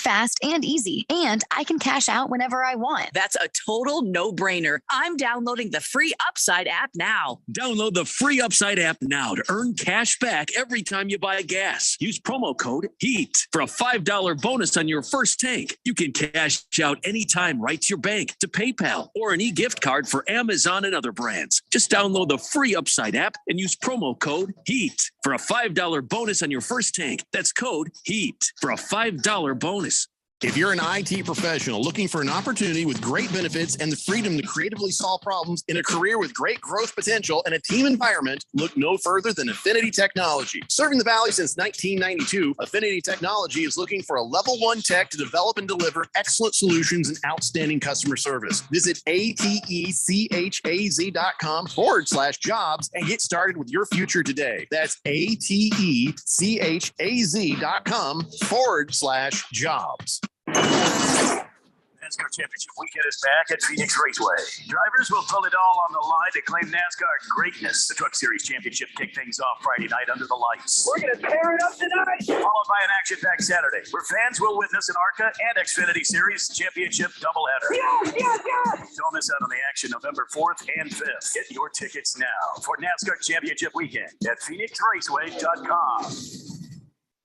fast and easy, and I can cash out whenever I want. That's a total no-brainer. I'm downloading the free Upside app now. Download the free Upside app now to earn cash back every time you buy gas. Use promo code HEAT for a $5 bonus on your first tank. You can cash out anytime right to your bank, to PayPal, or an e-gift card for Amazon and other brands. Just download the free Upside app and use promo code HEAT for a $5 bonus on your first tank. That's code HEAT for a $5 bonus. If you're an IT professional looking for an opportunity with great benefits and the freedom to creatively solve problems in a career with great growth potential and a team environment, look no further than Affinity Technology. Serving the Valley since 1992, Affinity Technology is looking for a level 1 tech to develop and deliver excellent solutions and outstanding customer service. Visit atechaz.com/jobs and get started with your future today. That's atechaz.com/jobs. NASCAR Championship weekend is back at Phoenix Raceway. Drivers will put it all on the line to claim NASCAR greatness. The Truck Series Championship kicked things off Friday night under the lights. We're going to tear it up tonight. Followed by an action-packed Saturday, where fans will witness an ARCA and Xfinity Series Championship doubleheader. Don't miss out on the action November 4th and 5th. Get your tickets now for NASCAR Championship weekend at PhoenixRaceway.com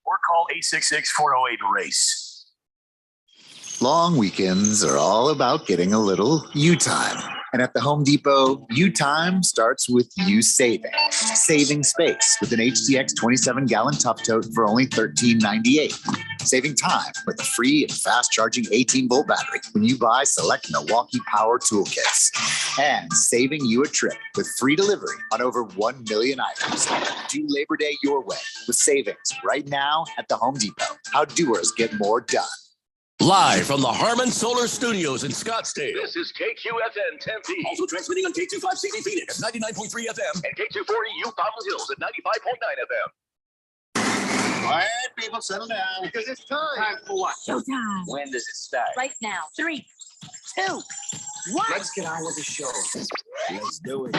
or call 866-408-RACE. Long weekends are all about getting a little you time. And at the Home Depot, you time starts with you saving. Saving space with an HDX 27-gallon tough tote for only $13.98. Saving time with a free and fast-charging 18-volt battery when you buy select Milwaukee Power Toolkits. And saving you a trip with free delivery on over 1 million items. Do Labor Day your way with savings right now at the Home Depot. How doers get more done. Live from the Harman Solar Studios in Scottsdale. This is KQFN Tempe. Also transmitting on K256 Phoenix at 99.3 FM. And K240 U Fountain Hills at 95.9 FM. Quiet, people, settle down. Because it's time. Time for what? Showtime. When does it start? Right now. 3, 2, 1. Let's get on with the show. Let's do it.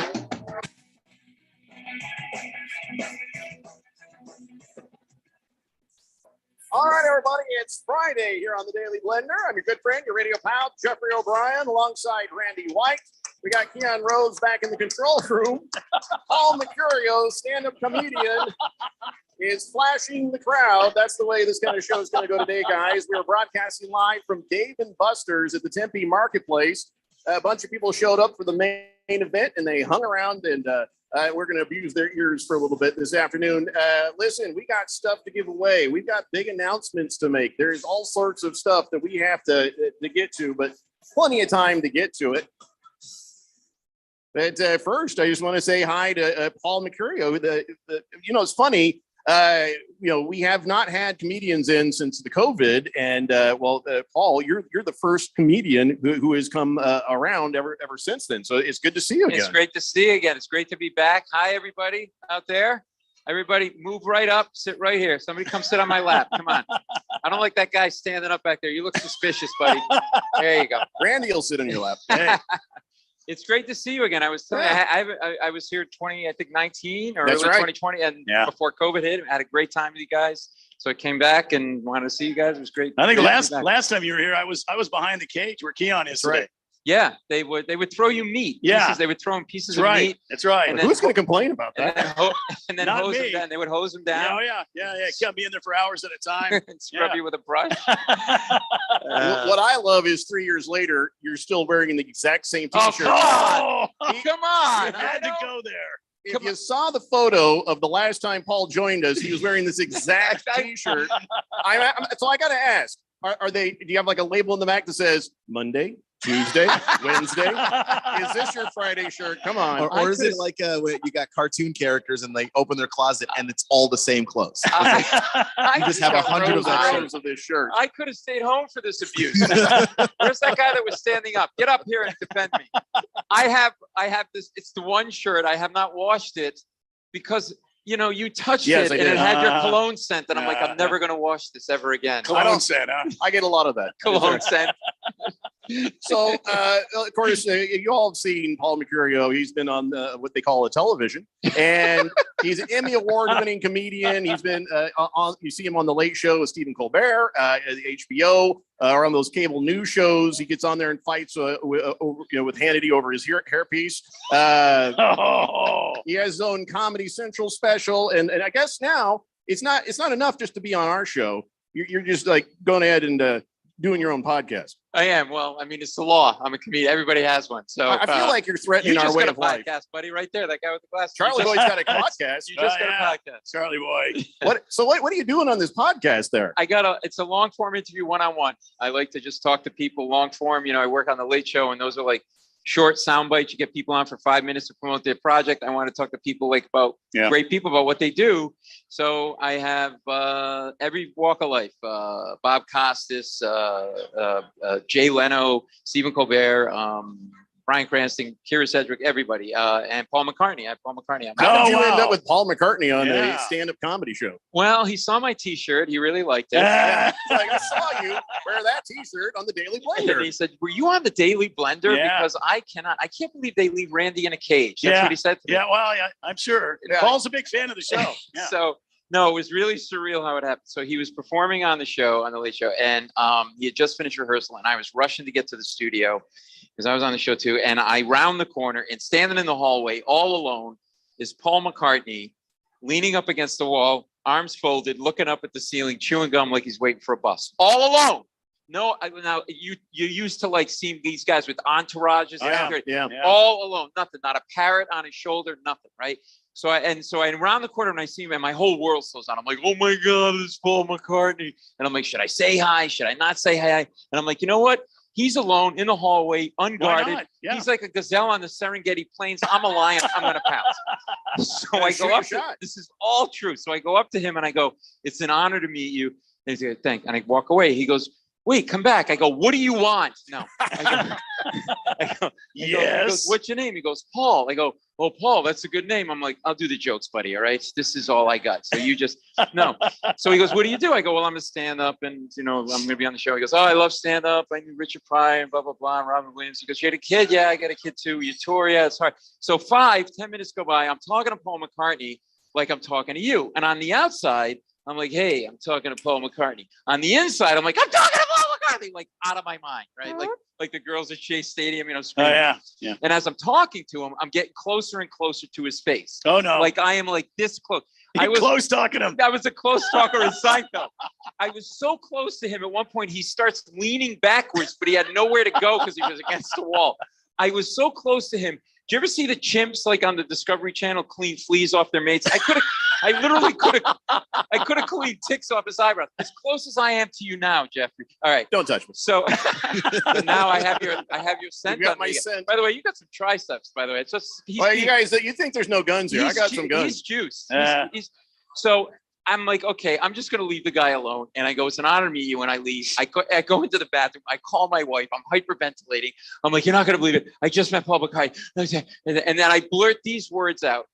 All right, everybody, it's Friday here on the Daily Blender. I'm your good friend, your radio pal, Jeffrey O'Brien, alongside Randy White. We got Keon Rhodes back in the control room. Paul Mercurio, stand-up comedian, is flashing the crowd. That's the way this kind of show is going to go today, guys. We are broadcasting live from Dave & Buster's at the Tempe Marketplace. A bunch of people showed up for the main event, and they hung around, and we're going to abuse their ears for a little bit this afternoon. Listen, we got stuff to give away. We've got big announcements to make. There's all sorts of stuff that we have to get to, but plenty of time to get to it. But first, I just want to say hi to Paul Mercurio. It's funny. We have not had comedians in since the COVID, and Paul, you're the first comedian who has come around ever since then. So it's good to see you again. It's great to see you again. It's great to be back. Hi, everybody out there. Everybody, move right up. Sit right here. Somebody come sit on my lap. Come on. I don't like that guy standing up back there. You look suspicious, buddy. There you go. Randy will sit on your lap. Hey. It's great to see you again. I was telling you, I was here 19 or That's early right. 2020, and before COVID hit, I had a great time with you guys. So I came back and wanted to see you guys. It was great. I think last time you were here, I was behind the cage where Keon is today. Right. Yeah, they would throw you meat. Yeah, they would throw him pieces That's of right. meat. That's right. And who's going to complain about that? And then Not hose me. them down. They would hose them down. Oh yeah. Kept me in there for hours at a time. And scrub you with a brush. What I love is 3 years later, you're still wearing the exact same T-shirt. Oh, come on! I had to go there. If you saw the photo of the last time Paul joined us, he was wearing this exact T-shirt. So I got to ask: Are they? Do you have like a label in the back that says Monday, Tuesday, Wednesday? Is this your Friday shirt? Come on. Or is it like when you got cartoon characters and they open their closet and it's all the same clothes? You just have 100 of this shirt. I could have stayed home for this abuse. Where's that guy that was standing up? Get up here and defend me. I have this. It's the one shirt. I have not washed it because you touched it and it had your cologne scent, and I'm like, I'm never going to wash this ever again. Cologne scent, huh? I get a lot of that. Cologne scent. So, of course, you all have seen Paul Mercurio. He's been on what they call a television, and he's an Emmy Award-winning comedian. He's been on. You see him on The Late Show with Stephen Colbert, at the HBO, or on those cable news shows. He gets on there and fights with Hannity over his hairpiece. He has his own Comedy Central special, and I guess now it's not enough just to be on our show. You're just like going ahead and doing your own podcast. I am. Well, I mean, it's the law. I'm a comedian. Everybody has one. So I feel like you're threatening our way of life. Podcast, buddy, right there. That guy with the glasses. Charlie Boy's got a podcast. You just got a podcast. Charlie Boy. What are you doing on this podcast there? It's a long form interview, one-on-one. I like to just talk to people long form. I work on The Late Show, and those are like short sound bites. You get people on for 5 minutes to promote their project. I want to talk to people about great people about what they do. So I have every walk of life, Bob Costas, Jay Leno, Stephen Colbert, Bryan Cranston, Keira Sedgwick, everybody, and Paul McCartney. I have Paul McCartney. How did you end up with Paul McCartney on the stand-up comedy show? Well, he saw my T-shirt. He really liked it. He's like, I saw you wear that T-shirt on the Daily Blender. And he said, "Were you on the Daily Blender? Yeah. Because I can't believe they leave Randy in a cage." That's what he said to me. Yeah, well, I'm sure. Paul's a big fan of the show. Yeah. So, no, it was really surreal how it happened. So he was performing on the show, on The Late Show, and he had just finished rehearsal, and I was rushing to get to the studio because I was on the show too. And I round the corner, and standing in the hallway all alone is Paul McCartney, leaning up against the wall, arms folded, looking up at the ceiling, chewing gum like he's waiting for a bus. All alone. No, now you used to like seeing these guys with entourages, all alone, nothing, not a parrot on his shoulder, nothing, right? So I round the corner and I see him, and my whole world slows down. I'm like, oh my God, it's Paul McCartney. And I'm like, should I say hi? Should I not say hi? And I'm like, you know what? He's alone in the hallway, unguarded. Yeah. He's like a gazelle on the Serengeti plains. I'm a lion. I'm going to pounce. So I go up. This is all true. So I go up to him and I go, "It's an honor to meet you." And he's like, "Thanks." And I walk away. He goes, "Wait, come back." I go, "What do you want?" No. I go, he goes, "What's your name?" He goes, "Paul." I go, "Oh, Paul, that's a good name." I'm like, "I'll do the jokes, buddy. All right. This is all I got. So you just no." So he goes, "What do you do?" I go, "Well, I'm a stand-up, and I'm going to be on the show." He goes, "Oh, I love stand-up. I knew Richard Pryor and blah blah blah, and Robin Williams." He goes, "You had a kid?" "Yeah, I got a kid too. You tour?" "Yeah, it's hard." So 5-10 minutes go by. I'm talking to Paul McCartney like I'm talking to you, and on the outside, I'm like, "Hey, I'm talking to Paul McCartney." On the inside, I'm like, "I'm talking to Paul McCartney," like out of my mind, right? Like the girls at Shea Stadium, screaming. Oh, yeah. And as I'm talking to him, I'm getting closer and closer to his face. Oh no! Like I am like this close. I was close talking to him. I was a close talker in Seinfeld. I was so close to him. At one point, he starts leaning backwards, but he had nowhere to go because he was against the wall. I was so close to him. Do you ever see the chimps like on the Discovery Channel clean fleas off their mates? I literally could have cleaned ticks off his eyebrows. As close as I am to you now, Jeffrey. All right. Don't touch me. So now I have your scent. You got my scent. By the way, you got some triceps, by the way. It's just you guys, you think there's no guns here. I got some guns. He's juice. So I'm like, okay, I'm just going to leave the guy alone. And I go, "It's an honor to meet you." And I leave. I go into the bathroom. I call my wife. I'm hyperventilating. I'm like, "You're not going to believe it. I just met Paul McCartney." And then I blurt these words out.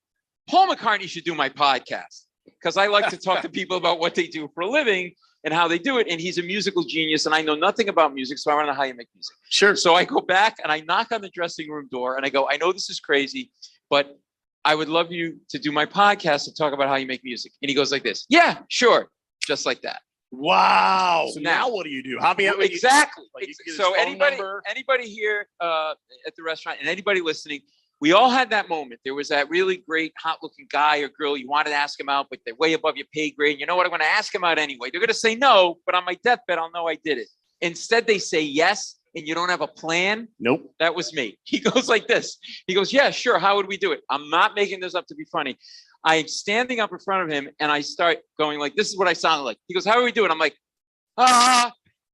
Paul McCartney should do my podcast because I like to talk to people about what they do for a living and how they do it. And he's a musical genius, and I know nothing about music, so I want to know how you make music. Sure. So I go back and I knock on the dressing room door and I go, "I know this is crazy, but I would love you to do my podcast to talk about how you make music." And he goes like this, "Yeah, sure." Just like that. Wow. So now what do you do? How exactly. You So anybody here at the restaurant and anybody listening, we all had that moment. There was that really great hot-looking guy or girl. You wanted to ask him out, but they're way above your pay grade. You know what? I'm going to ask him out anyway. They're going to say no, but on my deathbed, I'll know I did it. Instead, they say yes, and you don't have a plan. Nope. That was me. He goes like this. He goes, "Yeah, sure. How would we do it?" I'm not making this up to be funny. I'm standing up in front of him, and I start going like, "This is what I sound like." He goes, "How do we do it?" I'm like,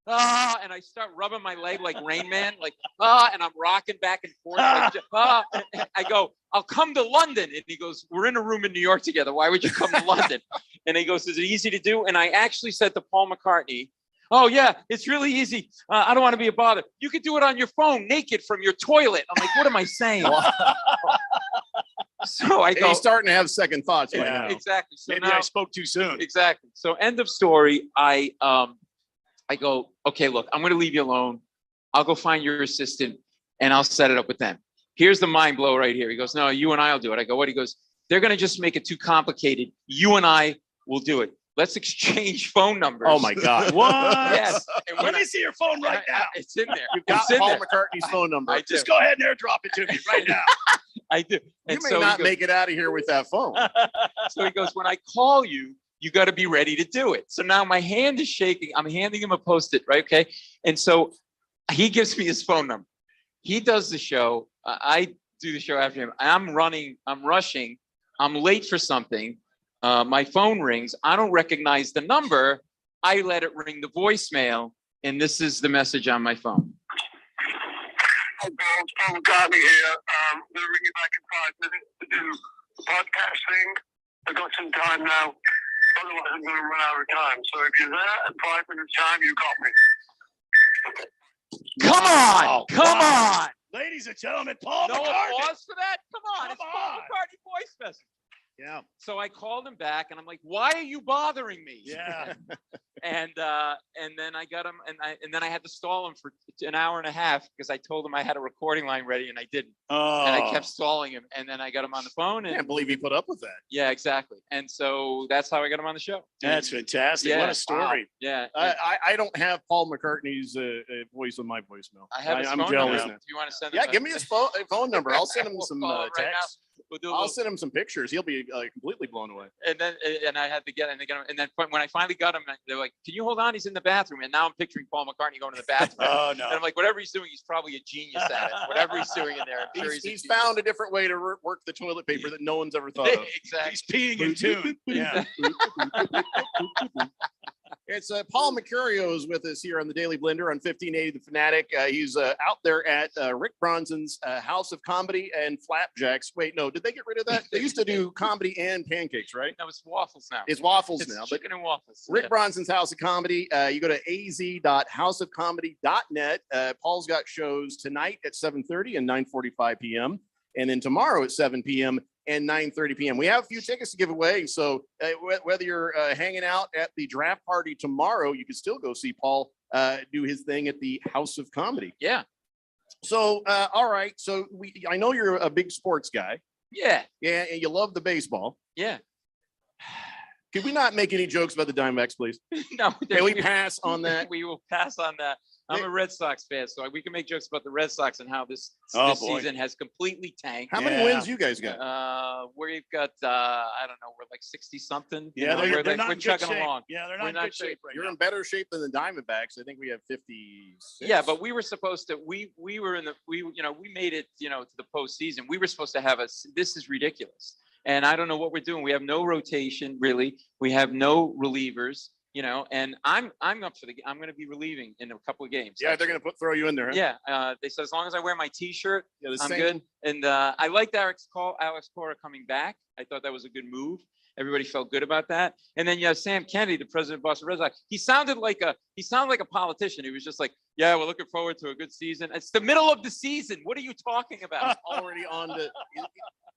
and I start rubbing my leg like Rain Man, like, and I'm rocking back and forth. Like, I go, "I'll come to London." And he goes, "We're in a room in New York together. Why would you come to London?" And he goes, "Is it easy to do?" And I actually said to Paul McCartney, "Oh yeah, it's really easy. I don't want to be a bother. You could do it on your phone naked from your toilet." I'm like, what am I saying? So I go, he's starting to have second thoughts right now. Exactly. So maybe I spoke too soon. Exactly. So end of story. I go, "Okay, look, I'm going to leave you alone. I'll go find your assistant and I'll set it up with them. Here's the mind blow right here. He goes, no, you and I'll do it. I go, what? He goes, they're going to just make it too complicated. You and I will do it. Let's exchange phone numbers. Oh my God. What? Yes. And Let me see your phone right now. It's in there. You've got It's in Paul there. McCartney's phone number. I do. Just go ahead and airdrop it to me right now. I do. You And may so he not goes- make it out of here with that phone. So he goes, when I call you, you got to be ready to do it. So now my hand is shaking. I'm handing him a Post-it, right? Okay. And so he gives me his phone number. He does the show. I do the show after him. I'm rushing. I'm late for something. My phone rings. I don't recognize the number. I let it ring the voicemail. And this is the message on my phone. Hi, Paul. It's Paul McCartney here. I'm going to ring you back in 5 minutes to do the podcast thing. I've got some time now. Otherwise, I'm going to run out of time. So if you're there in 5 minutes' time, you got me. Come on. Come on. Ladies and gentlemen, Paul No McCartney. applause for that? Come on. It's Come Paul on. McCartney voice message. Yeah. So I called him back and I'm like, why are you bothering me? Yeah. And then I got him and then I had to stall him for an hour and a half because I told him I had a recording line ready and I didn't. Oh. And I kept stalling him. And then I got him on the phone. I And can't believe he put up with that. yeah, exactly. And so that's how I got him on the show. That's fantastic. Yeah. What a story. Yeah. I don't have Paul McCartney's voice on my voicemail. I have his I'm phone jealous number. now. Do you want to send him? Yeah, give me his phone number. I'll send him We'll some call him right now. texts. We'll do a I'll little- send him some pictures. He'll be completely blown away. And then I had to get him. And then when I finally got him, they're like, "Can you hold on? He's in the bathroom." And now I'm picturing Paul McCartney going to the bathroom. Oh no. And I'm like, whatever he's doing, he's probably a genius at it. Whatever he's doing in there, I'm sure He's a genius. found a different way to work the toilet paper that no one's ever thought of. Exactly. He's peeing in tune. Yeah. It's Paul Mercurio is with us here on the Daily Blender on 1580 The Fanatic. He's out there at Rick Bronson's House of Comedy and Flapjacks. Wait, no, did they get rid of that? They used to do comedy and pancakes, right? No, it's waffles now. It's waffles It's now. But chicken and waffles. Rick Yeah. Bronson's House of Comedy. You go to az.houseofcomedy.net. Paul's got shows tonight at 7:30 and 9:45 p.m. and then tomorrow at 7 p.m. and 9:30 p.m. We have a few tickets to give away. So whether you're hanging out at the draft party tomorrow, you can still go see Paul do his thing at the House of Comedy. Yeah. So, all right. So I know you're a big sports guy. Yeah. Yeah. And you love the baseball. Yeah. Could we not make any jokes about the Diamondbacks, please? No. Can we pass on that? We will pass on that. I'm a Red Sox fan, so we can make jokes about the Red Sox and how this Oh, this boy. season has completely tanked. How many wins you guys got? We've got I don't know, we're like 60 something. Yeah, they're not we're in good chugging shape. along. Yeah, they're We're not in good shape right You're now. in better shape than the Diamondbacks. I think we have 56. Yeah, but we were supposed to. We were in the we made it to the postseason. We were supposed to have this is ridiculous, and I don't know what we're doing. We have no rotation really. We have no relievers. And I'm up for I'm going to be relieving in a couple of games. Yeah, they're going to throw you in there. Huh? Yeah, they said as long as I wear my T-shirt, Yeah, the I'm same- good. And I liked Alex Cora coming back. I thought that was a good move. Everybody felt good about that. And then you have Sam Kennedy, the president of Boston Red Sox. He sounded like a politician. He was just like, "Yeah, we're looking forward to a good season. It's the middle of the season. What are you talking about?" Already on to.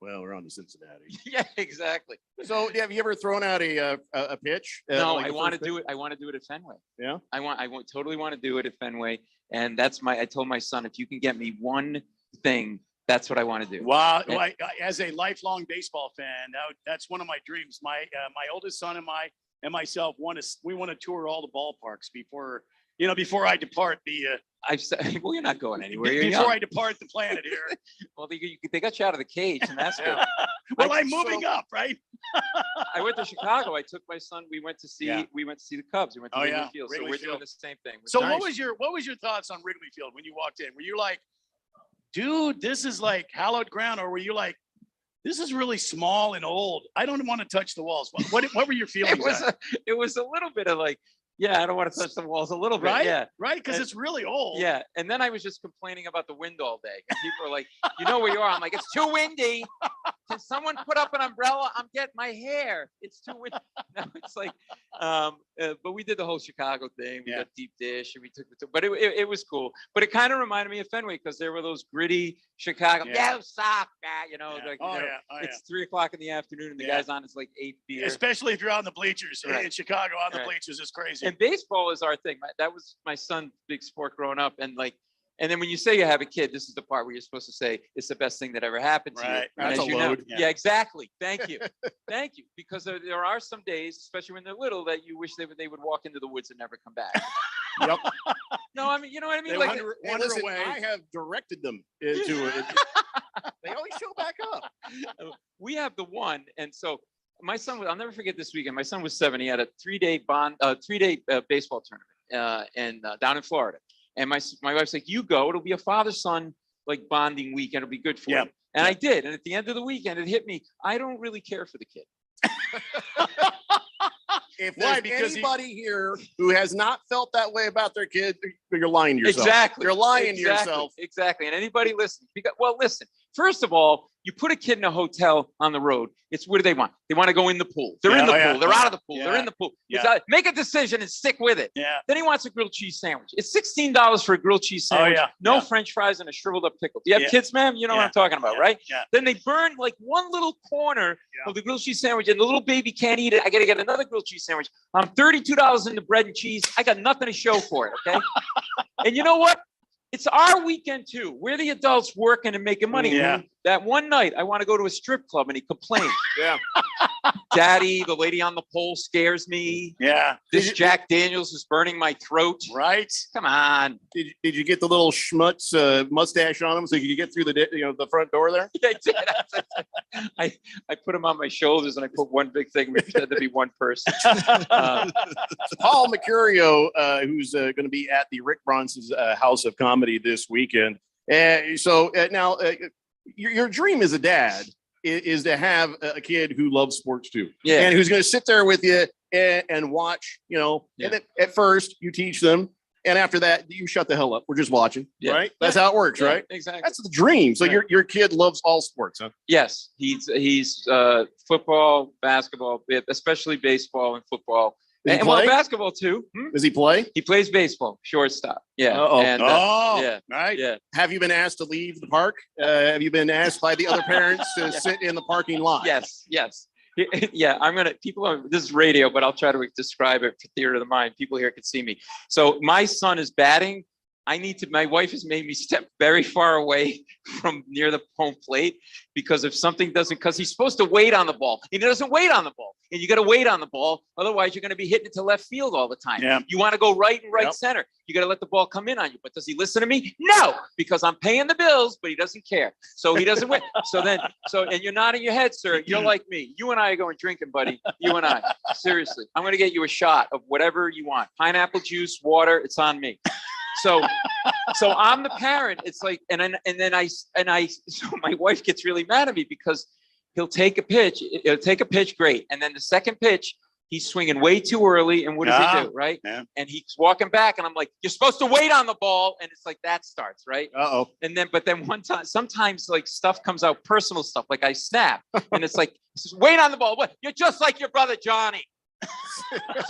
Well, we're on to Cincinnati. Yeah, exactly. So, have you ever thrown out a pitch? No, like I the want to first do pitch? it. I want to do it at Fenway. Yeah. I totally want to do it at Fenway. And I told my son, if you can get me one thing, that's what I want to do. Wow. And- Well, as a lifelong baseball fan, that's one of my dreams. My oldest son and myself want to tour all the ballparks before I depart I've said, well, you're not going anywhere. You're before young. I depart the planet here. Well, they got you out of the cage, and that's good. Well, I'm moving up, right? I went to Chicago. I took my son. We went to see Yeah. the Cubs. We went to Oh, Wrigley yeah. Field. Wrigley So we're Field. doing the same thing. So Nice. what was your thoughts on Wrigley Field when you walked in? Were you like, dude, this is like hallowed ground, or were you like, this is really small and old? I don't want to touch the walls. What were your feelings? It was a little bit of like, yeah, I don't want to touch the walls a little bit. Right? Yeah. Right? Because And- it's really old. Yeah. And then I was just complaining about the wind all day. And people are like, you know where you are? I'm like, it's too windy. Can someone put up an umbrella? I'm getting my hair. It's too windy. No, it's like, but we did the whole Chicago thing. We got deep dish and we took but it was cool. But it kind of reminded me of Fenway because there were those gritty Chicago, stop that, it's 3:00 in the afternoon and the guy's on his like 8th beer. Especially if you're on the bleachers. Right. In Chicago, on the Right. bleachers is crazy. And baseball is our thing. That was my son's big sport growing up. And And then when you say you have a kid, this is the part where you're supposed to say it's the best thing that ever happened to you. Right. And That's as a you know, load. yeah, exactly. Thank you. Thank you. Because there are some days, especially when they're little, that you wish they would walk into the woods and never come back. Yep. No, I mean, you know what I mean? They Like, wander Listen, away. I have directed them into it. They always show back up. we have the one, and so my son, I'll never forget this weekend. My son was 7. He had a 3-day baseball tournament and down in Florida. And my wife's like, "You go. It'll be a father-son like bonding weekend. It'll be good for you." And I did. And at the end of the weekend, it hit me. I don't really care for the kid. If there's anybody here who has not felt that way about their kid, you're lying to yourself. Exactly. You're lying to yourself. Exactly. And anybody listening, well, listen, first of all, you put a kid in a hotel on the road. It's what do they want? They want to go in the pool. They're in the pool. They're out of the pool. They're in the pool. Make a decision and stick with it. Yeah. Then he wants a grilled cheese sandwich. It's $16 for a grilled cheese sandwich. No French fries and a shriveled up pickle. Do you have kids, ma'am? You know what I'm talking about, right? Yeah. Then they burn like one little corner of the grilled cheese sandwich and the little baby can't eat it. I got to get another grilled cheese sandwich. I'm $32 into bread and cheese. I got nothing to show for it, okay? And you know what? It's our weekend too. We're the adults working and making money. Yeah. That one night, I want to go to a strip club, and he complained. Yeah. Daddy, the lady on the pole scares me. Yeah. This Jack Daniels is burning my throat. Right. Come on. Did you get the little schmutz mustache on him so you could get through the front door there? Yeah, I did. I put him on my shoulders, and I put one big thing. We pretend to be one person. Paul Mercurio, who's going to be at the Rick Bronson's House of Comedy this weekend. Now, your dream as a dad is to have a kid who loves sports too, and who's going to sit there with you and watch. And then at first you teach them, and after that you shut the hell up. We're just watching, right? That's how it works, right? Exactly. That's the dream. So your kid loves all sports, huh? Yes, he's football, basketball, especially baseball and football. And well, basketball too. Does he play? He plays baseball, shortstop. Yeah. And, right. Yeah. Have you been asked to leave the park? Have you been asked by the other parents to sit in the parking lot? Yes. Yeah. This is radio, but I'll try to describe it for theater of the mind. People here can see me. So my son is batting. My wife has made me step very far away from near the home plate because if something because he's supposed to wait on the ball and he doesn't wait on the ball, and you got to wait on the ball. Otherwise you're going to be hitting it to left field all the time. Yeah. You want to go right and right center. You got to let the ball come in on you. But does he listen to me? No, because I'm paying the bills, but he doesn't care. So he doesn't win. And you're nodding your head, sir. You're like me. You and I are going drinking, buddy. You and I. Seriously. I'm going to get you a shot of whatever you want. Pineapple juice, water, it's on me. So I'm the parent. It's like, so my wife gets really mad at me because he'll take a pitch. Great. And then the second pitch, he's swinging way too early. And what does he do? Right. Yeah. And he's walking back and I'm like, you're supposed to wait on the ball. And it's like, that starts. Right. But then one time, sometimes like stuff comes out, personal stuff. Like I snap and it's like, wait on the ball. What? You're just like your brother, Johnny.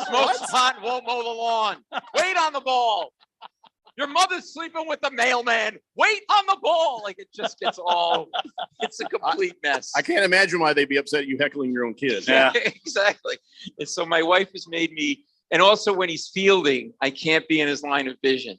Smokes pot and won't mow the lawn. Wait on the ball. Your mother's sleeping with the mailman. Wait on the ball. Like it just gets it's a complete mess. I can't imagine why they'd be upset at you heckling your own kids. Yeah, exactly. And so my wife has made me, and also when he's fielding, I can't be in his line of vision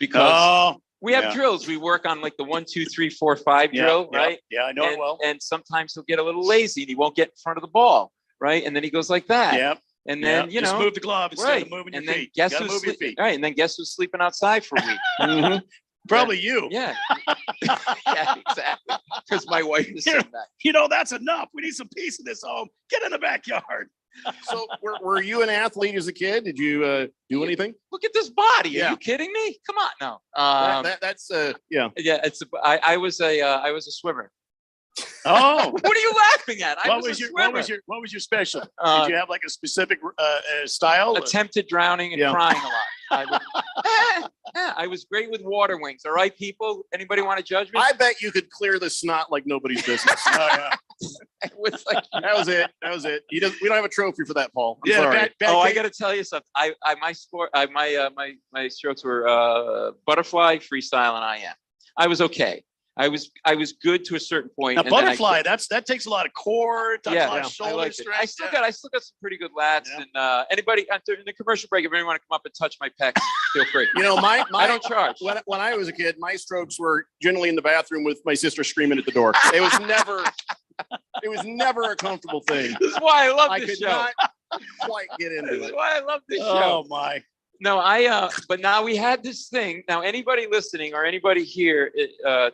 because we have drills. We work on like the 1, 2, 3, 4, 5 drill, right? Yeah, I know it well. And sometimes he'll get a little lazy and he won't get in front of the ball, right? And then he goes like that. Yeah. And then, just move the glove instead of moving your feet. Guess who's right. And then guess who's sleeping outside for a week? Probably you. Yeah. Yeah, exactly. Because my wife is saying that. That's enough. We need some peace in this home. Get in the backyard. So were you an athlete as a kid? Did you do anything? Look at this body. Are you kidding me? Come on. No. That's Yeah. I was a swimmer. Oh, what are you laughing at? What was your special? Did you have like a specific style? Attempted drowning and crying a lot. I was great with water wings. All right, people. Anybody want to judge me? I bet you could clear the snot like nobody's business. It was like that was it. We don't have a trophy for that, Paul. I'm sorry. I got to tell you something. My strokes were butterfly, freestyle, and IM. I was okay. I was good to a certain point. Now, and then butterfly, that takes a lot of core, a lot of shoulder strength. I still got some pretty good lats. And anybody in the commercial break, if anyone want to come up and touch my pecs, feel free. You know, I don't charge. When I was a kid, my strokes were generally in the bathroom with my sister screaming at the door. It was never a comfortable thing. This is why I love this show. I could not quite get into This it. is why I love this show. Oh my. No, but now we had this thing. Now, anybody listening or anybody here,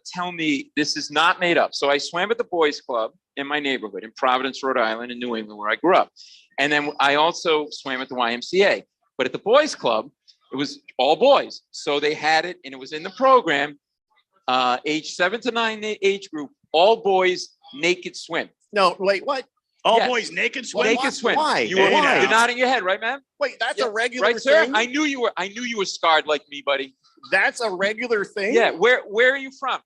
tell me this is not made up. So I swam at the boys club in my neighborhood in Providence, Rhode Island, in New England, where I grew up. And then I also swam at the YMCA. But at the boys club, it was all boys. So they had it, and it was in the program, age 7 to 9 age group, all boys naked swim. No, wait, what? All boys naked swim? Naked swim. Why? You're nodding your head, right, man? Wait, that's a regular right, sir? thing? I knew you were scarred like me, buddy. That's a regular thing? Yeah. Where are you from?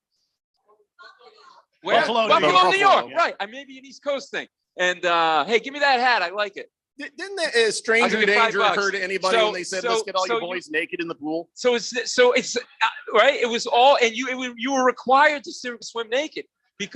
Buffalo, New York. Yeah. Right. I may be an East Coast thing. And hey, give me that hat. I like it. Didn't that stranger danger occur to anybody when they said, let's get all you boys naked in the pool? So it's right. It was all, and you were required to swim naked.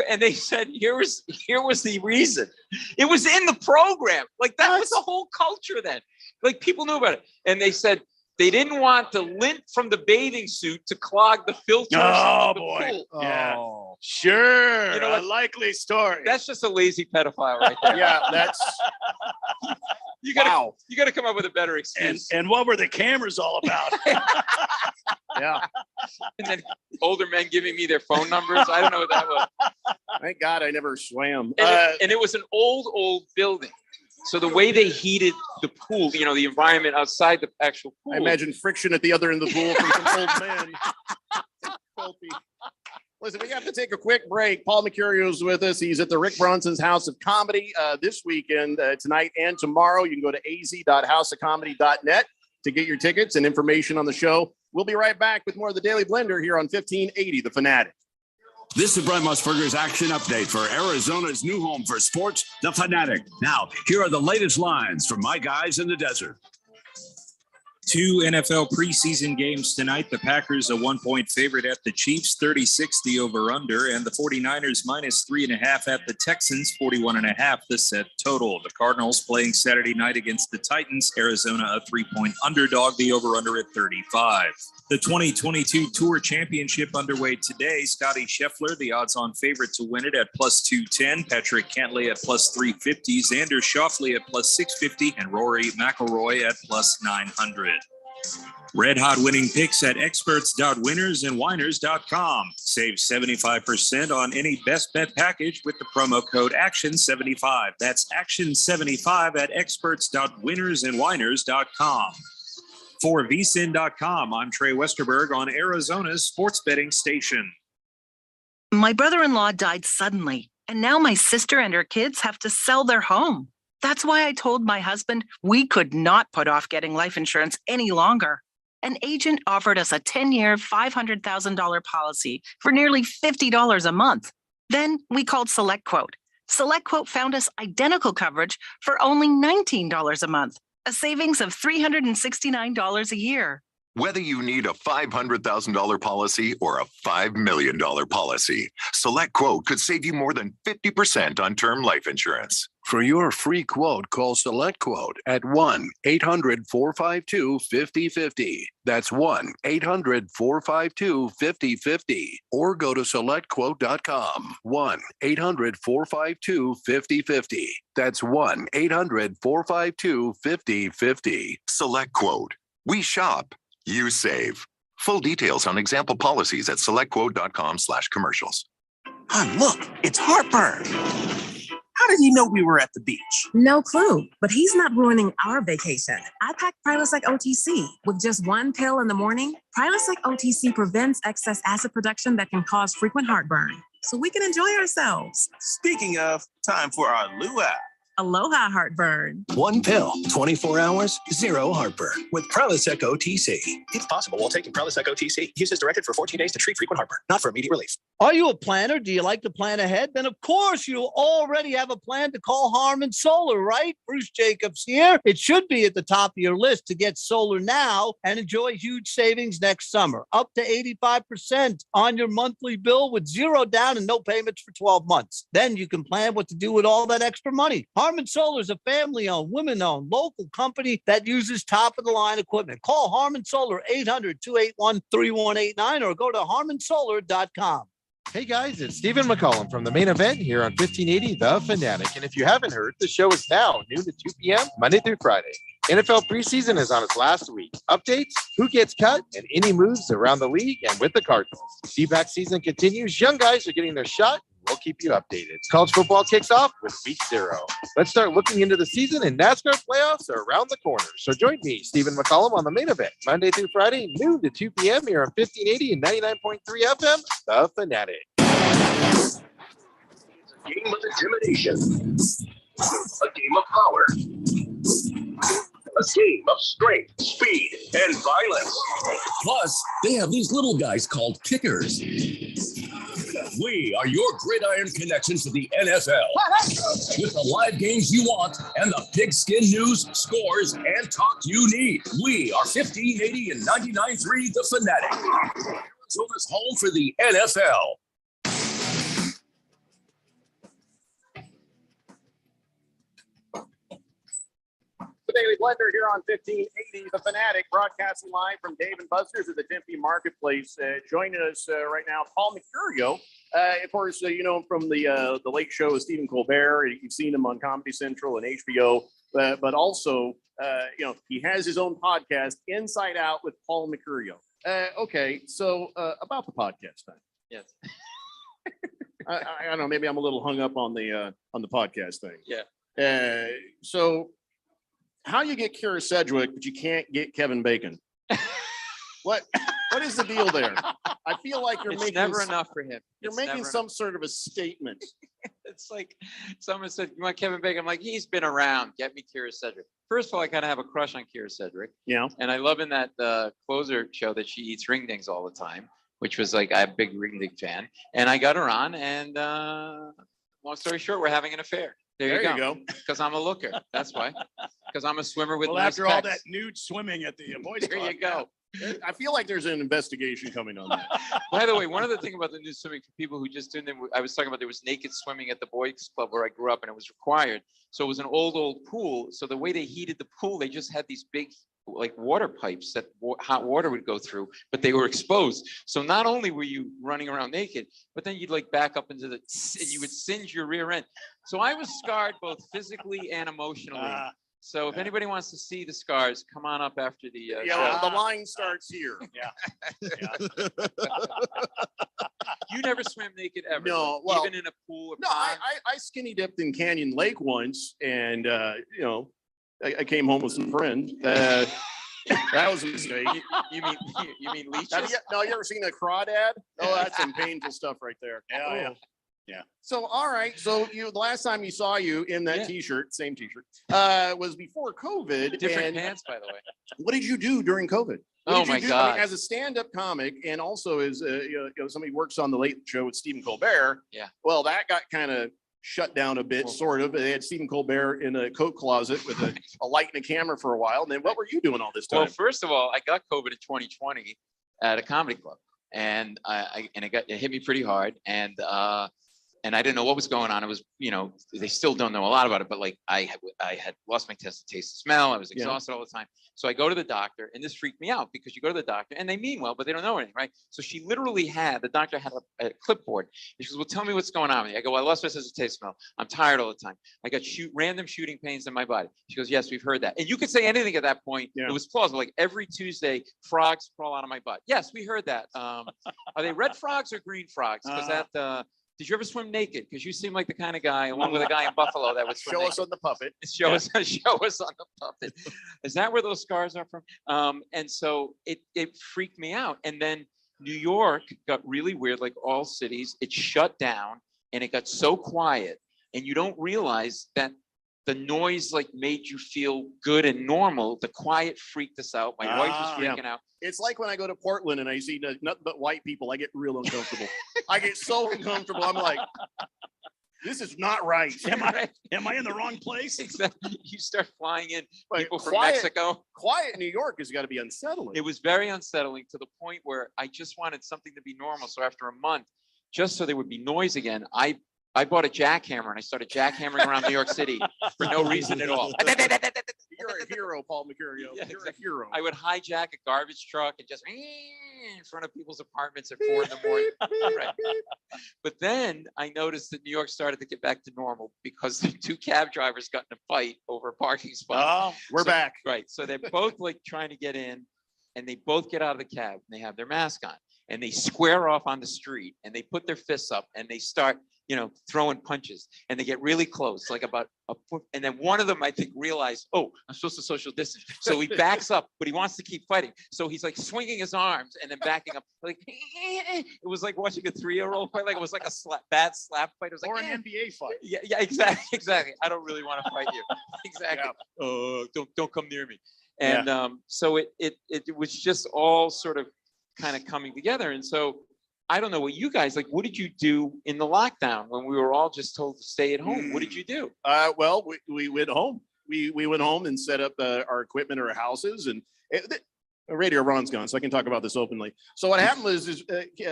And they said, here was the reason. It was in the program. Like that was the whole culture then. Like people knew about it. And they said they didn't want the lint from the bathing suit to clog the filters of the pool. Yeah. Sure. You know, a likely story. That's just a lazy pedophile right there. Yeah, that's you gotta come up with a better excuse. And what were the cameras all about? Yeah. And then older men giving me their phone numbers. I don't know what that was. Thank God I never swam. And it was an old building. So the way they heated the pool, you know, the environment outside the actual pool. I imagine friction at the other end of the pool from some old men. Listen, we have to take a quick break. Paul Mercurio is with us. He's at the Rick Bronson's House of Comedy this weekend, tonight and tomorrow. You can go to az.houseofcomedy.net to get your tickets and information on the show. We'll be right back with more of the Daily Blender here on 1580 The Fanatic. This is Brian Musburger's action update for Arizona's new home for sports, The Fanatic. Now, here are the latest lines from my guys in the desert. 2 NFL preseason games tonight. The Packers a 1-point favorite at the Chiefs, 36 the over-under, and the 49ers minus 3.5 at the Texans, 41.5 the set total. The Cardinals playing Saturday night against the Titans. Arizona a 3-point underdog, the over-under at 35. The 2022 Tour Championship underway today. Scotty Scheffler, the odds-on favorite to win it at plus 210. Patrick Cantlay at plus 350. Xander Schauffele at plus 650. And Rory McIlroy at plus 900. Red hot winning picks at experts.winnersandwiners.com. Save 75% on any best bet package with the promo code ACTION75. That's ACTION75 at experts.winnersandwiners.com. For vsin.com, I'm Trey Westerberg on Arizona's sports betting station. My brother-in-law died suddenly, and now my sister and her kids have to sell their home. That's why I told my husband we could not put off getting life insurance any longer. An agent offered us a 10-year, $500,000 policy for nearly $50 a month. Then we called SelectQuote. SelectQuote found us identical coverage for only $19 a month. A savings of $369 a year. Whether you need a $500,000 policy or a $5 million policy, SelectQuote could save you more than 50% on term life insurance. For your free quote, call SelectQuote at 1-800-452-5050. That's 1-800-452-5050. Or go to SelectQuote.com. 1-800-452-5050. That's 1-800-452-5050. SelectQuote. We shop. You save. Full details on example policies at selectquote.com/commercials. Look, it's heartburn. How did he know we were at the beach? No clue, but he's not ruining our vacation. I packed Prilosec OTC. With just one pill in the morning, Prilosec OTC prevents excess acid production that can cause frequent heartburn, so we can enjoy ourselves. Speaking of, time for our luau. Aloha heartburn. One pill, 24 hours, zero heartburn with Prilosec OTC. If possible, while taking Prilosec OTC, use as directed for 14 days to treat frequent heartburn, not for immediate relief. Are you a planner? Do you like to plan ahead? Then, of course, you already have a plan to call Harman Solar, right? Bruce Jacobs here. It should be at the top of your list to get solar now and enjoy huge savings next summer. Up to 85% on your monthly bill with zero down and no payments for 12 months. Then you can plan what to do with all that extra money. Harman Solar is a family-owned, women-owned, local company that uses top-of-the-line equipment. Call Harman Solar 800-281-3189 or go to harmansolar.com. Hey guys, it's Stephen McCollum from the main event here on 1580 The Fanatic. And if you haven't heard, the show is now noon to 2 p.m. Monday through Friday. NFL preseason is on its last week. Updates, who gets cut, and any moves around the league and with the Cardinals. D-back season continues. Young guys are getting their shot. We'll keep you updated. College football kicks off with week 0. Let's start looking into the season, and NASCAR playoffs are around the corner. So join me, Stephen McCollum, on the main event, Monday through Friday, noon to 2 p.m. here on 1580 and 99.3 FM, The Fanatic. It's a game of intimidation, a game of power, a game of strength, speed, and violence. Plus, they have these little guys called kickers. We are your gridiron connection to the NFL. With the live games you want and the pigskin news, scores, and talk you need. We are 1580 and 99.3 The Fanatic. Arizona's home for the NFL. The Daily Blender here on 1580 The Fanatic, broadcasting live from Dave & Buster's at the Tempe Marketplace. Joining us right now, Paul Mercurio. Of course, you know him from the Late Show with Stephen Colbert. You've seen him on Comedy Central and HBO, but also, you know, he has his own podcast, Inside Out with Paul Mercurio. Okay, so about the podcast thing. Yes. I don't know. Maybe I'm a little hung up on the podcast thing. Yeah. So, how you get Keira Sedgwick, but you can't get Kevin Bacon? What is the deal there? I feel like you're It's making never enough for him. You're It's making never some sort of a statement. It's like someone said, "You want Kevin Bacon?" I'm like, "He's been around. Get me Keira Sedgwick." First of all, I kind of have a crush on Keira Sedgwick. Yeah. And I love in that closer show that she eats ring dings all the time, which was like, I'm a big ring ding fan. And I got her on, and long story short, we're having an affair. There you go. Because I'm a looker. That's why. Because I'm a swimmer with well, nice after all pecs. that nude swimming at the boys' There club, you go. I feel like there's an investigation coming on that. By the way, one other thing about the new swimming for people who just tuned in, I was talking about there was naked swimming at the boys' club where I grew up, and it was required. So it was an old pool. So the way they heated the pool, they just had these big like water pipes that hot water would go through, but they were exposed. So not only were you running around naked, but then you'd like back up into and you would singe your rear end. So I was scarred both physically and emotionally. So if anybody wants to see the scars, come on up after the well, the line starts here. Yeah. You never swam naked ever? No, well, even in a pool? No, I skinny dipped in Canyon Lake once, and you know, I came home with some friends. That was a mistake. You mean leeches? No, you ever seen a crawdad? Oh, that's some painful stuff right there. Yeah. Yeah. So, all right. So the last time you saw you in that T-shirt, same T-shirt, was before COVID. Different pants, by the way. What did you do during COVID? Oh my God! I mean, as a stand-up comic, and also as you know, somebody who works on the Late Show with Stephen Colbert. Yeah. Well, that got kind of shut down a bit, sort of. They had Stephen Colbert in a coat closet with a light and a camera for a while. And then what were you doing all this time? Well, first of all, I got COVID in 2020 at a comedy club, and it hit me pretty hard, and I didn't know what was going on. It was, you know, they still don't know a lot about it, but like I had lost my taste and smell. I was exhausted all the time. So I go to the doctor, and this freaked me out because you go to the doctor and they mean well, but they don't know anything, right? So she literally the doctor had a clipboard. And she goes, well, tell me what's going on with you. I go, well, I lost my sense of taste, smell. I'm tired all the time. I got random shooting pains in my body. She goes, yes, we've heard that. And you could say anything at that point. Yeah. It was plausible. Like every Tuesday, frogs crawl out of my butt. Yes, we heard that. Are they red frogs or green frogs? Because did you ever swim naked? Because you seem like the kind of guy, along with a guy in Buffalo, that would swim show naked. us on the puppet. Show us on the puppet. Is that where those scars are from? And so it freaked me out. And then New York got really weird, like all cities. It shut down, and it got so quiet. And you don't realize that the noise like made you feel good and normal. The quiet freaked us out. My wife was freaking out. It's like when I go to Portland and I see nothing but white people, I get real uncomfortable. I get so uncomfortable. I'm like, this is not right. Am I in the wrong place? Exactly. You start flying in people from quiet, Mexico. Quiet in New York has got to be unsettling. It was very unsettling to the point where I just wanted something to be normal. So after a month, just so there would be noise again, I bought a jackhammer and I started jackhammering around New York City for no reason at all. You're a hero, Paul Mercurio. Yeah, You're a hero. I would hijack a garbage truck and just in front of people's apartments at 4 a.m. Right. But then I noticed that New York started to get back to normal because the 2 cab drivers got in a fight over a parking spot. Oh, we're back. Right. So they're both like trying to get in and they both get out of the cab and they have their mask on and they square off on the street and they put their fists up and they start, throwing punches and they get really close, like about a foot. And then one of them, I think, realized, oh, I'm supposed to social distance. So he backs up, but he wants to keep fighting. So he's like swinging his arms and then backing up. Like it was like watching a 3-year-old fight. Like it was like a bad slap fight. It was like or an NBA fight. Yeah, exactly. I don't really want to fight you. Exactly. Yeah. Don't come near me. And so it was just all sort of kind of coming together. And so I don't know what you guys what did you do in the lockdown when we were all just told to stay at home? What did you do? Well, we went home. We went home and set up our equipment at our houses, and Radio Ron's gone, so I can talk about this openly. So what happened was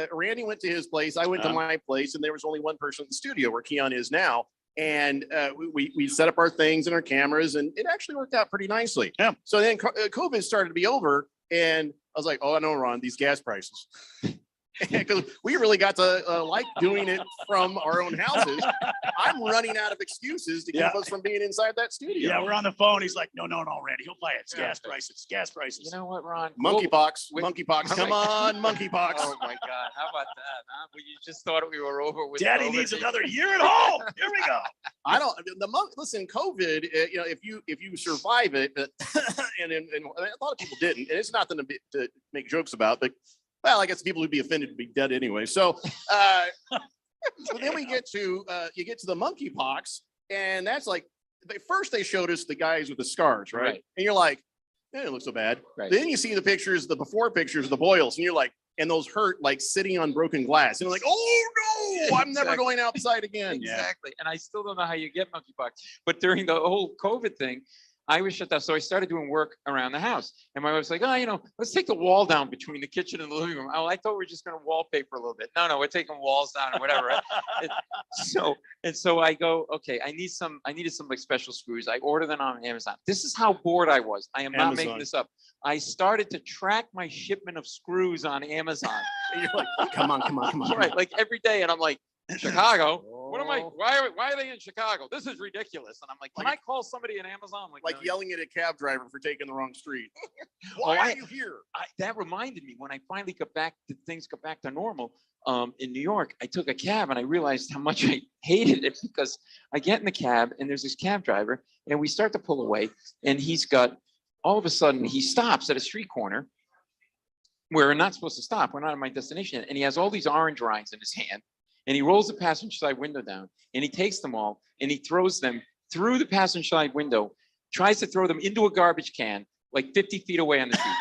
Randy went to his place, I went to my place, and there was only one person in the studio where Keon is now. And we set up our things and our cameras, and it actually worked out pretty nicely. Yeah. So then COVID started to be over, and I was like, oh, I know, Ron, these gas prices. Because we really got to like doing it from our own houses. I'm running out of excuses to keep us from being inside that studio. Yeah, we're on the phone. He's like, no, Randy, he'll buy it. It's gas prices. You know what, Ron? Monkey Pox. Monkey Pox. Come on, Monkey Pox. Oh my God. How about that? Huh? Well, you just thought we were over with. Daddy needs another year at home. Here we go. I don't. Listen, COVID. If you survive it, and a lot of people didn't, and it's nothing to make jokes about, but. Well, I guess people would be offended to be dead anyway. So, so then we get to you get to the Monkey Pox, and that's like first they showed us the guys with the scars, right? And you're like, it didn't look so bad. Right. Then you see the pictures, the before pictures of the boils, and you're like, and those hurt like sitting on broken glass, and you're like, oh no, I'm never going outside again. Exactly. And I still don't know how you get Monkey Pox, but during the whole COVID thing. I was shut down. So I started doing work around the house. And my wife was like, let's take the wall down between the kitchen and the living room. Oh, I thought we were just going to wallpaper a little bit. No, we're taking walls down or whatever. Right? So I go, okay, I needed some like special screws. I ordered them on Amazon. This is how bored I was. I am not making this up. I started to track my shipment of screws on Amazon. And you're like, come on. Right. Like every day. And I'm like, Chicago. What am I? Why are they in Chicago? This is ridiculous. And I'm like, can I call somebody in Amazon? Like yelling at a cab driver for taking the wrong street. Why are you here? That reminded me when I finally things got back to normal in New York. I took a cab and I realized how much I hated it because I get in the cab and there's this cab driver and we start to pull away and all of a sudden he stops at a street corner where we're not supposed to stop. We're not at my destination. And he has all these orange rinds in his hand. And he rolls the passenger side window down and he takes them all and he throws them through the passenger side window, tries to throw them into a garbage can like 50 feet away on the street.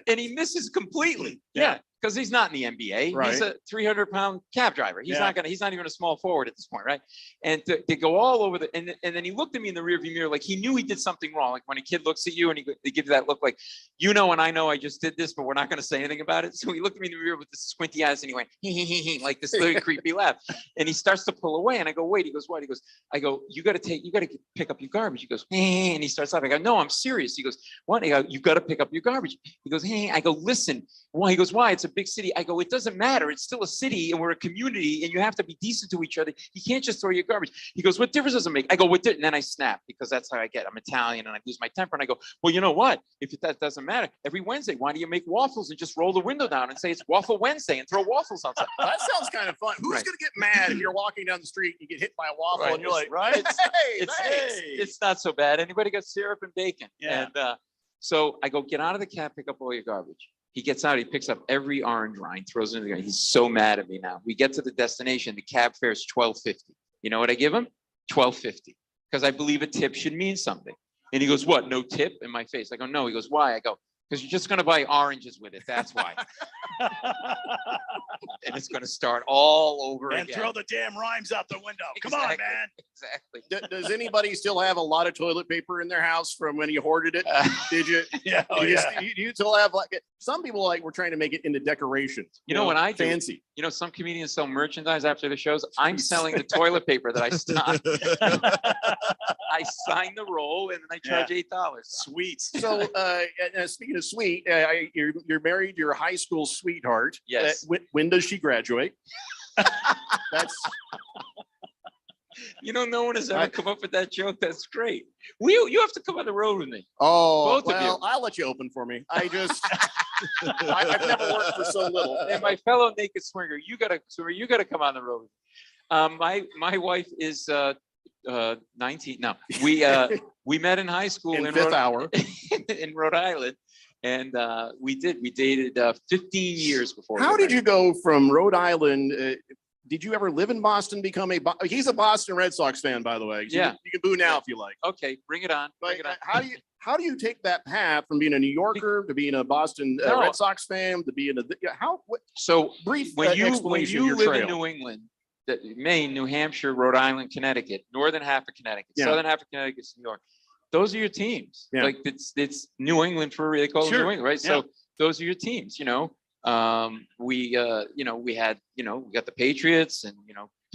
And he misses completely. Yeah. Because he's not in the NBA. Right. He's a 300-pound cab driver. He's not even a small forward at this point, right? And they go all over and then he looked at me in the rearview mirror like he knew he did something wrong. Like when a kid looks at you and they give you that look like, and I know I just did this, but we're not going to say anything about it. So he looked at me in the mirror with this squinty eyes and he went, he, like this little creepy laugh. And he starts to pull away and I go, wait, he goes, what? He goes, I go, you got to pick up your garbage. He goes, and he starts laughing. I go, no, I'm serious. He goes, what? I go, you got to pick up your garbage. He goes, I go, listen. Why? He goes, why? It's a big city. I go, it doesn't matter. It's still a city and we're a community and you have to be decent to each other. You can't just throw your garbage. He goes, what difference does it make? I go, what did? And then I snap because that's how I get. I'm Italian and I lose my temper. And I go, well, you know what? If that doesn't matter, every Wednesday, why do you make waffles and just roll the window down and say it's Waffle Wednesday and throw waffles outside? That sounds kind of fun. Who's going to get mad if you're walking down the street and you get hit by a waffle and you're like, right? It's not so bad. Anybody got syrup and bacon? Yeah. And so I go, get out of the cab, pick up all your garbage. He gets out, he picks up every orange rind, throws it in the car. He's so mad at me now. We get to the destination, the cab fare is $12.50. You know what I give him? $12.50 because I believe a tip should mean something. And he goes, what? No tip? In my face. I go, no. He goes, why? I go, because you're just going to buy oranges with it. That's why. And it's going to start all over and again. throw the damn rhymes out the window. Come on, man. Exactly. Does anybody still have a lot of toilet paper in their house from when you hoarded it? Did you? Yeah. Do you still have like some people like were trying to make it into decorations? You know what I do? Fancy. You know, some comedians sell merchandise after the shows. I'm selling the toilet paper that I stock. I sign the roll and then I charge $8. Sweet. So, speaking of sweet, you're married to your high school sweetheart. Yes. When does she graduate? That's. You know, no one has ever come up with that joke. That's great. You have to come on the road with me. Oh, both of you. I'll let you open for me. I just, I've never worked for so little. And my fellow naked swinger, you gotta come on the road. My wife is 19. No, we met in high school in fifth hour in Rhode Island, and we dated 15 years before. How did you go from Rhode Island? Did you ever live in Boston? He's a Boston Red Sox fan, by the way. So yeah, you can boo now if you like. Okay, bring it on. But how do you take that path from being a New Yorker to being a Boston Red Sox fan to being brief when you explanation live in New England, Maine, New Hampshire, Rhode Island, Connecticut, northern half of Connecticut, southern half of Connecticut, New York. Those are your teams. Yeah. Like it's New England they call it New England, right? Yeah. So those are your teams. You know, we got the Patriots and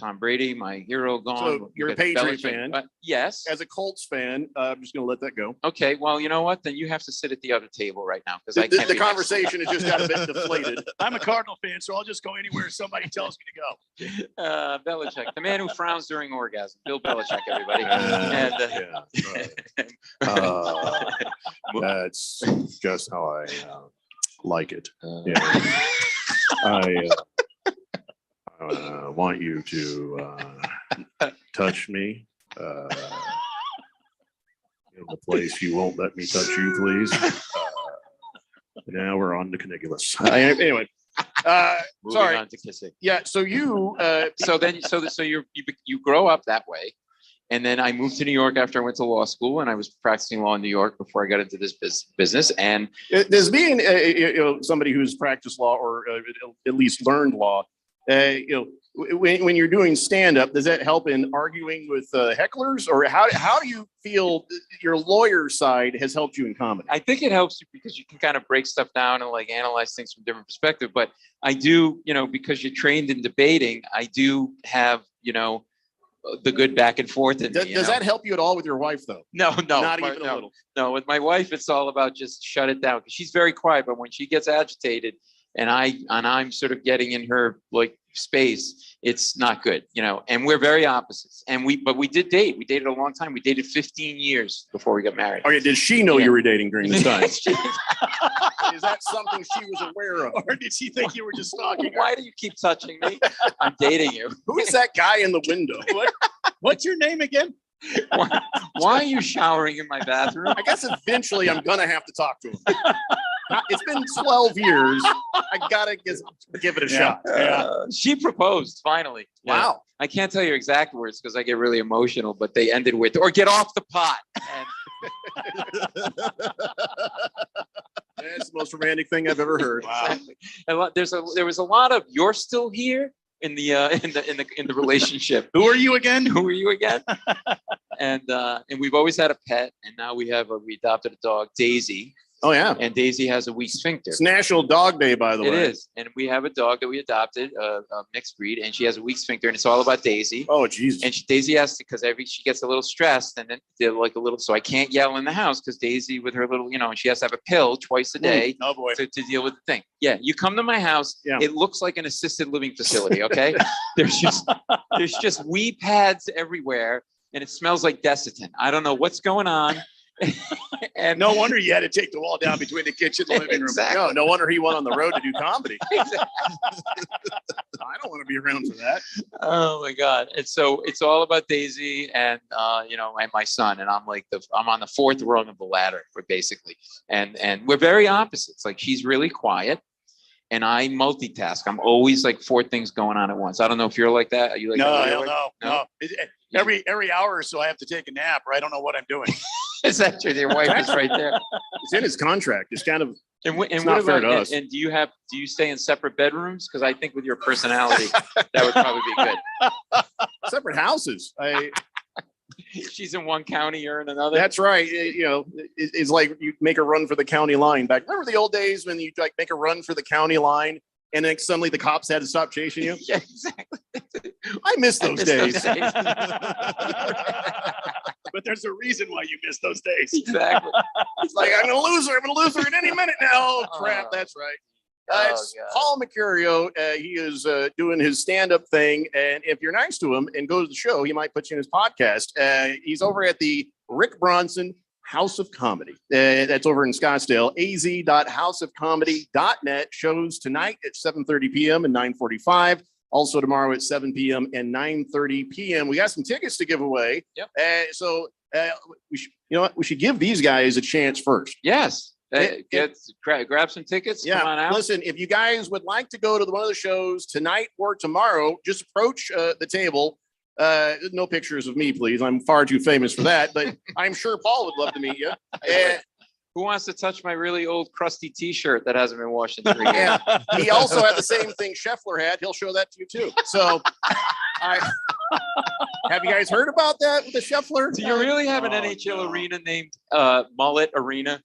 Tom Brady, my hero, gone. So you're a Patriot fan. Yes. As a Colts fan, I'm just going to let that go. Okay. Well, you know what? Then you have to sit at the other table right now because I can't. The conversation has just got a bit deflated. I'm a Cardinal fan, so I'll just go anywhere somebody tells me to go. Belichick, the man who frowns during orgasm. Bill Belichick, everybody. That's just how I like it. I want you to touch me in the place you won't let me touch you, please. Now we're on to Canigulas. Anyway, Moving on to kissing. Yeah. So you. So you grow up that way, and then I moved to New York after I went to law school, and I was practicing law in New York before I got into this business. And there's being somebody who's practiced law or at least learned law. When you're doing stand-up, does that help in arguing with hecklers, or how do you feel your lawyer side has helped you in comedy? I think it helps you because you can kind of break stuff down and like analyze things from different perspective. But I do, because you're trained in debating, I do have, the good back and forth. Does that help you at all with your wife, though? No, not even a little. No, with my wife, it's all about just shut it down because she's very quiet. But when she gets agitated, and I'm sort of getting in her like space, it's not good, and we're very opposites. But we did date. We dated a long time. We dated 15 years before we got married. Okay, did she know you were dating during this time? Is that something she was aware of? Or did she think you were just stalking her? Why do you keep touching me? I'm dating you. Who is that guy in the window? What's your name again? Why are you showering in my bathroom? I guess eventually I'm going to have to talk to him. It's been 12 years. I gotta give it a shot. She proposed finally. Wow. I can't tell you exact words because I get really emotional, but they ended with, or get off the pot. That's the most romantic thing I've ever heard. Wow. There was a lot of "you're still here" in the relationship. Who are you again? Who are you again? And we've always had a pet, and now we adopted a dog, Daisy. Oh yeah, and Daisy has a weak sphincter. It's National Dog Day, by the way. It is, and we have a dog that we adopted, a mixed breed, and she has a weak sphincter, and it's all about Daisy. Oh Jesus! And Daisy has to, because she gets a little stressed, and then they're like a little. So I can't yell in the house because Daisy, with her little, and she has to have a pill twice a day. Oh boy! To deal with the thing. Yeah, you come to my house. Yeah. It looks like an assisted living facility. Okay, there's just wee pads everywhere, and it smells like Desitin. I don't know what's going on. And no wonder you had to take the wall down between the kitchen and the living room. Exactly. No wonder he went on the road to do comedy. Exactly. I don't want to be around for that. Oh my God. And so it's all about Daisy and and my son. And I'm on the fourth rung of the ladder, basically. And we're very opposites. Like, she's really quiet. and I multitask. I'm always like 4 things going on at once. I don't know if you're like that. Are you like No, that? hell no. Every hour or so I have to take a nap or I don't know what I'm doing. Is that true? Your wife is right there. It's in his contract. It's kind of And it's what not fair about, to us. and do you stay in separate bedrooms? Because I think with your personality, that would probably be good. Separate houses. She's in one county, you're in another. That's right. It's like you make a run for the county line. Back remember the old days when you like make a run for the county line, and then suddenly the cops had to stop chasing you. Yeah, exactly. I miss those days. But there's a reason why you miss those days. Exactly. It's like I'm gonna lose her. I'm gonna lose her at any minute now. Oh crap! That's right. It's Paul Mercurio. He is doing his stand-up thing, and if you're nice to him and go to the show, he might put you in his podcast. He's over at the Rick Bronson House of Comedy. That's over in Scottsdale. az.houseofcomedy.net. Shows tonight at 7:30 p.m. and 9:45. Also tomorrow at 7 p.m. and 9:30 p.m. We got some tickets to give away. Yep. We should give these guys a chance first. Yes. Grab some tickets. Yeah. Come on out. Listen, if you guys would like to go to one of the shows tonight or tomorrow, just approach the table. No pictures of me, please. I'm far too famous for that, but I'm sure Paul would love to meet you. Who wants to touch my really old crusty T-shirt that hasn't been washed in 3 years? Yeah. He also had the same thing Scheffler had. He'll show that to you too. So have you guys heard about that with the Scheffler? Do you really have an NHL arena named Mullet Arena?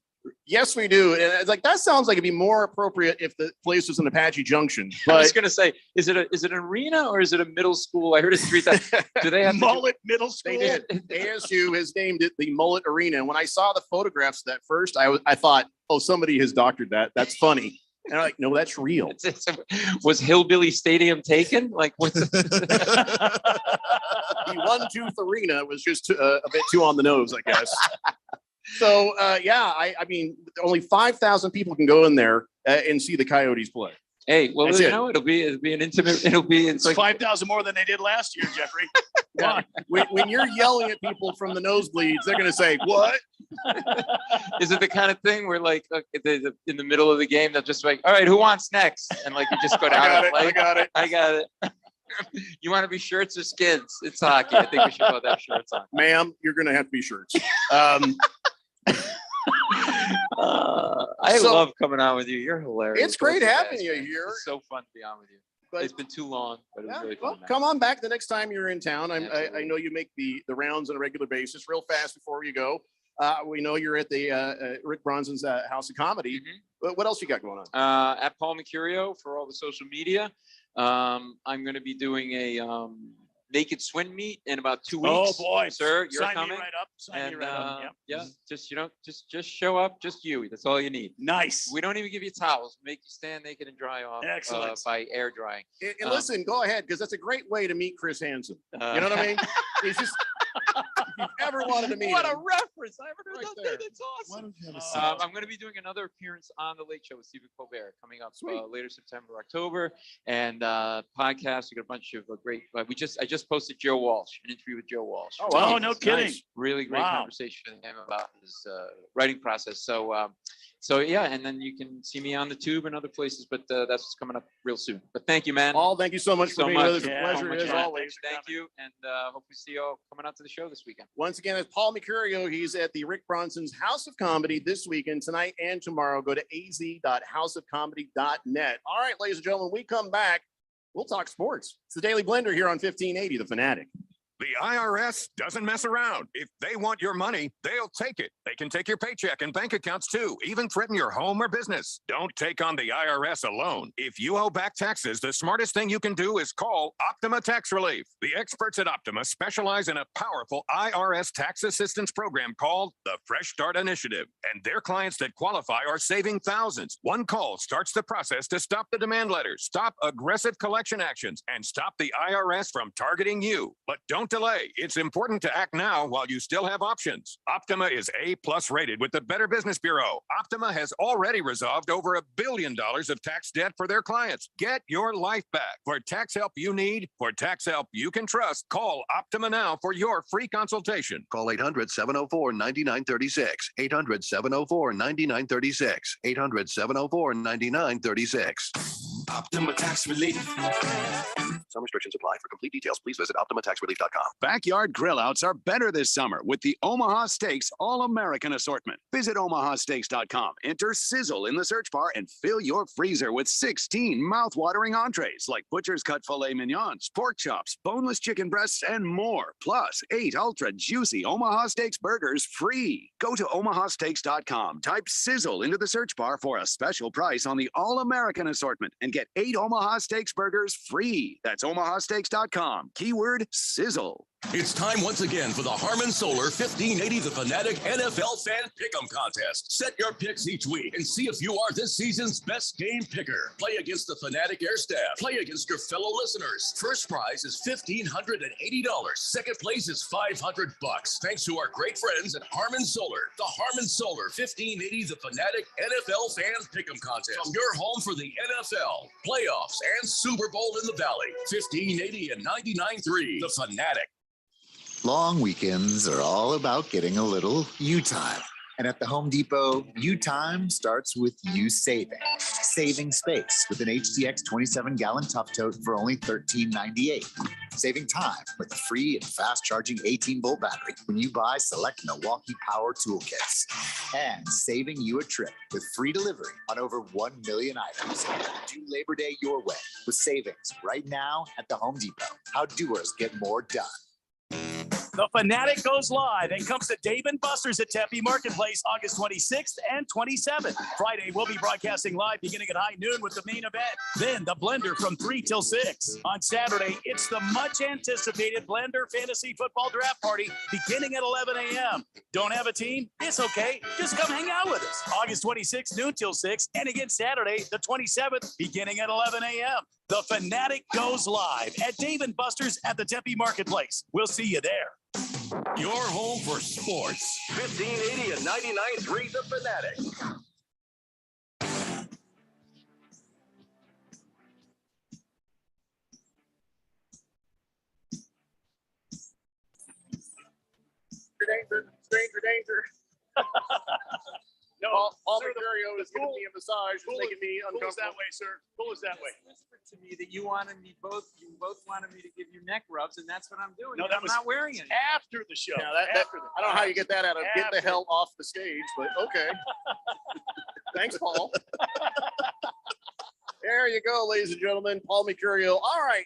Yes, we do. And it's like that sounds like it'd be more appropriate if the place was in Apache Junction. I was gonna say, is it an arena or is it a middle school? I heard it's 3,000. Do they have Mullet Middle School? They did. ASU has named it the Mullet Arena. And when I saw the photographs of that first, I thought, oh, somebody has doctored that. That's funny. And I'm like, no, that's real. Was Hillbilly Stadium taken? Like, what's the One Tooth Arena was just a bit too on the nose, I guess. So, I mean, only 5,000 people can go in there and see the Coyotes play. Hey, well, it'll be an intimate. It's like 5,000 more than they did last year, Jeffrey. Yeah. When you're yelling at people from the nosebleeds, they're going to say, "What?" Is it the kind of thing where, like, in the middle of the game, they'll just like, "All right, who wants next?" And like you just go down. I got it. You want to be shirts or skins? It's hockey. I think we should both have shirts on. Ma'am, you're going to have to be shirts. I love coming on with you. You're hilarious. It's great having you here. It's so fun to be on with you. It's been too long, but it was really fun. Well, come on back the next time you're in town. I know you make the rounds on a regular basis. Real fast before you go, we know you're at the Rick Bronson's House of Comedy. Mm-hmm. What else you got going on? At Paul Mercurio for all the social media. I'm going to be doing a naked swim meet in about 2 weeks. Oh boy, sir, you're Sign coming. Me right up. Sign me right up. Yep. Yeah, just show up. Just you. That's all you need. Nice. We don't even give you towels. Make you stand naked and dry off. Excellent. By air drying. And listen, go ahead, because that's a great way to meet Chris Hansen. You know what I mean? It's just if you've ever wanted to meet what him. a reference! I haven't heard Right that. there. That's awesome. Why I'm going to be doing another appearance on the Late Show with Stephen Colbert coming up later September, October, and podcast. We got a bunch of great. I just posted Joe Walsh, an interview with Joe Walsh. Oh wow! No kidding. Nice. Really great conversation with him about his writing process. So yeah, and then you can see me on the Tube and other places, but that's what's coming up real soon. But thank you, man. Paul, thank you so much for being with us. It's a pleasure as always. Thank you, and hope we see you all coming out to the show this weekend. Once again, it's Paul Mercurio. He's at the Rick Bronson's House of Comedy this weekend, tonight and tomorrow. Go to az.houseofcomedy.net. All right, ladies and gentlemen, we come back. We'll talk sports. It's the Daily Blender here on 1580, The Fanatic. The IRS doesn't mess around. If they want your money, they'll take it. They can take your paycheck and bank accounts too, even threaten your home or business. Don't take on the IRS alone. If you owe back taxes, the smartest thing you can do is call Optima Tax Relief. The experts at Optima specialize in a powerful IRS tax assistance program called the Fresh Start Initiative. And their clients that qualify are saving thousands. One call starts the process to stop the demand letters, stop aggressive collection actions, and stop the IRS from targeting you. But don't delay. It's important to act now while you still have options. Optima is A+ rated with the Better Business Bureau. Optima has already resolved over $1 billion of tax debt for their clients. Get your life back. For tax help you need, for tax help you can trust, call Optima now for your free consultation. Call 800-704-9936. 800-704-9936. 800-704-9936. Optima Tax Relief. Some restrictions apply. For complete details, please visit OptimaTaxRelief.com. Backyard grill-outs are better this summer with the Omaha Steaks All-American Assortment. Visit omahasteaks.com, enter Sizzle in the search bar, and fill your freezer with 16 mouth-watering entrees like butcher's cut filet mignons, pork chops, boneless chicken breasts, and more. Plus, 8 ultra-juicy Omaha Steaks burgers free. Go to omahasteaks.com, type Sizzle into the search bar for a special price on the All-American Assortment and get 8 Omaha Steaks burgers free. That's omahasteaks.com. Keyword Sizzle. It's time once again for the Harmon Solar 1580 The Fanatic NFL Fan Pick'em Contest. Set your picks each week and see if you are this season's best game picker. Play against the Fanatic Air Staff. Play against your fellow listeners. First prize is $1,580. Second place is $500. Thanks to our great friends at Harmon Solar. The Harmon Solar 1580 The Fanatic NFL Fan Pick'em Contest. From your home for the NFL, playoffs, and Super Bowl in the Valley. 1580 and 99.3 The Fanatic. Long weekends are all about getting a little you time. And at the Home Depot, you time starts with you saving. Saving space with an HDX 27-gallon tough tote for only $13.98. Saving time with a free and fast-charging 18-volt battery when you buy select Milwaukee Power Toolkits. And saving you a trip with free delivery on over 1 million items. Do Labor Day your way with savings right now at the Home Depot. How doers get more done. The Fanatic goes live and comes to Dave & Buster's at Tempe Marketplace August 26th and 27th. Friday, we'll be broadcasting live beginning at high noon with the main event. Then the Blender from 3 till 6. On Saturday, it's the much anticipated Blender Fantasy Football Draft Party beginning at 11 a.m. Don't have a team? It's okay. Just come hang out with us. August 26th, noon till 6. And again Saturday, the 27th, beginning at 11 a.m. The Fanatic goes live at Dave & Buster's at the Tempe Marketplace. We'll see you there. Your home for sports. 1580 and 99.3 The Fanatic. Danger. No, Paul Mercurio is giving me a massage, making me uncomfortable. Pull us that way, sir. Pull us that way. Whispered to me that you wanted me both. You both wanted me to give you neck rubs, and that's what I'm doing. No, that was I'm not wearing it after the show. Yeah, I don't know how you get that out of get the hell off the stage, but okay. Thanks, Paul. There you go, ladies and gentlemen. Paul Mercurio. All right,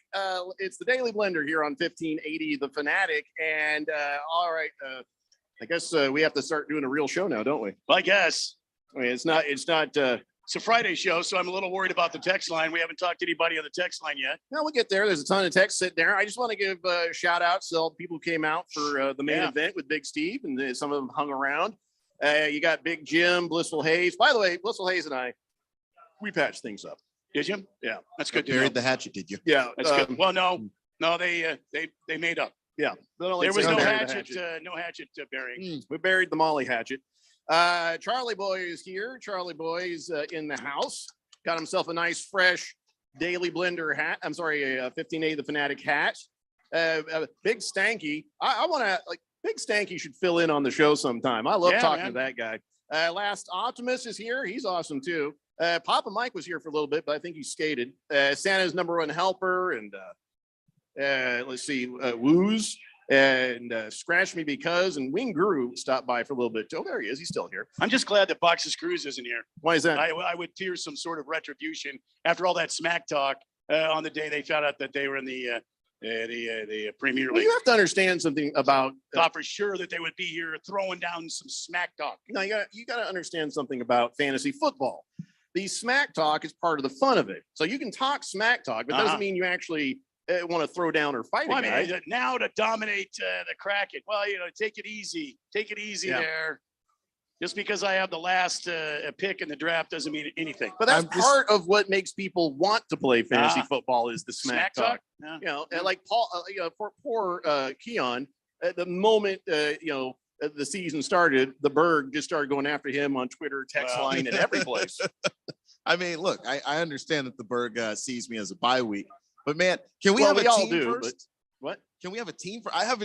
it's the Daily Blender here on 1580 The Fanatic, and all right. I guess we have to start doing a real show now, don't we? I guess. I mean, it's not. It's a Friday show, so I'm a little worried about the text line. We haven't talked to anybody on the text line yet. No, we'll get there. There's a ton of text sitting there. I just want to give shout outs to all the people who came out for the main event with Big Steve, and some of them hung around. You got Big Jim, Blissful Hayes. By the way, Blissful Hayes and I, we patched things up. Did you? Yeah, that's good. Buried the hatchet, did you? Yeah, that's good. Well, no, they made up. Yeah, there was no hatchet, no hatchet burying. We buried the Molly hatchet. Charlie Boy is here. Charlie Boy is in the house. Got himself a nice, fresh Daily Blender hat. I'm sorry, a 1580 The Fanatic hat. Big Stanky. I want to Big Stanky should fill in on the show sometime. I love talking to that guy. Last Optimus is here. He's awesome too. Papa Mike was here for a little bit, but I think he skated. Santa's #1 helper and. Let's see, Wooz and Scratch Me Because and Wing Guru stopped by for a little bit. Oh, there he is. He's still here. I'm just glad that Boxes Cruz isn't here. Why is that? I would fear some sort of retribution after all that smack talk on the day they found out that they were in the Premier League. Well, you have to understand something about. Thought for sure that they would be here throwing down some smack talk. No, you got to understand something about fantasy football. The smack talk is part of the fun of it. So you can talk smack talk, but doesn't mean you actually want to throw down or fight a guy. Now to dominate the Kraken. Well, take it easy. Take it easy there. Just because I have the last pick in the draft doesn't mean anything. But that's part of what makes people want to play fantasy football is the smack talk. Yeah. And like Paul, for poor Keon, at the moment the season started, the Berg just started going after him on Twitter, text line, and every place. I mean, look, I understand that the Berg sees me as a bye week. But man, can we have a team first? What? Can we have a team for? I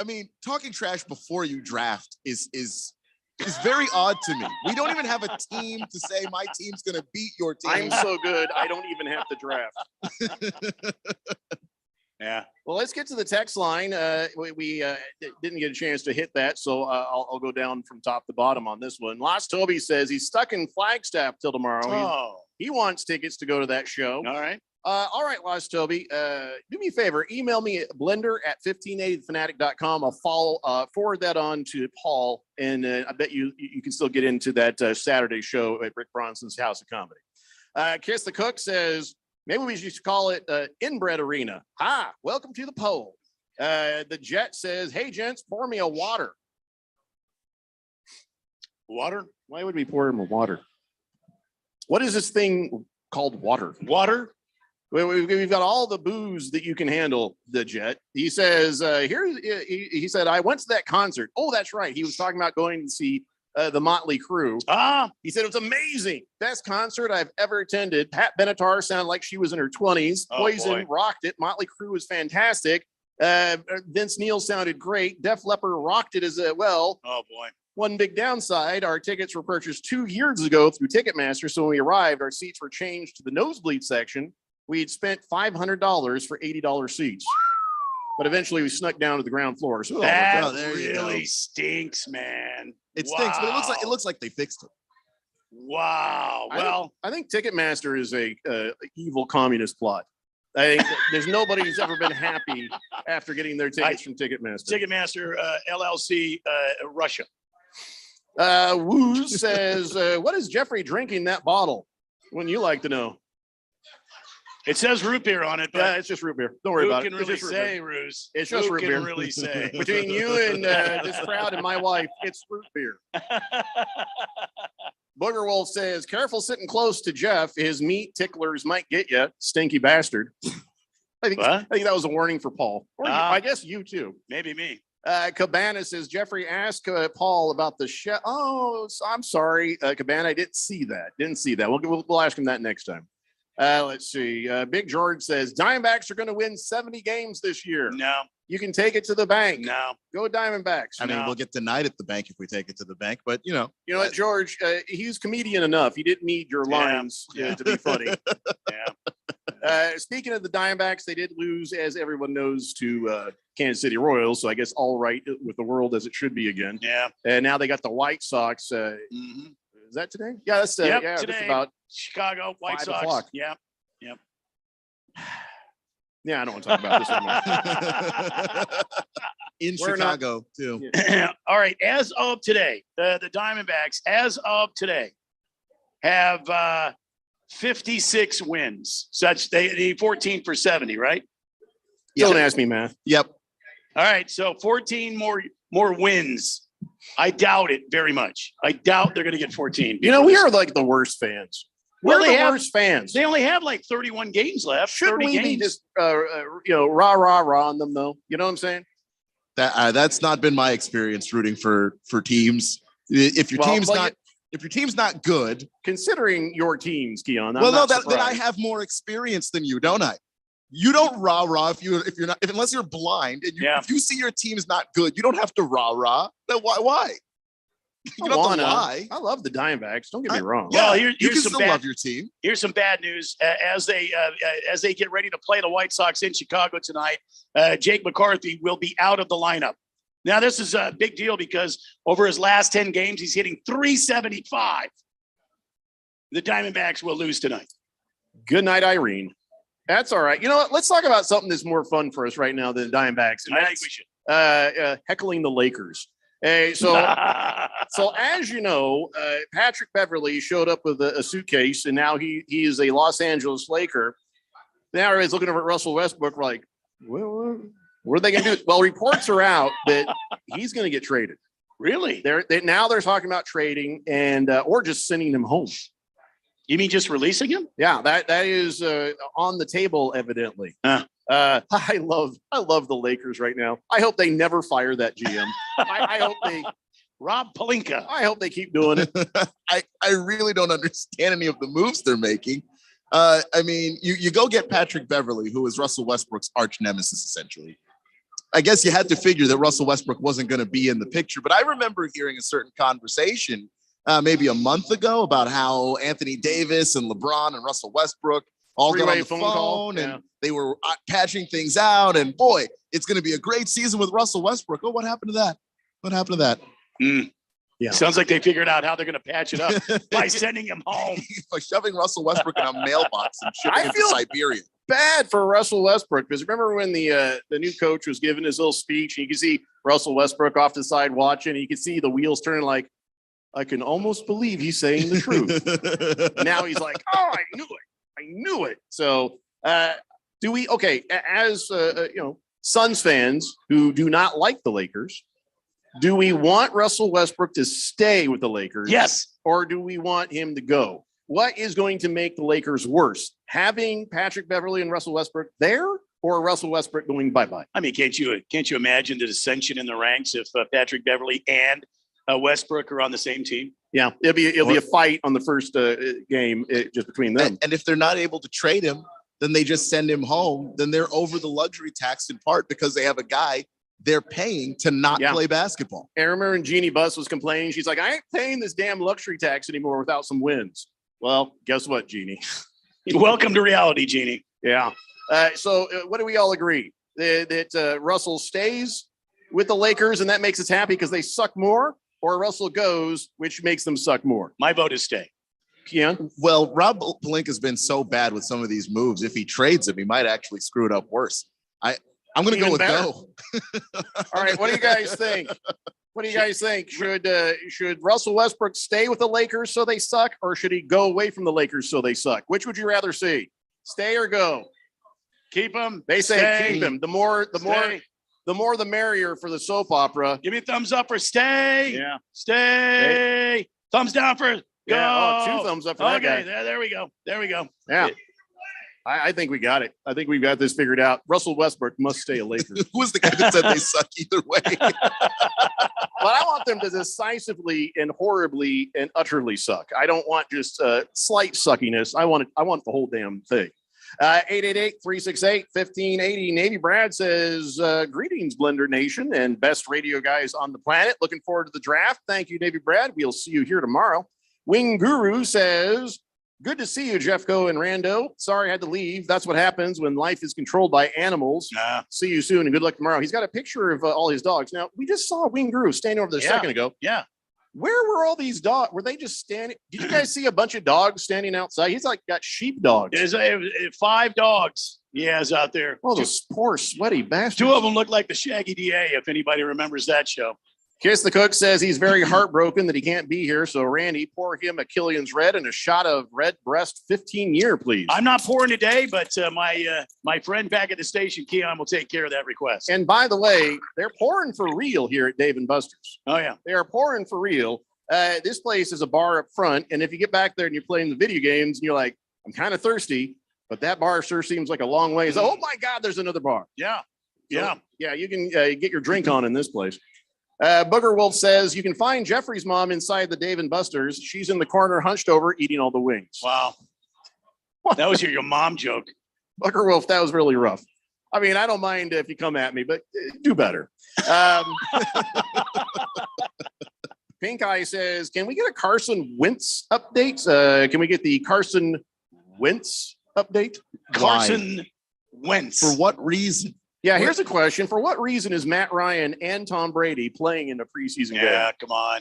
mean, talking trash before you draft is is very odd to me. We don't even have a team to say my team's going to beat your team. I'm so good, I don't even have to draft. Yeah. Well, let's get to the text line. We didn't get a chance to hit that, so I'll go down from top to bottom on this one. Lost Toby says he's stuck in Flagstaff till tomorrow. Oh. He wants tickets to go to that show. All right, Lost Toby. Do me a favor. Email me at blender@1580fanatic.com. I'll forward that on to Paul, and I bet you can still get into that Saturday show at Rick Bronson's House of Comedy. Kiss the Cook says, maybe we should call it Inbred Arena. Hi, welcome to the poll. The Jet says, hey, gents, pour me a water. Water? Why would we pour him a water? What is this thing called water? Water? We've got all the booze that you can handle, the Jet. He says, he said, I went to that concert. Oh, that's right. He was talking about going to see the Motley Crue. He said it was amazing. Best concert I've ever attended. Pat Benatar sounded like she was in her 20s. Poison rocked it. Motley Crue was fantastic. Vince Neil sounded great. Def Leppard rocked it as well. Oh, boy. One big downside, our tickets were purchased 2 years ago through Ticketmaster. So when we arrived, our seats were changed to the nosebleed section. We'd spent $500 for $80 seats. But eventually we snuck down to the ground floor. So that really stinks, man. It stinks, but it looks like they fixed it. Wow. Well, I think Ticketmaster is a evil communist plot. I think there's nobody who's ever been happy after getting their tickets from Ticketmaster. Ticketmaster LLC, Russia. Woo says, what is Jeffrey drinking that bottle? Wouldn't you like to know? It says root beer on it, but yeah, it's just root beer. Don't worry about it. Who can really say, Ruse? It's just root beer. Who can really say? Between you and this crowd and my wife, it's root beer. Booger Wolf says, careful sitting close to Jeff. His meat ticklers might get you, stinky bastard. I think that was a warning for Paul. Or I guess you too. Maybe me. Cabana says, Jeffrey, ask Paul about the chef. Oh, I'm sorry, Cabana. I didn't see that. We'll ask him that next time. Let's see. Big George says Diamondbacks are going to win 70 games this year. No. You can take it to the bank. No. Go Diamondbacks. I mean, we'll get denied at the bank if we take it to the bank, but you know. You know what, George? He's comedian enough. He didn't need your lines to be funny. Speaking of the Diamondbacks, they did lose, as everyone knows, to Kansas City Royals. So I guess all right with the world as it should be again. Yeah. And now they got the White Sox. Is that today? Yeah, that's today. just about Chicago White Sox. 5:00. Yep. Yeah, I don't want to talk about this anymore. In Chicago, too. All right. As of today, the Diamondbacks, as of today, have 56 wins. Such they need 14 for 70, right? Don't ask me math. Yep. All right. So 14 more wins. I doubt it very much. I doubt they're going to get 14. You know, we are like the worst fans. We're the worst fans. They only have like 31 games left. Should we be just rah on them though? You know what I'm saying? That's not been my experience rooting for teams. If your team's not good, considering your teams, Keon. Then I have more experience than you, don't I? You don't rah unless you're blind and if you see your team's not good, you don't have to rah. Then why? You don't have to lie. I love the Diamondbacks. Don't get me wrong. Well, you here's can some still love your team. Here's some bad news as they get ready to play the White Sox in Chicago tonight. Jake McCarthy will be out of the lineup. Now, this is a big deal because over his last 10 games, he's hitting .375. The Diamondbacks will lose tonight. Good night, Irene. That's all right. You know what? Let's talk about something that's more fun for us right now than the Diamondbacks. And I think we should. Heckling the Lakers. So as you know, Patrick Beverly showed up with a suitcase, and now he is a Los Angeles Laker. Now everybody's looking over at Russell Westbrook like, well, what are they going to do? Well, reports are out that he's going to get traded. Really? Now they're talking about trading and or just sending him home. You mean just releasing him? Yeah, that is on the table, evidently. I love the Lakers right now. I hope they never fire that GM. I hope they Rob Pelinka. I hope they keep doing it. I really don't understand any of the moves they're making. I mean, you go get Patrick Beverly, who is Russell Westbrook's arch nemesis, essentially. I guess you had to figure that Russell Westbrook wasn't going to be in the picture. But I remember hearing a certain conversation maybe a month ago about how Anthony Davis and LeBron and Russell Westbrook all got on the phone and they were patching things out. And boy, it's going to be a great season with Russell Westbrook. Oh, what happened to that? What happened to that? Yeah. Sounds like they figured out how they're going to patch it up by sending him home. By shoving Russell Westbrook in a mailbox and shipping him to Siberia. Bad for Russell Westbrook, because remember when the new coach was giving his little speech and you can see Russell Westbrook off the side watching, and you can see the wheels turning like, I can almost believe he's saying the truth. Now he's like, oh, I knew it. So do we, okay, as Suns fans who do not like the Lakers, do we want Russell Westbrook to stay with the Lakers? Yes. Or do we want him to go? What is going to make the Lakers worse? Having Patrick Beverley and Russell Westbrook there, or Russell Westbrook going bye-bye? I mean, can't you imagine the dissension in the ranks if Patrick Beverley and Westbrook are on the same team? Yeah, it'll be a fight on the first game just between them. And if they're not able to trade him, then they just send him home. Then they're over the luxury tax in part because they have a guy they're paying to not play basketball. I remember when Jeannie Buss was complaining. She's like, I ain't paying this damn luxury tax anymore without some wins. Well, guess what, Jeannie? Welcome to reality, Jeannie. Yeah. So what do we all agree? That Russell stays with the Lakers and that makes us happy because they suck more, or Russell goes, which makes them suck more? My vote is stay. Keon? Well, Rob Pelinka's been so bad with some of these moves. If he trades him, he might actually screw it up worse. I'm going to go with go. All right. What do you guys think? What do you guys think? Should Russell Westbrook stay with the Lakers so they suck, or should he go away from the Lakers so they suck? Which would you rather see? Stay or go? Keep him. They say keep him. The more the merrier for the soap opera. Give me a thumbs up for stay. Yeah. Stay. Thumbs down for go. Yeah, 2 thumbs up for that guy. There we go. Yeah. I think we got it. I think we've got this figured out. Russell Westbrook must stay a Laker. Who was the guy that said they suck either way? But I want them to decisively and horribly and utterly suck. I don't want just slight suckiness. I want the whole damn thing. 888-368-1580. Navy Brad says, greetings, Blender Nation and best radio guys on the planet. Looking forward to the draft. Thank you, Navy Brad. We'll see you here tomorrow. Wing Guru says, good to see you, Jeffco and Rando. Sorry I had to leave. That's what happens when life is controlled by animals. See you soon and good luck tomorrow. He's got a picture of all his dogs. Now, we just saw Wing Guru standing over there a second ago. Yeah. Where were all these dogs? Were they just standing? Did you guys see a bunch of dogs standing outside? He's like got sheep dogs. There's 5 dogs he has out there. Oh, those poor sweaty bastards. 2 of them look like the Shaggy DA, if anybody remembers that show. Kiss the Cook says he's very heartbroken that he can't be here. So, Randy, pour him a Killian's Red and a shot of Red Breast 15-year, please. I'm not pouring today, but my friend back at the station, Keon, will take care of that request. And by the way, they're pouring for real here at Dave & Buster's. Oh, yeah. They are pouring for real. This place is a bar up front. And if you get back there and you're playing the video games and you're like, I'm kind of thirsty, but that bar sure seems like a long ways. Oh, my God, there's another bar. Yeah. Yeah. You can get your drink on in this place. Booger Wolf says you can find Jeffrey's mom inside the Dave & Buster's. She's in the corner, hunched over, eating all the wings. Wow. That was your mom joke. Booger Wolf, that was really rough. I mean, I don't mind if you come at me, but do better. Pink Eye says, can we get a Carson Wentz update? Can we get the Carson Wentz update? Carson Wentz. For what reason? Yeah, here's a question. For what reason is Matt Ryan and Tom Brady playing in a preseason game? Yeah, come on.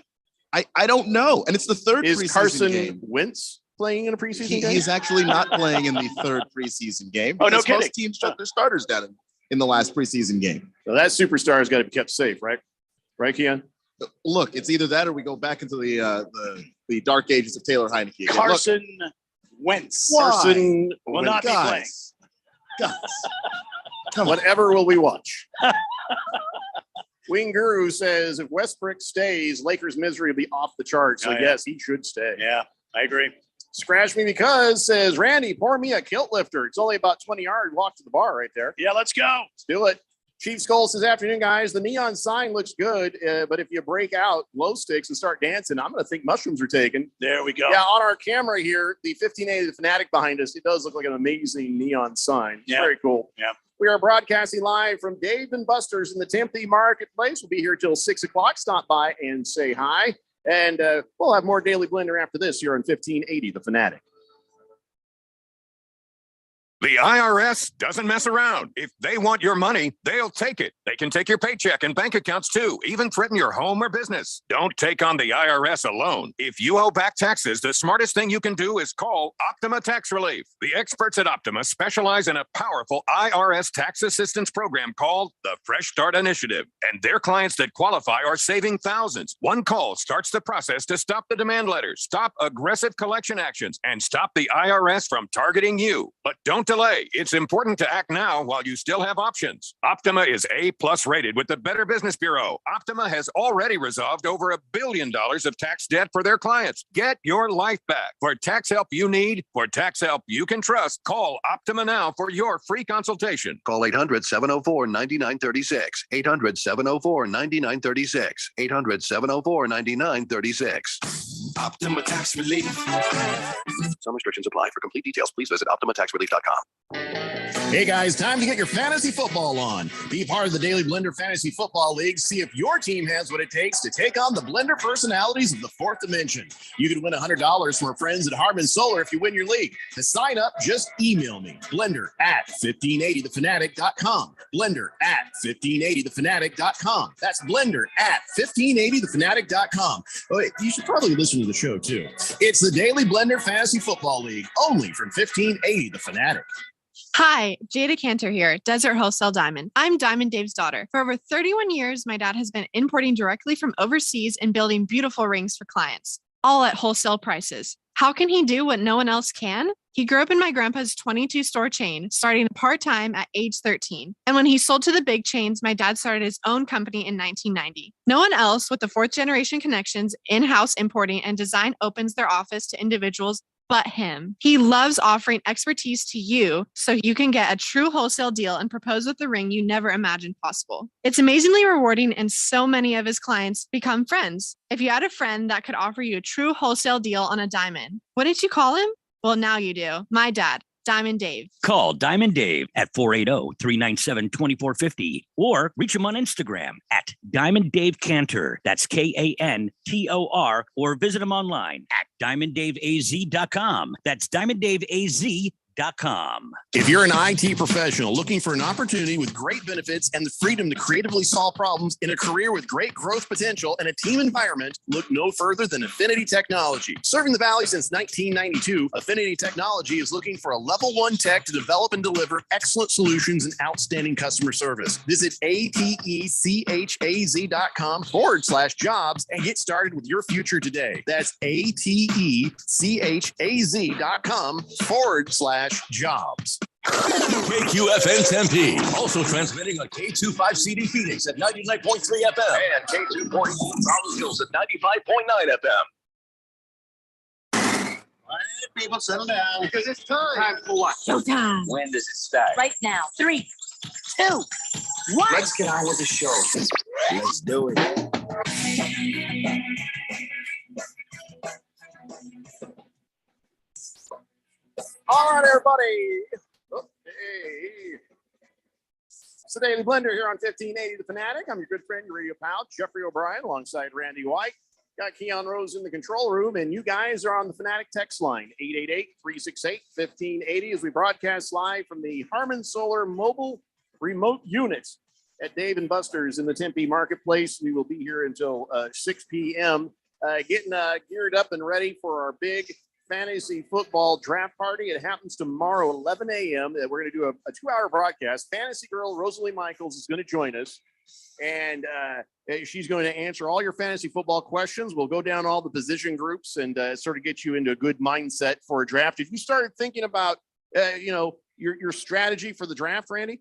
I don't know. And it's the third preseason Carson game. Wentz playing in a preseason game? He's actually not playing in the third preseason game. Oh, no kidding. Most teams shut their starters down in the last preseason game. So that superstar has got to be kept safe, right? Right, Keon? Look, it's either that or we go back into the dark ages of Taylor Heineke. Again. Carson Wentz. Why? Carson will not be playing. Guys. Whatever will we watch? Wing Guru says if Westbrook stays, Lakers' misery will be off the charts. So, yes, he should stay. Yeah, I agree. Scratch me because says Randy, pour me a kilt lifter. It's only about 20-yard walk to the bar right there. Yeah, let's go. Let's do it. Chief Skull says, afternoon, guys. The neon sign looks good, but if you break out glow sticks and start dancing, I'm going to think mushrooms are taken. There we go. Yeah, on our camera here, the 1580 Fanatic behind us, it does look like an amazing neon sign. It's very cool. Yeah. We are broadcasting live from Dave and Buster's in the Tempe Marketplace. We'll be here till 6 o'clock. Stop by and say hi. And we'll have more Daily Blender after this here on 1580 The Fanatic. The IRS doesn't mess around. If they want your money, they'll take it. They can take your paycheck and bank accounts too, even threaten your home or business. Don't take on the IRS alone. If you owe back taxes, the smartest thing you can do is call Optima Tax Relief. The experts at Optima specialize in a powerful IRS tax assistance program called the Fresh Start Initiative. And their clients that qualify are saving thousands. One call starts the process to stop the demand letters, stop aggressive collection actions, and stop the IRS from targeting you. But don't delay. It's important to act now while you still have options. Optima is A+ rated with the Better Business Bureau. Optima has already resolved over $1 billion of tax debt for their clients. Get your life back. For tax help you need, for tax help you can trust, call Optima now for your free consultation. Call 800-704-9936. 800-704-9936. 800-704-9936. Optima Tax Relief. Some restrictions apply. For complete details, please visit OptimaTaxRelief.com. Hey guys, time to get your fantasy football on. Be part of the Daily Blender Fantasy Football League. See if your team has what it takes to take on the Blender personalities of the fourth dimension. You could win $100 from our friends at Harman Solar if you win your league. To sign up, just email me, blender@1580thefanatic.com. Blender@1580thefanatic.com. That's blender@1580thefanatic.com. Oh, wait, you should probably listen to the show too. It's the Daily Blender Fantasy Football League, only from 1580 The Fanatic. Hi, Jada Cantor here, Desert Wholesale Diamond. I'm Diamond Dave's daughter. For over 31 years, my dad has been importing directly from overseas and building beautiful rings for clients, all at wholesale prices. How can he do what no one else can? He grew up in my grandpa's 22-store chain, starting part-time at age 13. And when he sold to the big chains, my dad started his own company in 1990. No one else with the fourth-generation connections, in-house importing, and design opens their office to individuals but him. He loves offering expertise to you so you can get a true wholesale deal and propose with the ring you never imagined possible. It's amazingly rewarding, and so many of his clients become friends. If you had a friend that could offer you a true wholesale deal on a diamond, wouldn't you call him? Well, now you do. My dad, Diamond Dave. Call Diamond Dave at 480-397-2450 or reach him on Instagram at Diamond Dave Cantor. That's Kantor, or visit him online at diamonddaveaz.com. That's diamonddaveaz.com. If you're an IT professional looking for an opportunity with great benefits and the freedom to creatively solve problems in a career with great growth potential and a team environment, look no further than Affinity Technology. Serving the Valley since 1992, Affinity Technology is looking for a level 1 tech to develop and deliver excellent solutions and outstanding customer service. Visit atechaz.com/jobs and get started with your future today. That's atechaz.com/jobs. KQFN Tempe. Also transmitting on K25CD Phoenix at 99.3 FM. And K2.1 Rolling Hills at 95.9 FM. All right, people, settle down. Because it's time. Time for what? Showtime. When does it start? Right now. 3, 2, 1. Let's get on with the show. Let's do it. All right, everybody. Hey. It's the Daily Blender here on 1580 The Fanatic. I'm your good friend, your radio pal, Jeffrey O'Brien, alongside Randy White. Got Keon Rose in the control room, and you guys are on the Fanatic text line, 888-368-1580, as we broadcast live from the Harman Solar mobile remote unit at Dave & Buster's in the Tempe Marketplace. We will be here until 6 p.m., getting geared up and ready for our big fantasy football draft party. It happens tomorrow, 11 a.m. We're going to do a 2-hour broadcast. Fantasy girl Rosalie Michaels is going to join us, and she's going to answer all your fantasy football questions. We'll go down all the position groups and sort of get you into a good mindset for a draft. If you started thinking about, your strategy for the draft, Randy?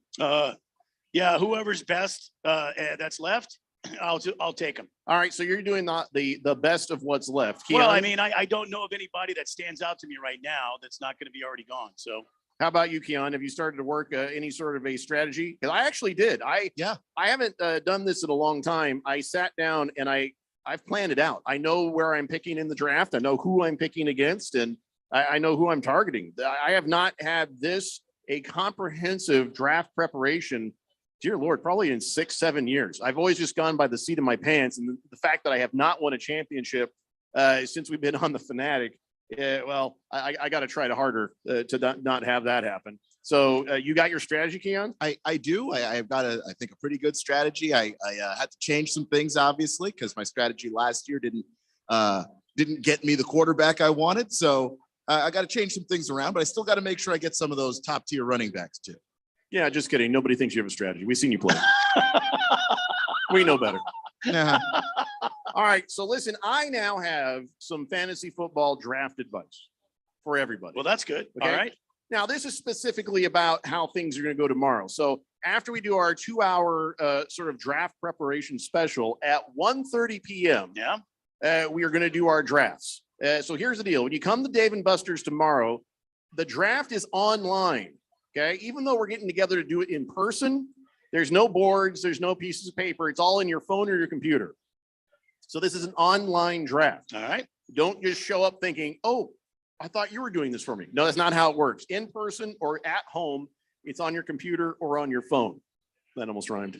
Yeah, whoever's best that's left, I'll take them. All right, so you're doing the best of what's left. Keon? Well, I mean, I don't know of anybody that stands out to me right now that's not going to be already gone. So, how about you, Keon? Have you started to work any sort of a strategy? Because I actually did. I haven't done this in a long time. I sat down and I've planned it out. I know where I'm picking in the draft. I know who I'm picking against, and I know who I'm targeting. I have not had this a comprehensive draft preparation, dear Lord, probably in 6-7 years. I've always just gone by the seat of my pants. And the fact that I have not won a championship since we've been on the Fanatic, I got to try harder to not have that happen. So you got your strategy, Keon? I do. I've got I think a pretty good strategy. I had to change some things, obviously, because my strategy last year didn't get me the quarterback I wanted. So I got to change some things around, but I still got to make sure I get some of those top tier running backs too. Yeah, just kidding. Nobody thinks you have a strategy. We've seen you play. We know better. Yeah. All right. So listen, I now have some fantasy football draft advice for everybody. Well, that's good. Okay? All right. Now, this is specifically about how things are going to go tomorrow. So after we do our 2-hour sort of draft preparation special at 1:30 p.m., we are going to do our drafts. So here's the deal. When you come to Dave & Buster's tomorrow, the draft is online. Okay. Even though we're getting together to do it in person, there's no boards, there's no pieces of paper. It's all in your phone or your computer. So this is an online draft. All right. Don't just show up thinking, oh, I thought you were doing this for me. No, that's not how it works. In person or at home, it's on your computer or on your phone. That almost rhymed.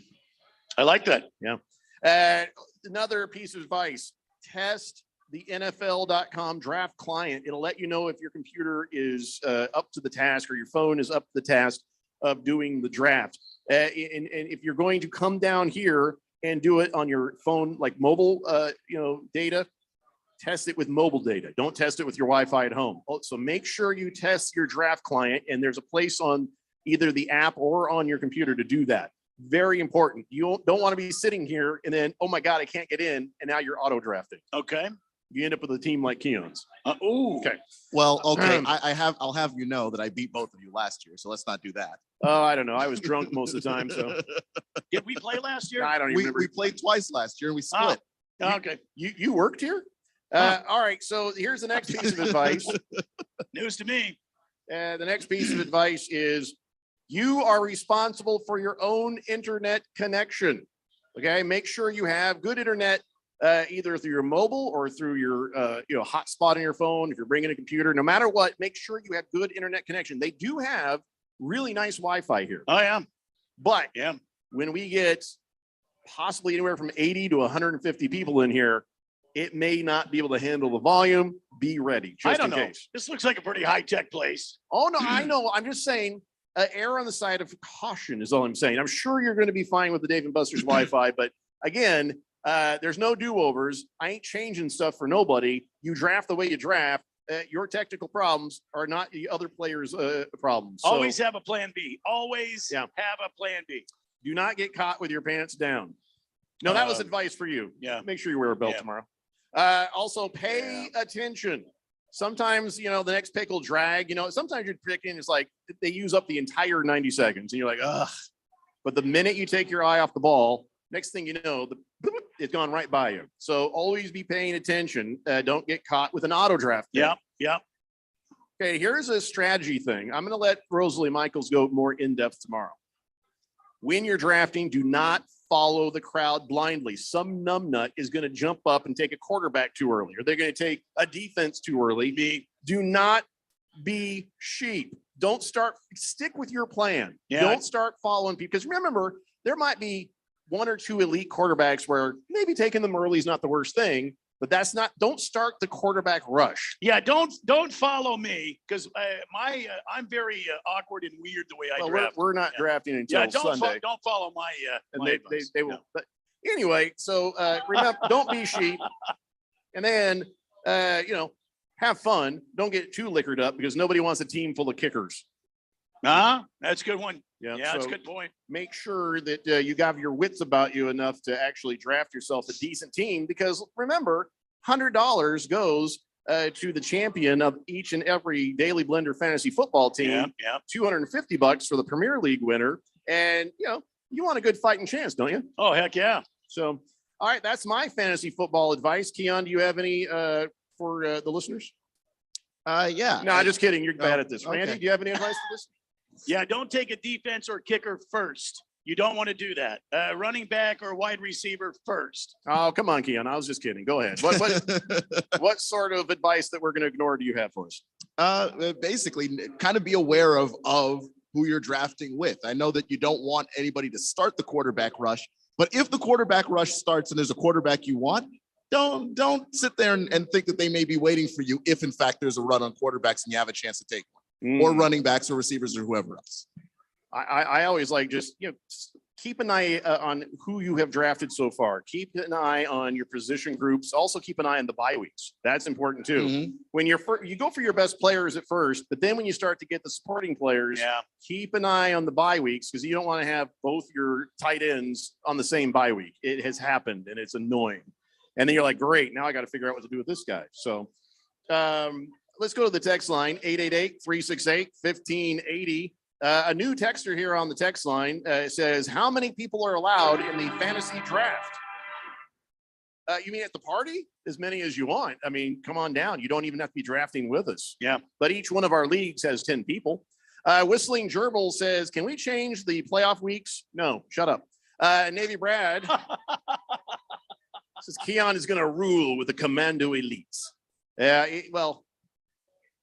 I like that. Yeah. Another piece of advice, test the NFL.com draft client. It'll let you know if your computer is up to the task or your phone is up to the task of doing the draft. And if you're going to come down here and do it on your phone, like mobile, data, test it with mobile data. Don't test it with your Wi-Fi at home. So make sure you test your draft client, and there's a place on either the app or on your computer to do that. Very important. You don't want to be sitting here and then, oh my God, I can't get in, and now you're auto drafting. Okay. You end up with a team like Keon's. Okay. Well, okay. I'll have you know that I beat both of you last year, so let's not do that. Oh, I don't know. I was drunk most of the time, so. Did we play last year? I don't even remember. We played twice last year and we split. Oh, okay. You worked here? All right. So here's the next piece of advice. News to me. The next piece of advice is you are responsible for your own internet connection. Okay. Make sure you have good internet, either through your mobile or through your, hotspot on your phone. If you're bringing a computer, no matter what, make sure you have good internet connection. They do have really nice Wi-Fi here. Oh yeah. But when we get possibly anywhere from 80 to 150 people in here, it may not be able to handle the volume. Be ready, just in case. This looks like a pretty high-tech place. Oh, no, I know. I'm just saying, err on the side of caution is all I'm saying. I'm sure you're going to be fine with the Dave & Buster's Wi-Fi, but again, there's no do-overs. I ain't changing stuff for nobody. You draft the way you draft. Your technical problems are not the other players' problems. So, Always have a plan B. Always have a plan B. Do not get caught with your pants down. No, that was advice for you. Yeah. Make sure you wear a belt tomorrow. Also, pay attention. Sometimes, the next pick will drag. Sometimes you're picking, it's like they use up the entire 90 seconds, and you're like, ugh. But the minute you take your eye off the ball, next thing you know, it's gone right by you. So always be paying attention. Don't get caught with an auto draft. Yep. Okay, here's a strategy thing. I'm going to let Rosalie Michaels go more in-depth tomorrow. When you're drafting, do not follow the crowd blindly. Some numbnut is going to jump up and take a quarterback too early, or they're going to take a defense too early. Do not be sheep. Don't stick with your plan. Don't start following people. Because remember, there might be one or two elite quarterbacks where maybe taking them early is not the worst thing, but don't start the quarterback rush. Yeah, don't follow me, because I'm very awkward and weird the way I draft. We're not drafting until Sunday. Don't follow my they will. But anyway, so remember, don't be sheep, and then have fun. Don't get too liquored up, because nobody wants a team full of kickers. That's a good one. Yeah, that's a good point. Make sure that you have your wits about you enough to actually draft yourself a decent team, because remember, $100 goes to the champion of each and every Daily Blender fantasy football team. $250 for the Premier League winner, and you want a good fighting chance, don't you? Oh, heck yeah. So, all right, that's my fantasy football advice. Keon, do you have any for the listeners? Yeah. No, just kidding. You're bad at this. Okay. Randy, do you have any advice for this? Yeah, don't take a defense or kicker first. You don't want to do that. Running back or wide receiver first. Oh, come on, Keon. I was just kidding. Go ahead. What sort of advice that we're going to ignore do you have for us? Basically, kind of be aware of who you're drafting with. I know that you don't want anybody to start the quarterback rush, but if the quarterback rush starts and there's a quarterback you want, don't sit there and think that they may be waiting for you if in fact there's a run on quarterbacks and you have a chance to take one, or running backs or receivers or whoever else. I always like just, keep an eye on who you have drafted so far. Keep an eye on your position groups. Also keep an eye on the bye weeks. That's important too. When you go for your best players at first, but then when you start to get the supporting players, keep an eye on the bye weeks, because you don't want to have both your tight ends on the same bye week. It has happened and it's annoying. And then you're like, great, now I got to figure out what to do with this guy. So let's go to the text line, 888-368-1580. A new texter here on the text line says, how many people are allowed in the fantasy draft? You mean at the party? As many as you want. I mean, come on down. You don't even have to be drafting with us. Yeah. But each one of our leagues has 10 people. Whistling Gerbil says, can we change the playoff weeks? No, shut up. Navy Brad says, Keon is going to rule with the Commando Elites. Well,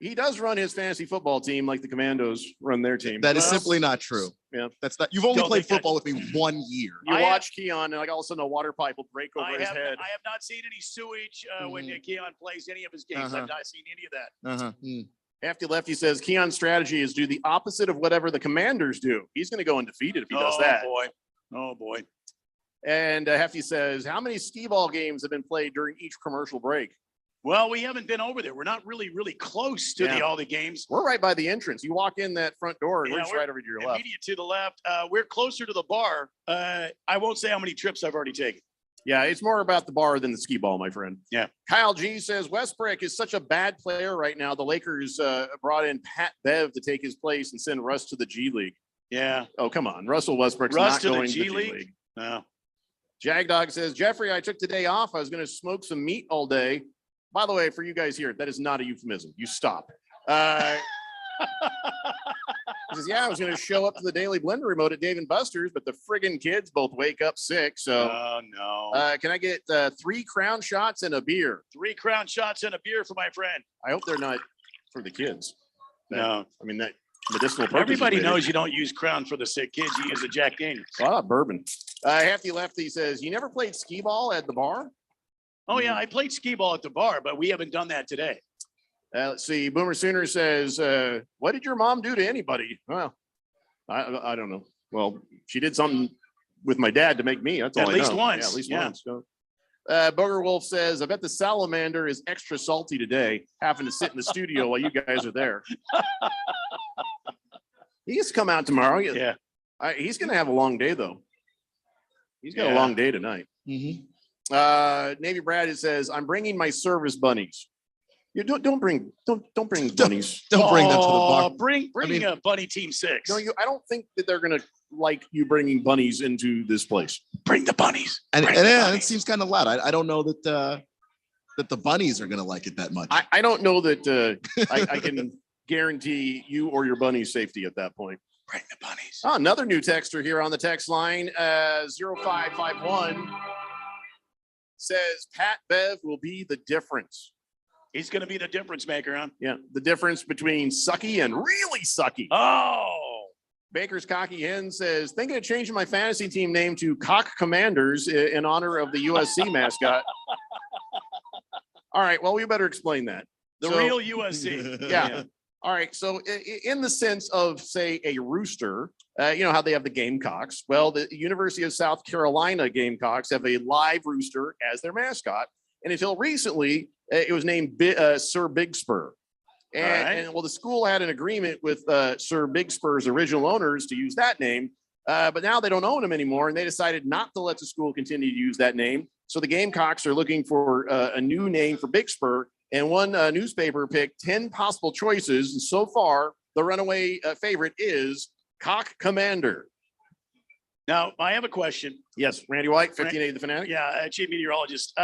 he does run his fantasy football team like the Commandos run their team. That is simply not true. Yeah, that's not. You've only played football with me 1 year. You watch Keon, and like all of a sudden a water pipe will break over his head. I have not seen any sewage when Keon plays any of his games. I've not seen any of that. Hefty Lefty says Keon's strategy is do the opposite of whatever the Commanders do. He's going to go undefeated if he does that. Oh boy. And Hefty says, how many skee ball games have been played during each commercial break? Well, we haven't been over there. We're not really close to all the games. We're right by the entrance. You walk in that front door, and we're just right over to your left. Immediate to the left. We're closer to the bar. I won't say how many trips I've already taken. Yeah, it's more about the bar than the skee ball, my friend. Yeah. Kyle G says Westbrook is such a bad player right now. The Lakers brought in Pat Bev to take his place and send Russ to the G League. Yeah. Oh, come on. Russell Westbrook's not going to the G League. No. Jagdog says, Jeffrey, I took today off. I was going to smoke some meat all day. By the way, for you guys here, that is not a euphemism. You stop. He says, yeah, I was going to show up to the Daily Blender remote at Dave & Buster's, but the friggin' kids both wake up sick. So, no. Can I get 3 Crown shots and a beer? 3 Crown shots and a beer for my friend. I hope they're not for the kids. No. I mean, that medicinal purpose. Everybody knows you don't use Crown for the sick kids. You use a Jack Daniels. Bourbon. Hefty Lefty says, you never played skee ball at the bar? Oh, yeah, I played skee ball at the bar, but we haven't done that today. Let's see. Boomer Sooner says, what did your mom do to anybody? Well, I don't know. Well, she did something with my dad to make me. That's all I know. At least once. Yeah, at least once. So. Booger Wolf says, I bet the salamander is extra salty today, having to sit in the studio while you guys are there. He has to come out tomorrow. Yeah. He's going to have a long day, though. He's got a long day tonight. Navy Brad says, I'm bringing my service bunnies. You don't bring bunnies. Don't bring them to the bar. Bring Bunny Team 6. No, I don't think that they're gonna like you bringing bunnies into this place. Bring the bunnies. And it seems kind of loud. I don't know that the bunnies are gonna like it that much. I don't know that I can guarantee you or your bunny's safety at that point. Bring the bunnies. Oh, another new texter here on the text line, 0551 says Pat Bev will be the difference. He's going to be the difference maker, huh? Yeah, the difference between sucky and really sucky. Oh. Baker's Cocky Hen says, thinking of changing my fantasy team name to Cock Commanders in honor of the USC mascot. All right, well, we better explain that. The real USC. Yeah. All right, so in the sense of, say, a rooster, you know how they have the Gamecocks. Well, the University of South Carolina Gamecocks have a live rooster as their mascot. And until recently, it was named Sir Big Spur. And the school had an agreement with Sir Big Spur's original owners to use that name. But now they don't own him anymore. And they decided not to let the school continue to use that name. So the Gamecocks are looking for a new name for Big Spur. And one newspaper picked 10 possible choices. And so far, the runaway favorite is Cock Commander. Now, I have a question. Yes, Randy White, 1580 The Fanatic. Yeah, chief meteorologist.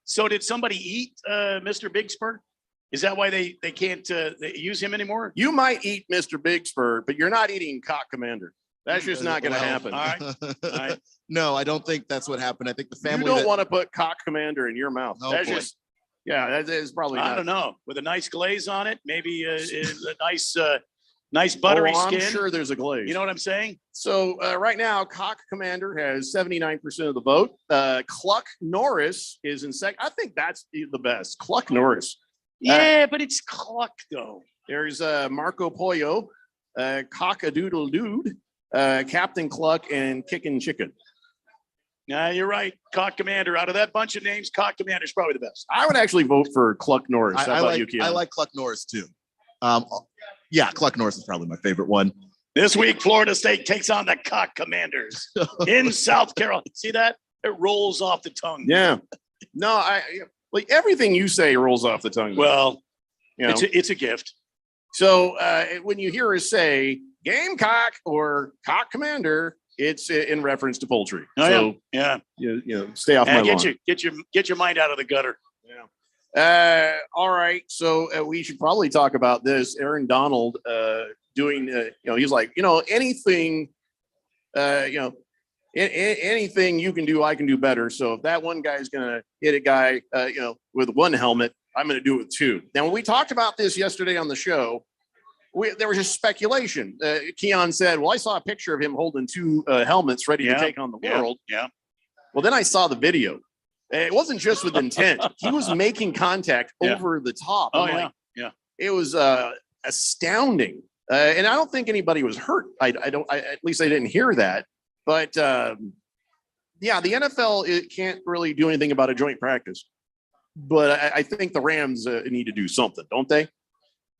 So did somebody eat Mr. Big Spur? Is that why they can't they use him anymore? You might eat Mr. Big Spur, but you're not eating Cock Commander. That's just not going to happen. All right. No, I don't think that's what happened. I think the family. You don't want to put Cock Commander in your mouth. Oh, that's boy. just, yeah, that is probably. I don't know. With a nice glaze on it, maybe a nice Nice buttery I'm skin. sure there's a glaze. You know what I'm saying? So right now, Cock Commander has 79% of the vote. Cluck Norris is in second. I think that's the best. Cluck Norris. Yeah, but it's Cluck though. There's Marco Pollo, Cock-a-doodle Dude, Captain Cluck, and Kickin' Chicken. Yeah, you're right. Cock Commander. Out of that bunch of names, Cock Commander is probably the best. I would actually vote for Cluck Norris. How about you, Keon? I like Cluck Norris too. Yeah, Cluck Norris is probably my favorite one. This week, Florida State takes on the Cock Commanders in South Carolina. See that? It rolls off the tongue. Yeah. No, I like everything you say rolls off the tongue. Well, you know, it's a gift. So when you hear us say Gamecock or Cock Commander, it's in reference to poultry. Oh, so yeah. You know, stay off my lawn. Get your mind out of the gutter. All right. So we should probably talk about this. Aaron Donald doing, he's like, anything, anything you can do, I can do better. So if that one guy is going to hit a guy, with one helmet, I'm going to do it with two. Now, when we talked about this yesterday on the show, there was just speculation. Keon said, well, I saw a picture of him holding two helmets ready to take on the world. Yeah. Well, then I saw the video. It wasn't just with intent. He was making contact over the top. Yeah. It was astounding. And I don't think anybody was hurt. At least I didn't hear that. But the NFL can't really do anything about a joint practice. But I think the Rams need to do something, don't they?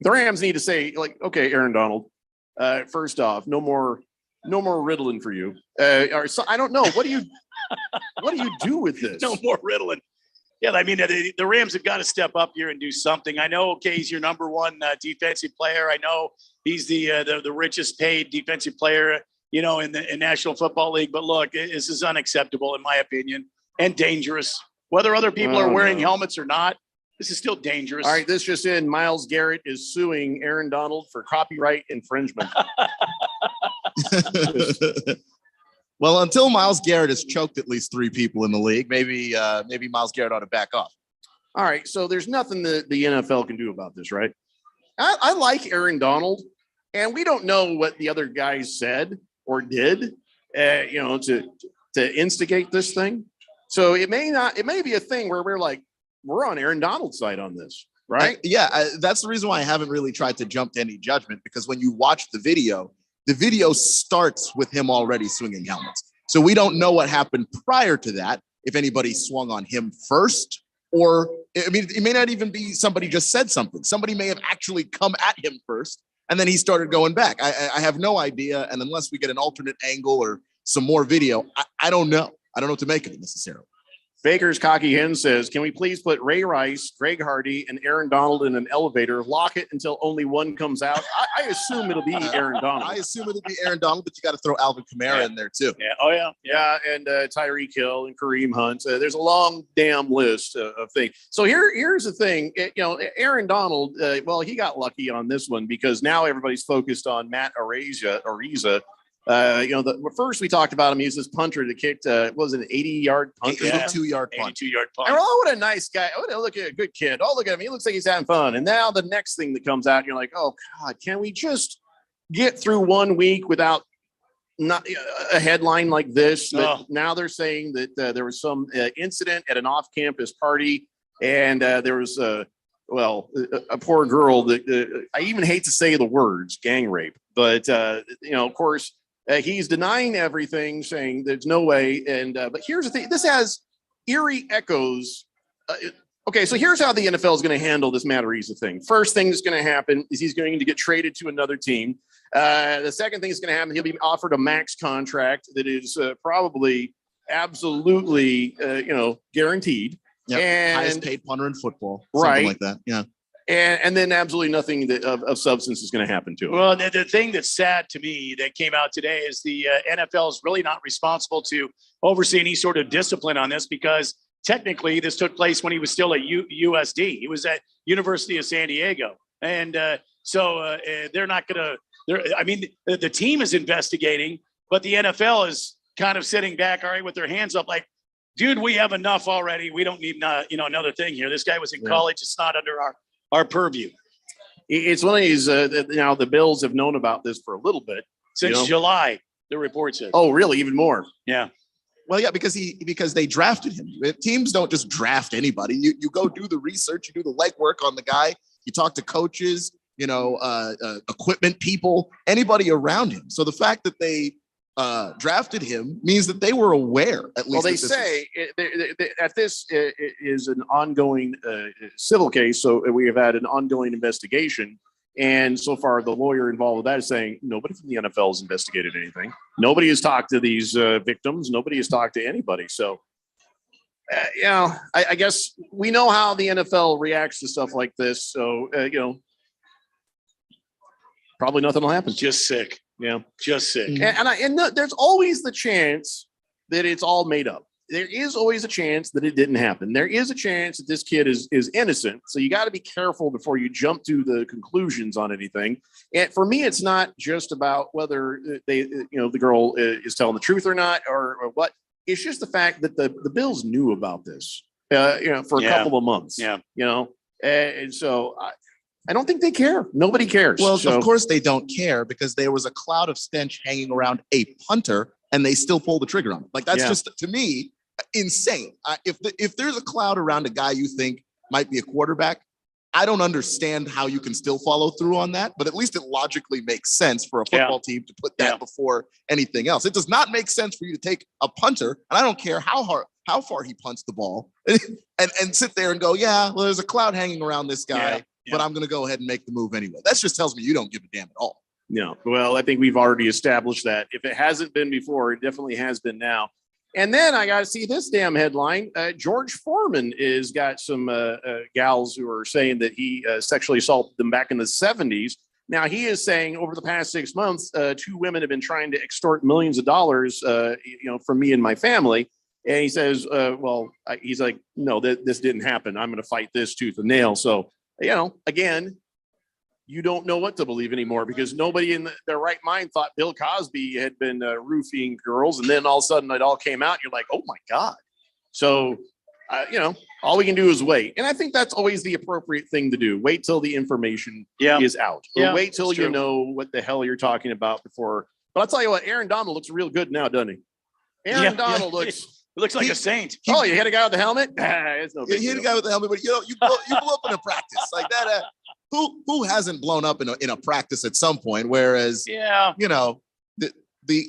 The Rams need to say, like, okay, Aaron Donald, first off, no more Ritalin for you. So I don't know. What do you do with this? No more Ritalin. Yeah, I mean, the Rams have got to step up here and do something. I know, okay, he's your number one defensive player. I know he's the richest paid defensive player, in the National Football League. But look, this is unacceptable, in my opinion, and dangerous. Whether other people are wearing helmets or not, this is still dangerous. All right, this just in. Miles Garrett is suing Aaron Donald for copyright infringement. Well, until Miles Garrett has choked at least three people in the league, maybe Miles Garrett ought to back off. All right, so there's nothing that the NFL can do about this, right? I like Aaron Donald, and we don't know what the other guys said or did, to instigate this thing. So it may be a thing where we're on Aaron Donald's side on this, right? That's the reason why I haven't really tried to jump to any judgment, because when you watch the video starts with him already swinging helmets. So we don't know what happened prior to that, if anybody swung on him first, or it may not even be somebody just said something. Somebody may have actually come at him first, and then he started going back. I have no idea, and unless we get an alternate angle or some more video, I don't know. I don't know what to make of it necessarily. Baker's Cocky Hen says, can we please put Ray Rice, Greg Hardy, and Aaron Donald in an elevator, lock it until only one comes out? I assume it'll be Aaron Donald. I assume it'll be Aaron Donald, but you got to throw Alvin Kamara in there too. Yeah. Oh, yeah. Yeah, and Tyreek Hill and Kareem Hunt. There's a long damn list of things. So here's the thing. Aaron Donald, he got lucky on this one because now everybody's focused on Matt Araiza. First we talked about him. He was this punter that kicked, was it an 80-yard punt? 82-yard punt. 82-yard punt. What a nice guy. Look at a good kid. Oh, look at him. He looks like he's having fun. And now the next thing that comes out, you're like, oh, God, can we just get through 1 week without not a headline like this? Now they're saying that there was some incident at an off-campus party, and there was a poor girl that I even hate to say the words gang rape, but of course, he's denying everything, saying there's no way. And but here's the thing: this has eerie echoes. Okay, so here's how the NFL is going to handle this Matt Araiza thing. First thing that's going to happen is he's going to get traded to another team. The second thing that's going to happen, he'll be offered a max contract that is probably absolutely guaranteed. Yep. And highest paid punter in football, right? Something like that. Yeah. And then absolutely nothing of substance is going to happen to him. Well, the thing that's sad to me that came out today is the NFL is really not responsible to oversee any sort of discipline on this, because technically this took place when he was still at USD. He was at University of San Diego. And so they're not going to – the team is investigating, but the NFL is kind of sitting back, all right, with their hands up like, dude, we have enough already. We don't need another thing here. This guy was in college. It's not under our purview. It's one of these. Now the Bills have known about this for a little bit Since July, the report says. Oh, really? Even more? Yeah. Well, yeah, because they drafted him. Teams don't just draft anybody. You go do the research, you do the legwork on the guy. You talk to coaches, equipment people, anybody around him. So the fact that they drafted him means that they were aware. At least. Well, they say that this is an ongoing civil case, so we have had an ongoing investigation. And so far, the lawyer involved with that is saying nobody from the NFL has investigated anything. Nobody has talked to these victims. Nobody has talked to anybody. So, I guess we know how the NFL reacts to stuff like this. So, probably nothing will happen. Just sick. Yeah, just sick. And there's always the chance that it's all made up. There is always a chance that it didn't happen. There is a chance that this kid is innocent. So you got to be careful before you jump to the conclusions on anything. And for me, it's not just about whether the girl is telling the truth or not, or what. It's just the fact that the Bills knew about this, for a couple of months. Yeah. And so I don't think they care. Nobody cares. Well, of course they don't care because there was a cloud of stench hanging around a punter, and they still pull the trigger on it. Like that's just, to me, insane. If there's a cloud around a guy you think might be a quarterback, I don't understand how you can still follow through on that, but at least it logically makes sense for a football team to put that before anything else. It does not make sense for you to take a punter, and I don't care how far he punts the ball, and sit there and go, well, there's a cloud hanging around this guy, but I'm going to go ahead and make the move anyway. That just tells me you don't give a damn at all. No. Well, I think we've already established that. If it hasn't been before, it definitely has been now. And then I got to see this damn headline. George Foreman is got some gals who are saying that he sexually assaulted them back in the 70s. Now, he is saying over the past 6 months, 2 women have been trying to extort millions of dollars, from me and my family. And he says, he's like, no, this didn't happen. I'm going to fight this tooth and nail. So, again, you don't know what to believe anymore because nobody in their right mind thought Bill Cosby had been roofing girls. And then all of a sudden it all came out. You're like, oh my God. So, all we can do is wait. And I think that's always the appropriate thing to do. Wait till the information is out. Or wait till you know what the hell you're talking about before. But I'll tell you what, Aaron Donald looks real good now, doesn't he? Aaron Donald looks like a saint. You hit a guy with the helmet? It's no big you hit a guy with the helmet, but you blew up in a practice like that. Who hasn't blown up in a practice at some point? Whereas, the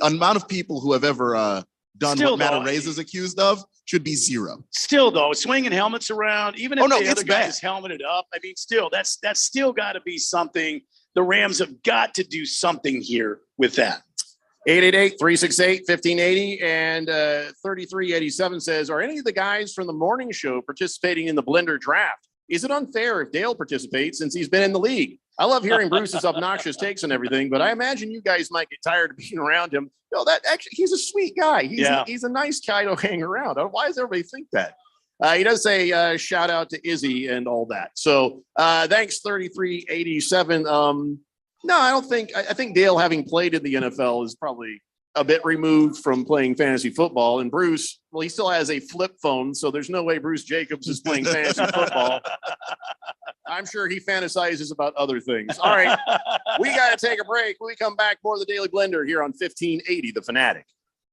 amount of people who have ever done what Matt Reyes is accused of should be zero. Still, though, swinging helmets around, even if the other guy is helmeted up, I mean, still, that's still got to be something. The Rams have got to do something here with that. 888-368-1580 and 3387 says, are any of the guys from the morning show participating in the Blender draft? Is it unfair if Dale participates since he's been in the league? I love hearing Bruce's obnoxious takes and everything, but I imagine you guys might get tired of being around him. No, he's a sweet guy. He's a nice guy to hang around. Why does everybody think that? He does say shout out to Izzy and all that. So thanks, 3387. No, I don't think. I think Dale, having played in the NFL, is probably a bit removed from playing fantasy football. And Bruce, well, he still has a flip phone, so there's no way Bruce Jacobs is playing fantasy football. I'm sure he fantasizes about other things. All right, we got to take a break. When we come back, more of the Daily Blender here on 1580 The Fanatic.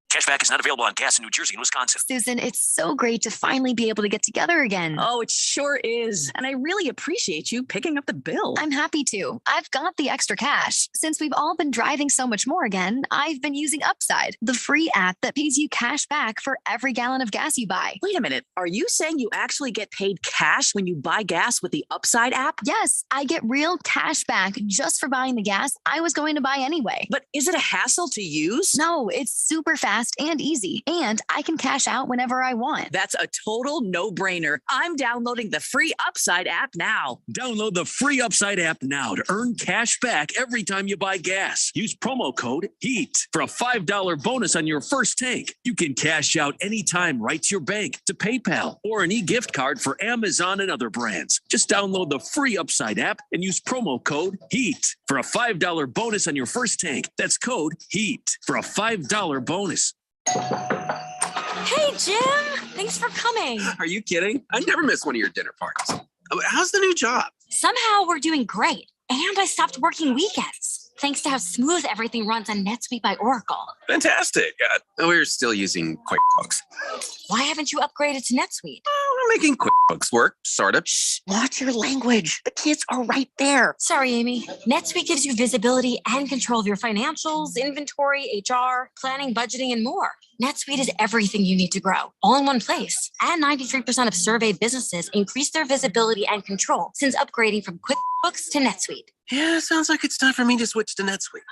Cashback is not available on gas in New Jersey and Wisconsin. Susan, it's so great to finally be able to get together again. Oh, it sure is. And I really appreciate you picking up the bill. I'm happy to. I've got the extra cash. Since we've all been driving so much more again, I've been using Upside, the free app that pays you cash back for every gallon of gas you buy. Wait a minute. Are you saying you actually get paid cash when you buy gas with the Upside app? Yes, I get real cash back just for buying the gas I was going to buy anyway. But is it a hassle to use? No, it's super fast and easy, and I can cash out whenever I want. That's a total no-brainer. I'm downloading the free Upside app now. Download the free Upside app now to earn cash back every time you buy gas. Use promo code HEAT for a $5 bonus on your first tank. You can cash out anytime right to your bank, to PayPal, or an e-gift card for Amazon and other brands. Just download the free Upside app and use promo code HEAT for a $5 bonus on your first tank. That's code HEAT for a $5 bonus. Hey, Jim. Thanks for coming. Are you kidding? I never miss one of your dinner parties. How's the new job? Somehow we're doing great. And I stopped working weekends, thanks to how smooth everything runs on NetSuite by Oracle. Fantastic. We're still using QuickBooks. Why haven't you upgraded to NetSuite? We're making QuickBooks work, sort of. Watch your language. The kids are right there. Sorry, Amy. NetSuite gives you visibility and control of your financials, inventory, HR, planning, budgeting, and more. NetSuite is everything you need to grow, all in one place. And 93% of surveyed businesses increase their visibility and control since upgrading from QuickBooks to NetSuite. Yeah, sounds like it's time for me to switch to NetSuite.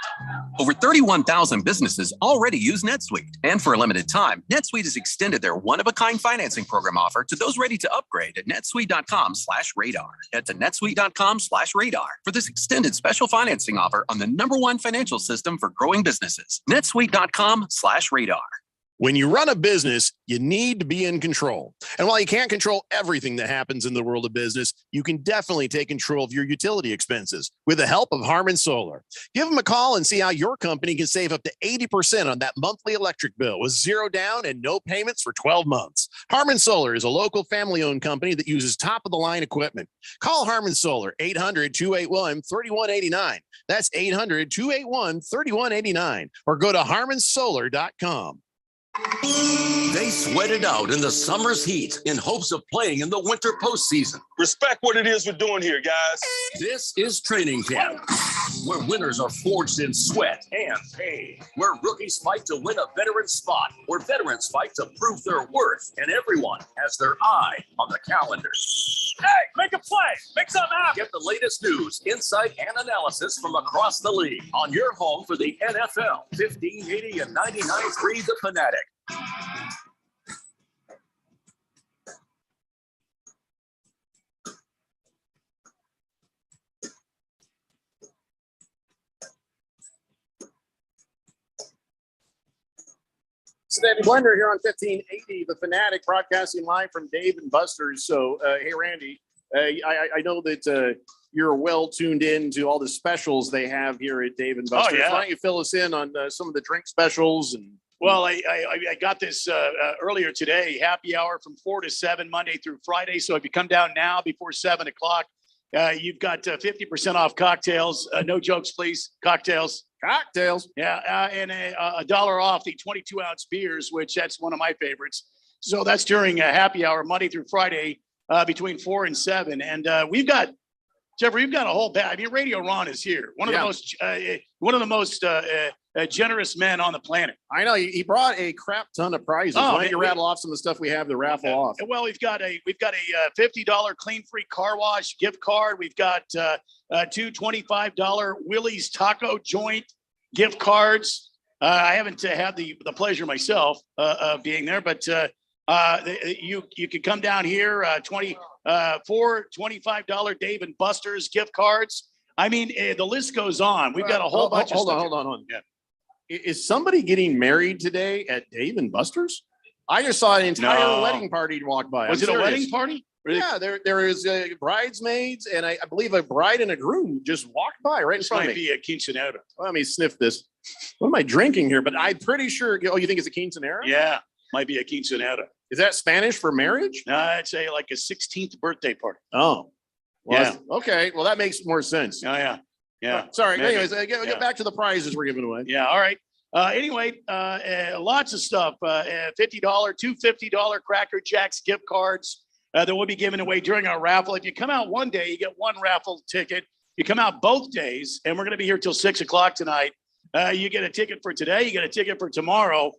Over 31,000 businesses already use NetSuite. And for a limited time, NetSuite has extended their one-of-a-kind financing program offer to those ready to upgrade at netsuite.com/radar. Head to netsuite.com/radar for this extended special financing offer on the #1 financial system for growing businesses. netsuite.com/radar. When you run a business, you need to be in control. And while you can't control everything that happens in the world of business, you can definitely take control of your utility expenses with the help of Harmon Solar. Give them a call and see how your company can save up to 80% on that monthly electric bill with zero down and no payments for 12 months. Harmon Solar is a local family-owned company that uses top-of-the-line equipment. Call Harmon Solar, 800-281-3189. That's 800-281-3189. Or go to harmonsolar.com. They sweat it out in the summer's heat in hopes of playing in the winter postseason. Respect what it is we're doing here, guys. This is training camp, where winners are forged in sweat and pain, where rookies fight to win a veteran spot, where veterans fight to prove their worth, and everyone has their eye on the calendar. Hey, make a play. Make something happen. Get the latest news, insight, and analysis from across the league on your home for the NFL. 1580 and 99.3 The Fanatic. Cincinnati Blender here on 1580 The Fanatic, broadcasting live from Dave and Buster's. So, hey, Randy, I know that you're well tuned in to all the specials they have here at Dave and Buster's. yeah. Why don't you fill us in on some of the drink specials? And Well, I got this earlier today, happy hour from 4 to 7, Monday through Friday. So if you come down now before 7 o'clock, you've got 50% off cocktails. No jokes, please. Cocktails. Yeah, and $1 off the 22-ounce beers, which that's one of my favorites. So that's during a happy hour, Monday through Friday, between 4 and 7. And we've got, Jeffrey, we've got a whole bag. I mean, Radio Ron is here. One of the most generous men on the planet. I know he brought a crap ton of prizes. Why don't you rattle off some of the stuff we have to raffle off? Well, we've got a $50 clean free car wash gift card. We've got two $25 Willie's Taco Joint gift cards. I haven't had the pleasure myself of being there, but you could come down here. 4 $25 Dave and Buster's gift cards. I mean, the list goes on. We've got a whole bunch of stuff. Hold on. Yeah. Is somebody getting married today at Dave and Buster's? I just saw an entire wedding party walk by. Was it a wedding party? Really? Yeah, there is bridesmaids, and I believe a bride and a groom just walked by right in front of me. This might be a quinceanera. Let me sniff this. What am I drinking here? But I'm pretty sure. Oh, you think it's a quinceanera? Yeah, might be a quinceanera. Is that Spanish for marriage? No, I'd say like a 16th birthday party. Oh, well, yeah. Okay, well that makes more sense. Oh yeah. Yeah. Sorry. Maybe. Anyways, get back to the prizes we're giving away. Yeah. All right. Anyway, lots of stuff. $50, two $50 Cracker Jacks gift cards that we'll be giving away during our raffle. If you come out one day, you get one raffle ticket. You come out both days, and we're going to be here till 6 o'clock tonight. You get a ticket for today. You get a ticket for tomorrow.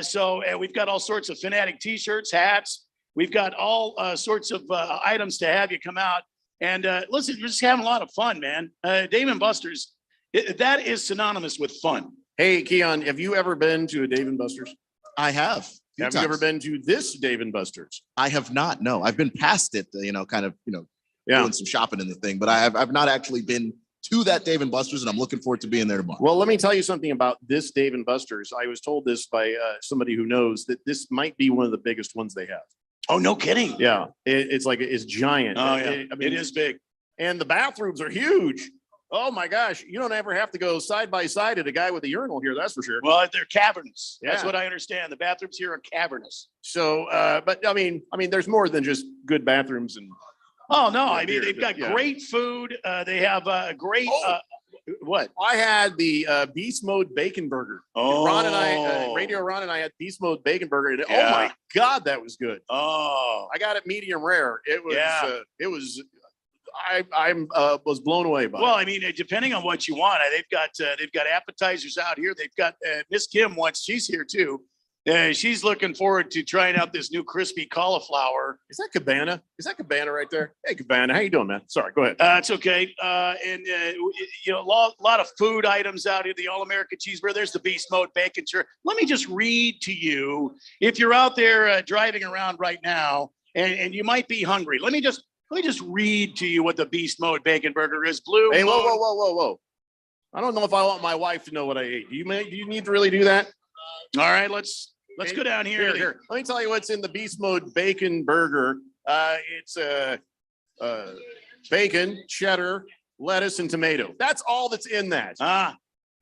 So we've got all sorts of Fanatic T-shirts, hats. We've got all sorts of items to have you come out. And listen, we're just having a lot of fun, man. Dave and Buster's, that is synonymous with fun. Hey, Keon, have you ever been to a Dave and Buster's? I have. Have you ever been to this Dave and Buster's? I have not. No, I've been past it. Doing some shopping in the thing, but I've not actually been to that Dave and Buster's, and I'm looking forward to being there tomorrow. Well, let me tell you something about this Dave and Buster's. I was told this by somebody who knows that this might be one of the biggest ones they have. Oh, no kidding. Yeah, it's giant. Oh, yeah. I mean, it is big. And the bathrooms are huge. Oh my gosh, you don't ever have to go side by side at a guy with a urinal here, that's for sure. Well, they're cavernous. Yeah. That's what I understand. The bathrooms here are cavernous. So, but I mean, there's more than just good bathrooms and Oh no, I mean they've got great food. They have a great. What? I had the Beast Mode Bacon Burger. Oh. Ron and I, Radio Ron and I had Beast Mode Bacon Burger. And Yeah. Oh my God, that was good. Oh, I got it medium rare. It was. Yeah. It was. I was blown away by. Well, it. I mean, depending on what you want, they've got appetizers out here. They've got Miss Kim once she's here too. She's looking forward to trying out this new crispy cauliflower. Is that Cabana? Is that Cabana right there? Hey, Cabana, how you doing, man? Sorry, go ahead. It's okay. A lot of food items out here. The All-American Cheeseburger. There's the Beast Mode Bacon. Sure. Let me just read to you. If you're out there driving around right now and you might be hungry, let me just read to you what the Beast Mode Bacon Burger is. Blue. Hey, Moon. whoa. I don't know if I want my wife to know what I ate. Do you need to really do that? All right, let's go down here. Here. Let me tell you what's in the Beast Mode Bacon Burger. It's bacon, cheddar, lettuce, and tomato. That's all that's in that.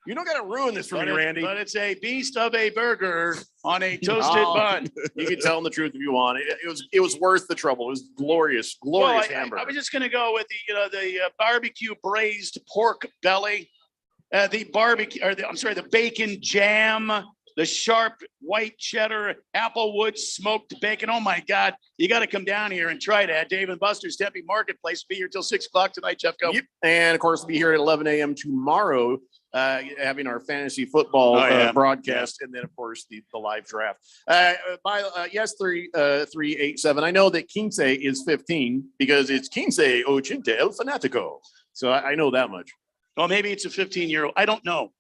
You don't got to ruin this for me, Randy. But it's a beast of a burger on a toasted bun. You can tell them the truth if you want. It was worth the trouble. It was glorious hamburger. I was just going to go with the barbecue braised pork belly, the bacon jam, the sharp white cheddar, applewood smoked bacon. Oh my God. You got to come down here and try that. Dave & Buster's Tempe Marketplace. Be here till 6:00 tonight, Jeff. Go. Yep. And of course, we'll be here at 11 a.m. tomorrow, having our fantasy football broadcast. And then, of course, the live draft. Yes, 387. I know that Quince is 15 because it's Quince Ochente El Fanatico. So I know that much. Well, maybe it's a 15-year-old. I don't know.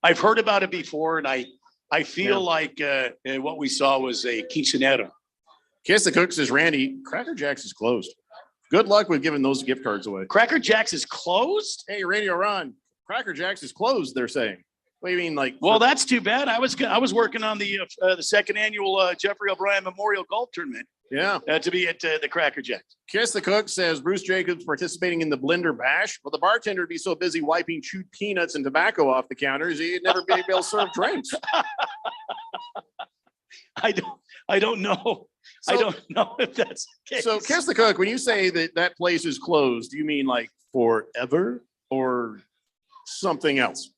I've heard about it before, and I feel like what we saw was a quinceanera. Kiss the Cook says, Randy, Cracker Jacks is closed. Good luck with giving those gift cards away. Cracker Jacks is closed? Hey, Radio Ron, Cracker Jacks is closed, they're saying. What do you mean, like? Well, that's too bad. I was working on the second annual Jeffrey O'Brien Memorial Golf Tournament. Yeah. To be at the Cracker Jacks. Kiss the Cook says Bruce Jacobs participating in the blender bash. Well, the bartender would be so busy wiping chewed peanuts and tobacco off the counters, he'd never be able to serve drinks. I don't know. I don't know if that's the case. So, Kiss the Cook, when you say that place is closed, do you mean like forever or something else?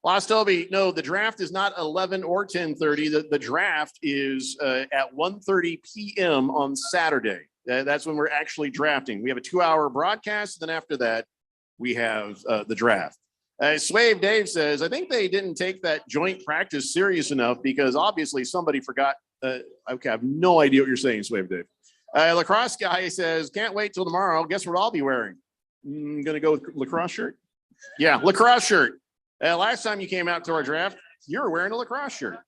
Lost Toby, no, the draft is not 11 or 10:30. The draft is at 1:30 p.m. on Saturday. That's when we're actually drafting. We have a 2-hour broadcast. Then after that, we have the draft. Swave Dave says, I think they didn't take that joint practice serious enough because obviously somebody forgot. Okay, I have no idea what you're saying, Swave Dave. Lacrosse guy says, can't wait till tomorrow. Guess what I'll be wearing? I'm going to go with lacrosse shirt. Yeah, lacrosse shirt. Last time you came out to our draft, you were wearing a lacrosse shirt.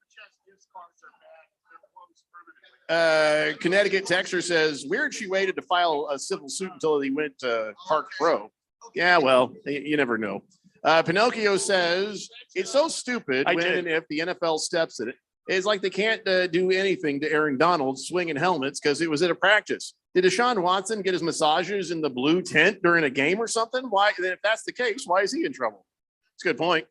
Connecticut Texter says, weird she waited to file a civil suit until he went to Park Pro. Yeah, well, you never know. Pinocchio says, it's so stupid when and if the NFL steps in it. It's like they can't do anything to Aaron Donald swinging helmets because it was at a practice. Did Deshaun Watson get his massages in the blue tent during a game or something? Why? Then if that's the case, why is he in trouble? It's a good point.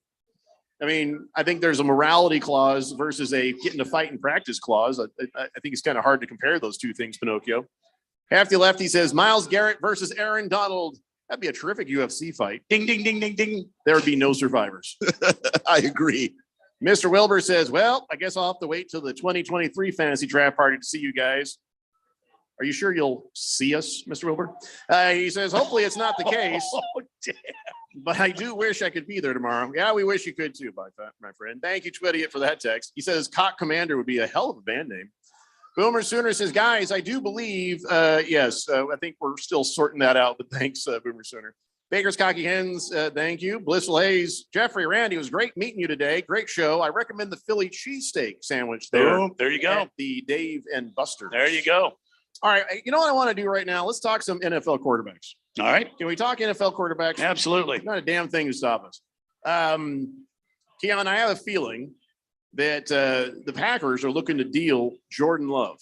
I mean, I think there's a morality clause versus a get in a fight in practice clause. I think it's kind of hard to compare those two things, Pinocchio. Hefty Lefty says, Myles Garrett versus Aaron Donald. That'd be a terrific UFC fight. Ding, ding, ding, ding, ding. There would be no survivors. I agree. Mr. Wilbur says, well, I guess I'll have to wait till the 2023 fantasy draft party to see you guys. Are you sure you'll see us, Mr. Wilbur? He says, hopefully it's not the case. Oh, damn. But I do wish I could be there tomorrow. Yeah, we wish you could too, my friend. Thank you, Twittiot, for that text. He says Cock Commander would be a hell of a band name. Boomer Sooner says, guys, I do believe, yes, I think we're still sorting that out, but thanks, Boomer Sooner. Baker's Cocky Hens, thank you. Blissful Hayes, Jeffrey, Randy, it was great meeting you today. Great show. I recommend the Philly cheesesteak sandwich there. Oh, there you go. At the Dave and Buster. There you go. All right. You know what I want to do right now? Let's talk some NFL quarterbacks. All right. Can we talk NFL quarterbacks? Absolutely. Not a damn thing to stop us. Keon, I have a feeling that the Packers are looking to deal Jordan Love.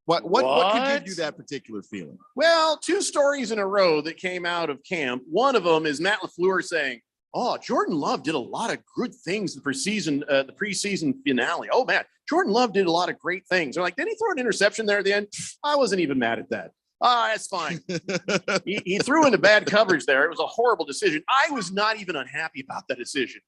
What could give you that particular feeling? Well, 2 stories in a row that came out of camp. One of them is Matt LaFleur saying, oh, Jordan Love did a lot of good things the preseason finale. Oh, man, Jordan Love did a lot of great things. They're like, did he throw an interception there at the end? I wasn't even mad at that. That's fine. he threw into bad coverage there. It was a horrible decision. I was not even unhappy about that decision.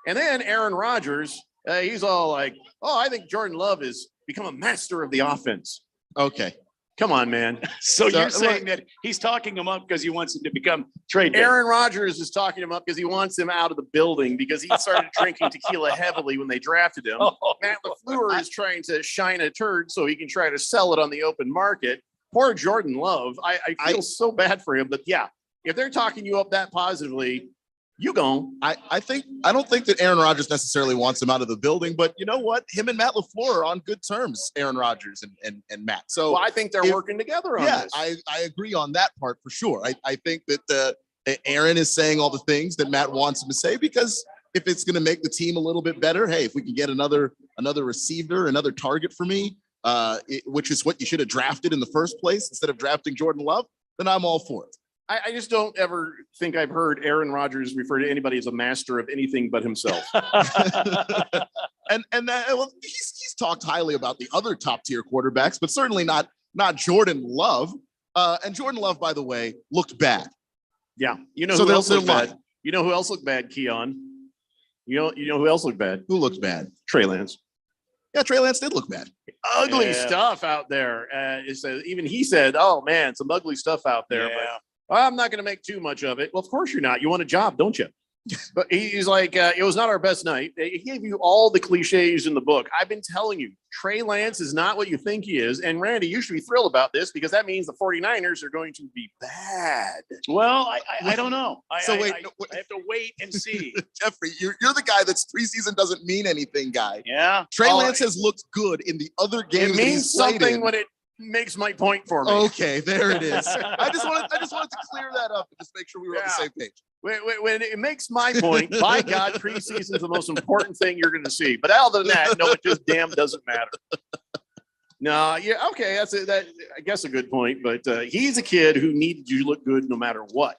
And then Aaron Rodgers, he's all like, I think Jordan Love has become a master of the offense. Okay. Come on, man. So you're saying that he's talking him up because he wants him to become trade bait. Aaron Rodgers is talking him up because he wants him out of the building because he started drinking tequila heavily when they drafted him. Matt LaFleur is trying to shine a turd so he can try to sell it on the open market. Poor Jordan Love. I feel so bad for him. But yeah, if they're talking you up that positively, you go. I don't think that Aaron Rodgers necessarily wants him out of the building, but you know what? Him and Matt LaFleur are on good terms, Aaron Rodgers and Matt. So I think they're working together on this. I agree on that part for sure. I think that Aaron is saying all the things that Matt wants him to say because if it's going to make the team a little bit better, hey, if we can get another receiver, another target for me, which is what you should have drafted in the first place instead of drafting Jordan Love, then I'm all for it. I just don't ever think I've heard Aaron Rodgers refer to anybody as a master of anything but himself. and he's talked highly about the other top tier quarterbacks, but certainly not Jordan Love. And Jordan Love, by the way, looked bad. Yeah, who else looked bad? You know who else looked bad, Keon? You know who else looked bad? Who looked bad? Trey Lance. Yeah, Trey Lance did look bad. Ugly stuff out there. Even he said, "Oh man, some ugly stuff out there." Yeah. But I'm not going to make too much of it. Well, of course you're not. You want a job, don't you? But he's like, it was not our best night. He gave you all the cliches in the book. I've been telling you, Trey Lance is not what you think he is. And Randy, you should be thrilled about this because that means the 49ers are going to be bad. Well, I don't know. I I have to wait and see. Jeffrey, you're the guy that's preseason doesn't mean anything guy. Yeah. Trey Lance has looked good in the other games. It means something when it makes my point for me. Okay, there it is. I just wanted to clear that up and just make sure we were on the same page. When it makes my point, by God, preseason is the most important thing you're going to see. But other than that, no, it just damn doesn't matter. No, yeah, okay, that I guess a good point. But he's a kid who needed you to look good no matter what.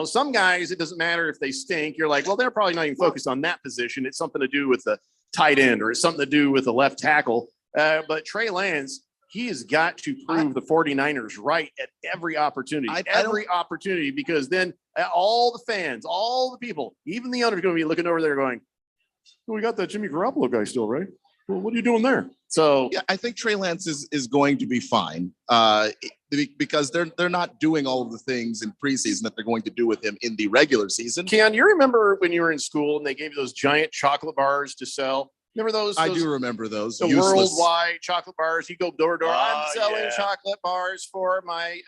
Some guys, it doesn't matter if they stink. You're like, well, they're probably not even focused on that position. It's something to do with the tight end or it's something to do with the left tackle. But Trey Lance, he has got to prove the 49ers right at every opportunity, opportunity, because then all the fans, all the people, even the owners are going to be looking over there going, well, we got that Jimmy Garoppolo guy still, right? Well, what are you doing there? So yeah, I think Trey Lance is going to be fine because they're not doing all of the things in preseason that they're going to do with him in the regular season. Keon, you remember when you were in school and they gave you those giant chocolate bars to sell? Remember those? I do remember those. The worldwide chocolate bars. You go door to door. I'm selling chocolate bars for my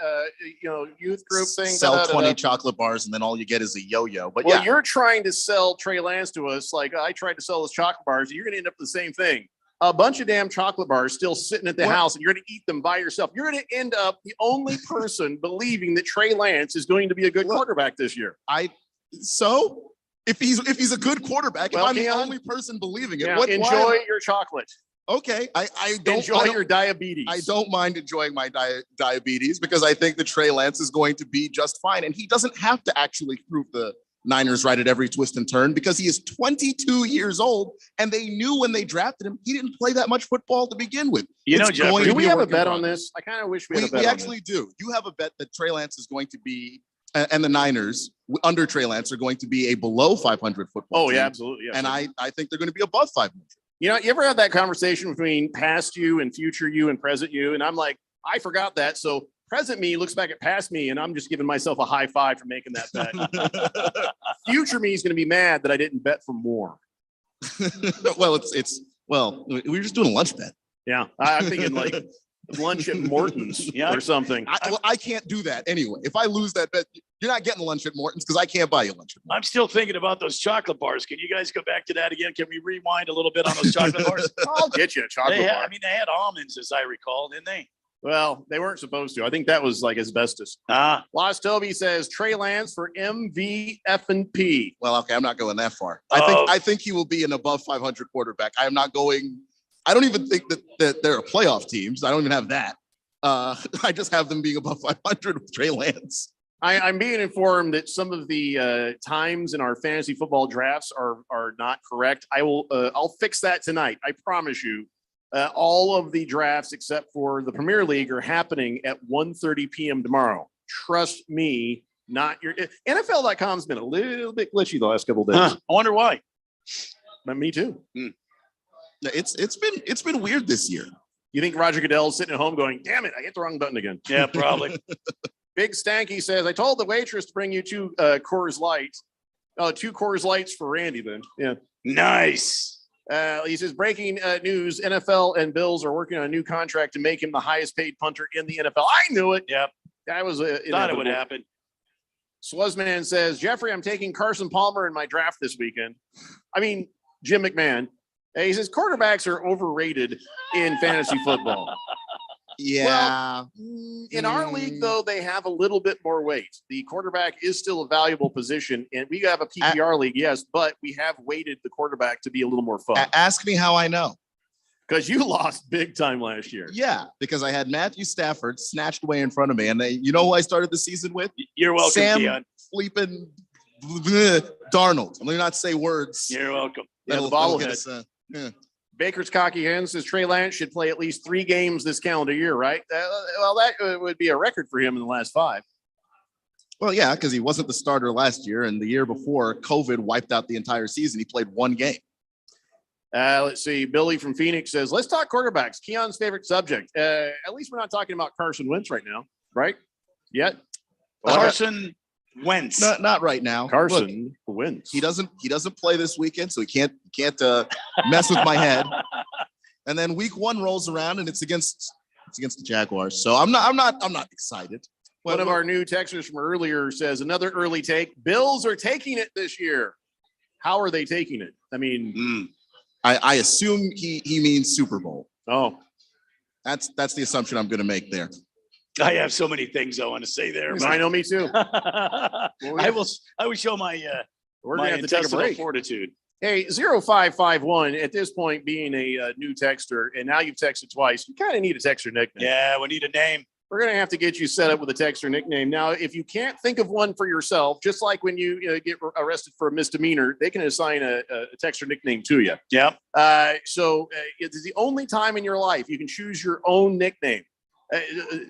youth group thing. Sell 20 chocolate bars and then all you get is a yo-yo. But you're trying to sell Trey Lance to us like I tried to sell those chocolate bars. You're going to end up with the same thing. A bunch of damn chocolate bars still sitting at the house, and you're going to eat them by yourself. You're going to end up the only person believing that Trey Lance is going to be a good quarterback this year. If he's a good quarterback, if I'm the only person believing it, enjoy your chocolate. Okay, I don't enjoy your diabetes. I don't mind enjoying my diabetes because I think that Trey Lance is going to be just fine, and he doesn't have to actually prove the Niners right at every twist and turn because he is 22 years old, and they knew when they drafted him he didn't play that much football to begin with. Jeffrey, do we have a bet on this? I kind of wish we had a bet. We actually do. You have a bet that Trey Lance is going to be. And the Niners under Trey Lance are going to be a below 500 football team. Yeah, absolutely. Yes. And I think they're going to be above 500. You ever had that conversation between past you and future you and present you? And I'm like, I forgot that. So present me looks back at past me, and I'm just giving myself a high five for making that bet. Future me is going to be mad that I didn't bet for more. Well, we were just doing a lunch bet. Yeah, I'm thinking like lunch at Morton's or something. I can't do that anyway. If I lose that bet, you're not getting lunch at Morton's because I can't buy you lunch at Morton's. I'm still thinking about those chocolate bars. Can you guys go back to that again? Can we rewind a little bit on those chocolate bars? I'll get you a chocolate bar. They had almonds, as I recall, didn't they? Well, they weren't supposed to. I think that was like asbestos. Lost Toby says Trey Lance for MVF&P. Well, okay, I'm not going that far. I think he will be an above 500 quarterback. I am not going. I don't even think that they're a playoff teams. I don't even have that. I just have them being above 500 with Trey Lance. I'm being informed that some of the times in our fantasy football drafts are not correct. I'll fix that tonight. I promise you. All of the drafts except for the Premier League are happening at 1:30 p.m. tomorrow. Trust me, not your NFL.com's been a little bit glitchy the last couple of days. I wonder why. But me too. It's been weird this year. You think Roger Goodell's sitting at home going, damn it, I hit the wrong button again. Yeah, probably. Big Stanky says, I told the waitress to bring you two Coors Lights. Oh, 2 Coors Lights for Randy then. Yeah. Nice. He says, breaking news, NFL and Bills are working on a new contract to make him the highest paid punter in the NFL. I knew it. Yep. That was thought it would happen. Swuzman says, Jeffrey, I'm taking Carson Palmer in my draft this weekend. I mean, Jim McMahon. He says, quarterbacks are overrated in fantasy football. Yeah. Well, in our league, though, they have a little bit more weight. The quarterback is still a valuable position, and we have a PPR league, yes, but we have weighted the quarterback to be a little more fun. Ask me how I know. Because you lost big time last year. Yeah, because I had Matthew Stafford snatched away in front of me, and you know who I started the season with? You're welcome, Sam Keon. Sleeping Darnold. I'm going to not say words. You're welcome. Yeah, the bobblehead. Baker's cocky hand says Trey Lance should play at least 3 games this calendar year, right? Well, that would be a record for him in the last 5. Well, yeah, because he wasn't the starter last year, and the year before, COVID wiped out the entire season. He played 1 game. Let's see. Billy from Phoenix says, let's talk quarterbacks. Keon's favorite subject. At least we're not talking about Carson Wentz right now, right? Yet. Carson Wentz. Not right now. Carson Wentz. He doesn't play this weekend, so he can't mess with my head. And then week 1 rolls around, and it's against the Jaguars. So I'm not excited. One of our new texters from earlier says, another early take. Bills are taking it this year. How are they taking it? I mean, I assume he means Super Bowl. Oh, that's the assumption I'm going to make there. I have so many things I want to say there. I know, me too. I will show my we're my gonna have to take a intestinal break. fortitude. Hey, 0551, at this point being a new texter, and now you've texted twice, you kind of need a texter nickname. Yeah, we need a name. We're going to have to get you set up with a texter nickname. Now, if you can't think of one for yourself, just like when you get arrested for a misdemeanor, they can assign a texter nickname to you. Yep. So it's the only time in your life you can choose your own nickname.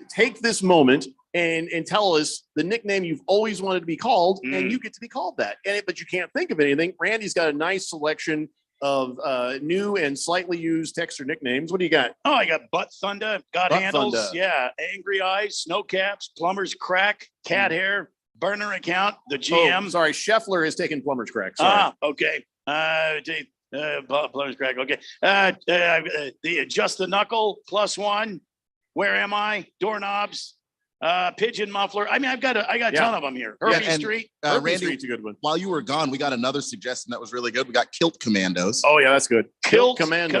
Take this moment and tell us the nickname you've always wanted to be called, and you get to be called that. But you can't think of anything. Randy's got a nice selection of new and slightly used texter nicknames. What do you got? Oh, I got Butt Thunder, God Butt Handles, Thunder. yeah, Angry Eyes, Snow Caps, Plumber's Crack, Cat Hair, Burner Account, the GM. Oh, sorry, Scheffler has taken Plumber's Crack. Sorry. Okay. Plumber's Crack, okay. The Just the Knuckle, +1. Where am I? Doorknobs. Pigeon Muffler. I mean, I got a ton of them here. Hervey Street. Hervey Randy, Street's a good one. While you were gone, we got another suggestion that was really good. We got Kilt Commandos. Oh, yeah, that's good. Kilt Commando.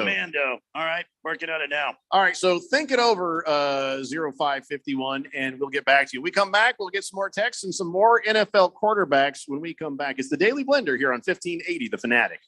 All right, working on it now. All right, so think it over, 0551, and we'll get back to you. We come back, we'll get some more texts and some more NFL quarterbacks when we come back. It's the Daily Blender here on 1580 The Fanatic.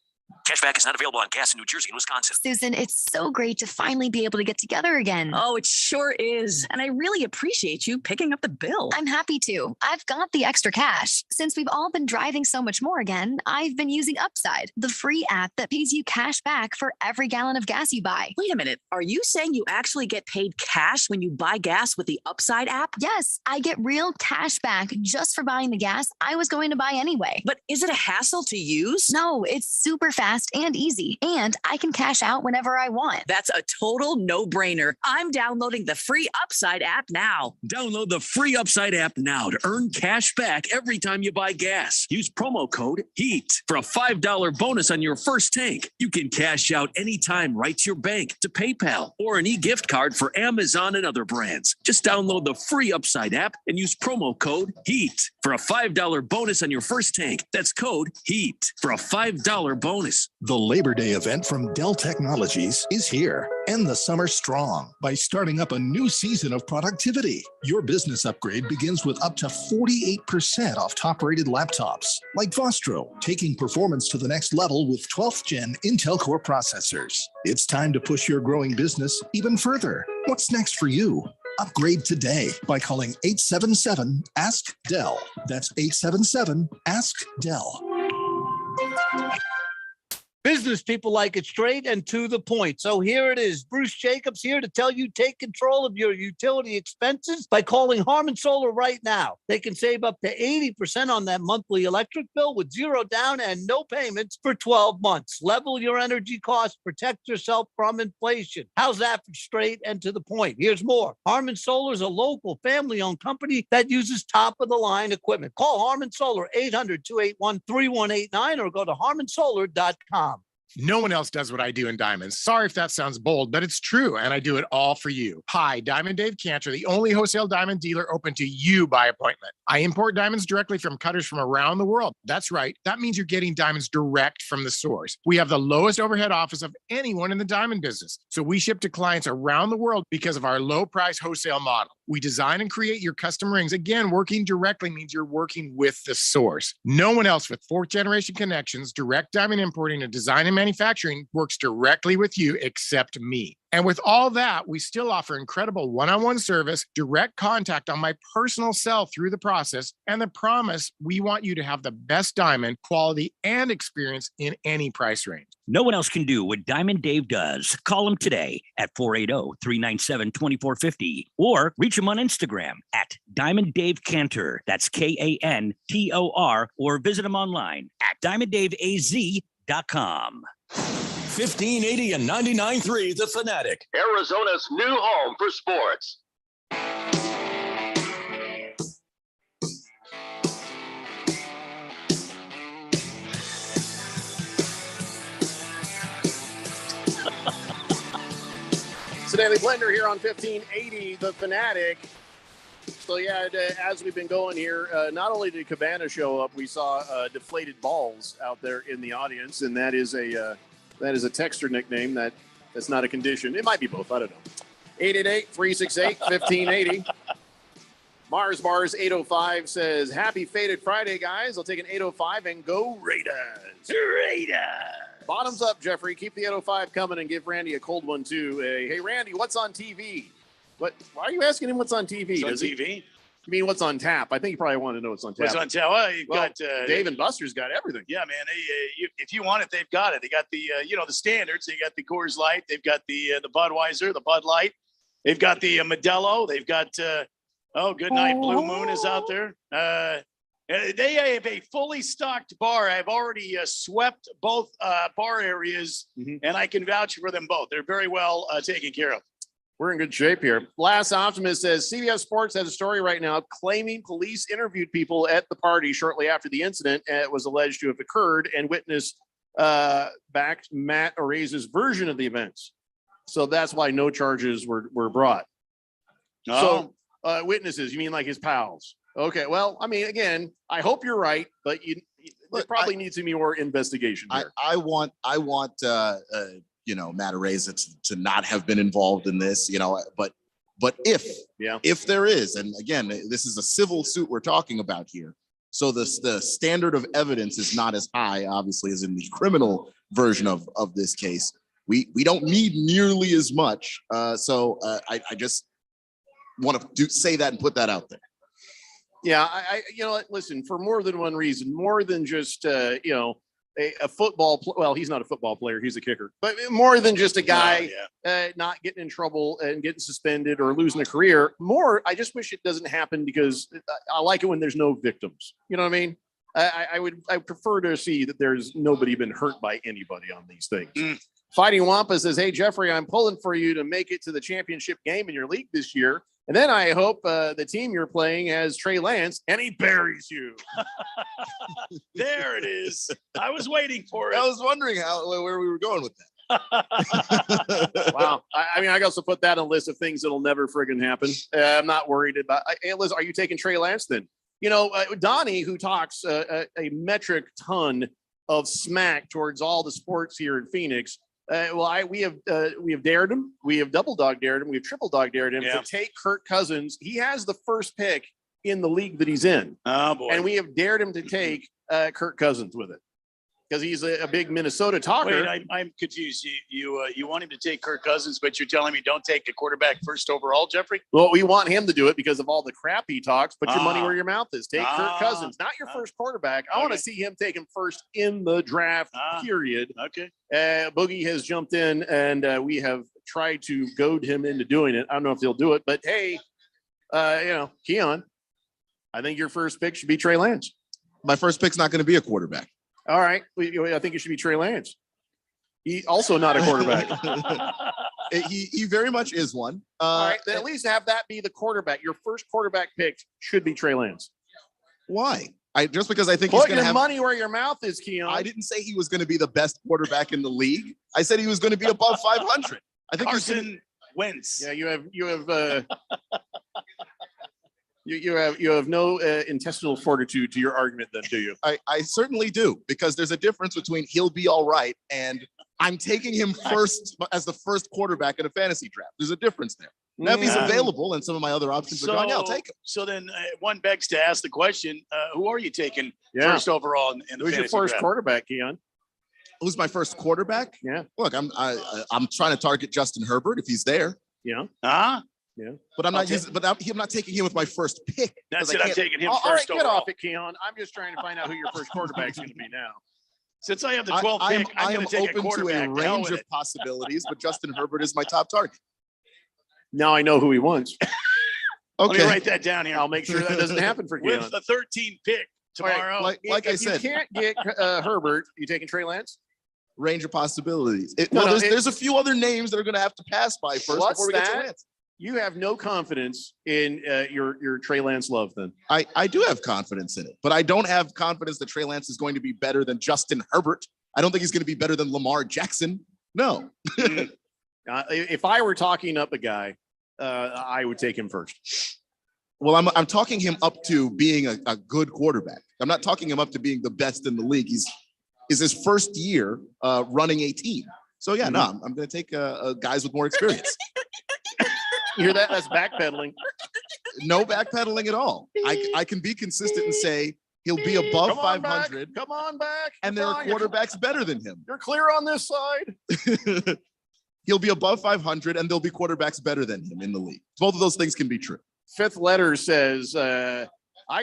Cashback is not available on gas in New Jersey and Wisconsin. Susan, it's so great to finally be able to get together again. Oh, it sure is. And I really appreciate you picking up the bill. I'm happy to. I've got the extra cash. Since we've all been driving so much more again, I've been using Upside, the free app that pays you cash back for every gallon of gas you buy. Wait a minute. Are you saying you actually get paid cash when you buy gas with the Upside app? Yes, I get real cash back just for buying the gas I was going to buy anyway. But is it a hassle to use? No, it's super fast and easy, and I can cash out whenever I want. That's a total no-brainer. I'm downloading the free Upside app now. Download the free Upside app now to earn cash back every time you buy gas. Use promo code HEAT for a $5 bonus on your first tank. You can cash out anytime right to your bank, to PayPal, or an e-gift card for Amazon and other brands. Just download the free Upside app and use promo code HEAT for a $5 bonus on your first tank. That's code HEAT for a $5 bonus. The Labor Day event from Dell Technologies is here. End the summer strong by starting up a new season of productivity. Your business upgrade begins with up to 48% off top-rated laptops, like Vostro, taking performance to the next level with 12th gen Intel Core processors. It's time to push your growing business even further. What's next for you? Upgrade today by calling 877-ASK-DELL. That's 877-ASK-DELL. Business people like it straight and to the point. So here it is. Bruce Jacobs here to tell you take control of your utility expenses by calling Harmon Solar right now. They can save up to 80% on that monthly electric bill with zero down and no payments for 12 months. Level your energy costs, protect yourself from inflation. How's that for straight and to the point? Here's more. Harmon Solar is a local family-owned company that uses top-of-the-line equipment. Call Harmon Solar 800-281-3189 or go to harmonsolar.com. No one else does what I do in diamonds. Sorry if that sounds bold, but it's true, and I do it all for you. Hi, Diamond Dave Cantor, the only wholesale diamond dealer open to you by appointment. I import diamonds directly from cutters from around the world. That's right. That means you're getting diamonds direct from the source. We have the lowest overhead office of anyone in the diamond business. So we ship to clients around the world because of our low price wholesale model. We design and create your custom rings. Again, working directly means you're working with the source. No one else with fourth generation connections, direct diamond importing, and design and manufacturing works directly with you except me. And with all that, we still offer incredible one-on-one service, direct contact on my personal cell through the process, and the promise we want you to have the best diamond quality and experience in any price range. No one else can do what Diamond Dave does. Call him today at 480-397-2450 or reach him on Instagram at Diamond Dave Cantor. That's Kantor, or visit him online at diamonddaveaz.com. 1580 and 99.3 The Fanatic, Arizona's new home for sports. It's the Daily Blender here on 1580 The Fanatic. So yeah, as we've been going here, not only did Cabana show up, we saw deflated balls out there in the audience, and that is a texter nickname. That's not a condition. It might be both. I don't know. 888-368-1580. Mars Bars 805 says, "Happy Faded Friday, guys. I'll take an 805 and go Raiders." Raiders. Bottoms up, Jeffrey. Keep the 805 coming and give Randy a cold one too. Hey, Randy, what's on TV? Why are you asking him what's on TV? What's on TV? You mean what's on tap? I think you probably want to know what's on tap. What's on tap? Well, you've got Dave and Buster's got everything. Yeah, man. If you want it, they've got it. They got the the standards. They got the Coors Light. They've got the Budweiser, the Bud Light. They've got the Modelo. They've got Good Night Blue Moon is out there. They have a fully stocked bar. I've already swept both bar areas, and I can vouch for them both. They're very well taken care of. We're in good shape here. Last Optimist says CBS Sports has a story right now claiming police interviewed people at the party shortly after the incident was alleged to have occurred, and witness backed Matt Araiza's version of the events. So that's why no charges were brought. Oh. So witnesses, you mean like his pals? Okay. Well, I mean, again, I hope you're right, but there probably needs to be more investigation here. I want Matt Araiza to not have been involved in this, but if there is, and again, this is a civil suit we're talking about here. So the standard of evidence is not as high, obviously, as in the criminal version of this case. We don't need nearly as much. So I just want to say that and put that out there. Yeah, listen, for more than one reason, more than just, a football. Well, he's not a football player. He's a kicker. But more than just a guy not getting in trouble and getting suspended or losing a career. I just wish it doesn't happen because I like it when there's no victims. You know what I mean? I prefer to see that there's nobody been hurt by anybody on these things. Fighting Wampa says, "Hey, Jeffrey, I'm pulling for you to make it to the championship game in your league this year. And then I hope the team you're playing has Trey Lance and he buries you." There it is. I was waiting for it. I was wondering where we were going with that. Wow. I mean, I also put that on a list of things that'll never friggin' happen. I'm not worried about. Hey, Liz, are you taking Trey Lance then? Donnie, who talks a metric ton of smack towards all the sports here in Phoenix. We have dared him. We have double dog dared him. We have triple dog dared him to take Kirk Cousins. He has the first pick in the league that he's in. Oh boy! And we have dared him to take Kirk Cousins with it. because he's a big Minnesota talker. Wait, I'm confused. You want him to take Kirk Cousins, but you're telling me don't take a quarterback first overall, Jeffrey? Well, we want him to do it because of all the crap he talks. Put your money where your mouth is. Take Kirk Cousins, not your first quarterback. I want to see him taken first in the draft, period. Okay. Boogie has jumped in, and we have tried to goad him into doing it. I don't know if he'll do it, but hey, Keon, I think your first pick should be Trey Lance. My first pick's not going to be a quarterback. All right. I think it should be Trey Lance. He also not a quarterback. he very much is one. All right. Then at least have that be the quarterback. Your first quarterback pick should be Trey Lance. Why? Just because I think Put he's going to your have money where your mouth is, Keon. I didn't say he was going to be the best quarterback in the league. I said he was going to be above 500. I think Carson Wentz. Yeah, you have you have no intestinal fortitude to your argument, then, do you? I certainly do, because there's a difference between he'll be all right and I'm taking him first as the first quarterback in a fantasy draft. There's a difference there. Now, if he's available and some of my other options are going, I'll take him. So then one begs to ask the question, who are you taking first overall in the Who's your first quarterback, Keon? Who's my first quarterback? Yeah. Look, I'm trying to target Justin Herbert if he's there. Yeah. Yeah. But I'm not taking him with my first pick. That's it. I'm taking him all first right, get overall. off it, Keon. I'm just trying to find out who your first quarterback's going to be now. Since I have the 12th pick, I'm going to take a quarterback. Open to a range of possibilities, but Justin Herbert is my top target. Now I know who he wants. Okay. Let me write that down here. I'll make sure that doesn't happen for Keon. With the 13th pick tomorrow. Like I said, you can't get Herbert. You taking Trey Lance? Range of possibilities. There's a few other names that are going to have to pass by first before we get to Lance. You have no confidence in your Trey Lance love, then? I do have confidence in it, but I don't have confidence that Trey Lance is going to be better than Justin Herbert. I don't think he's going to be better than Lamar Jackson. No. If I were talking up a guy, I would take him first. Well, I'm talking him up to being a good quarterback. I'm not talking him up to being the best in the league. Is his first year running a team. So yeah, I'm going to take guys with more experience. You hear that? That's backpedaling. No backpedaling at all. I can be consistent and say he'll be above 500. Come on back. And there are quarterbacks better than him. You're clear on this side. He'll be above 500 and there'll be quarterbacks better than him in the league. Both of those things can be true. Fifth letter says, I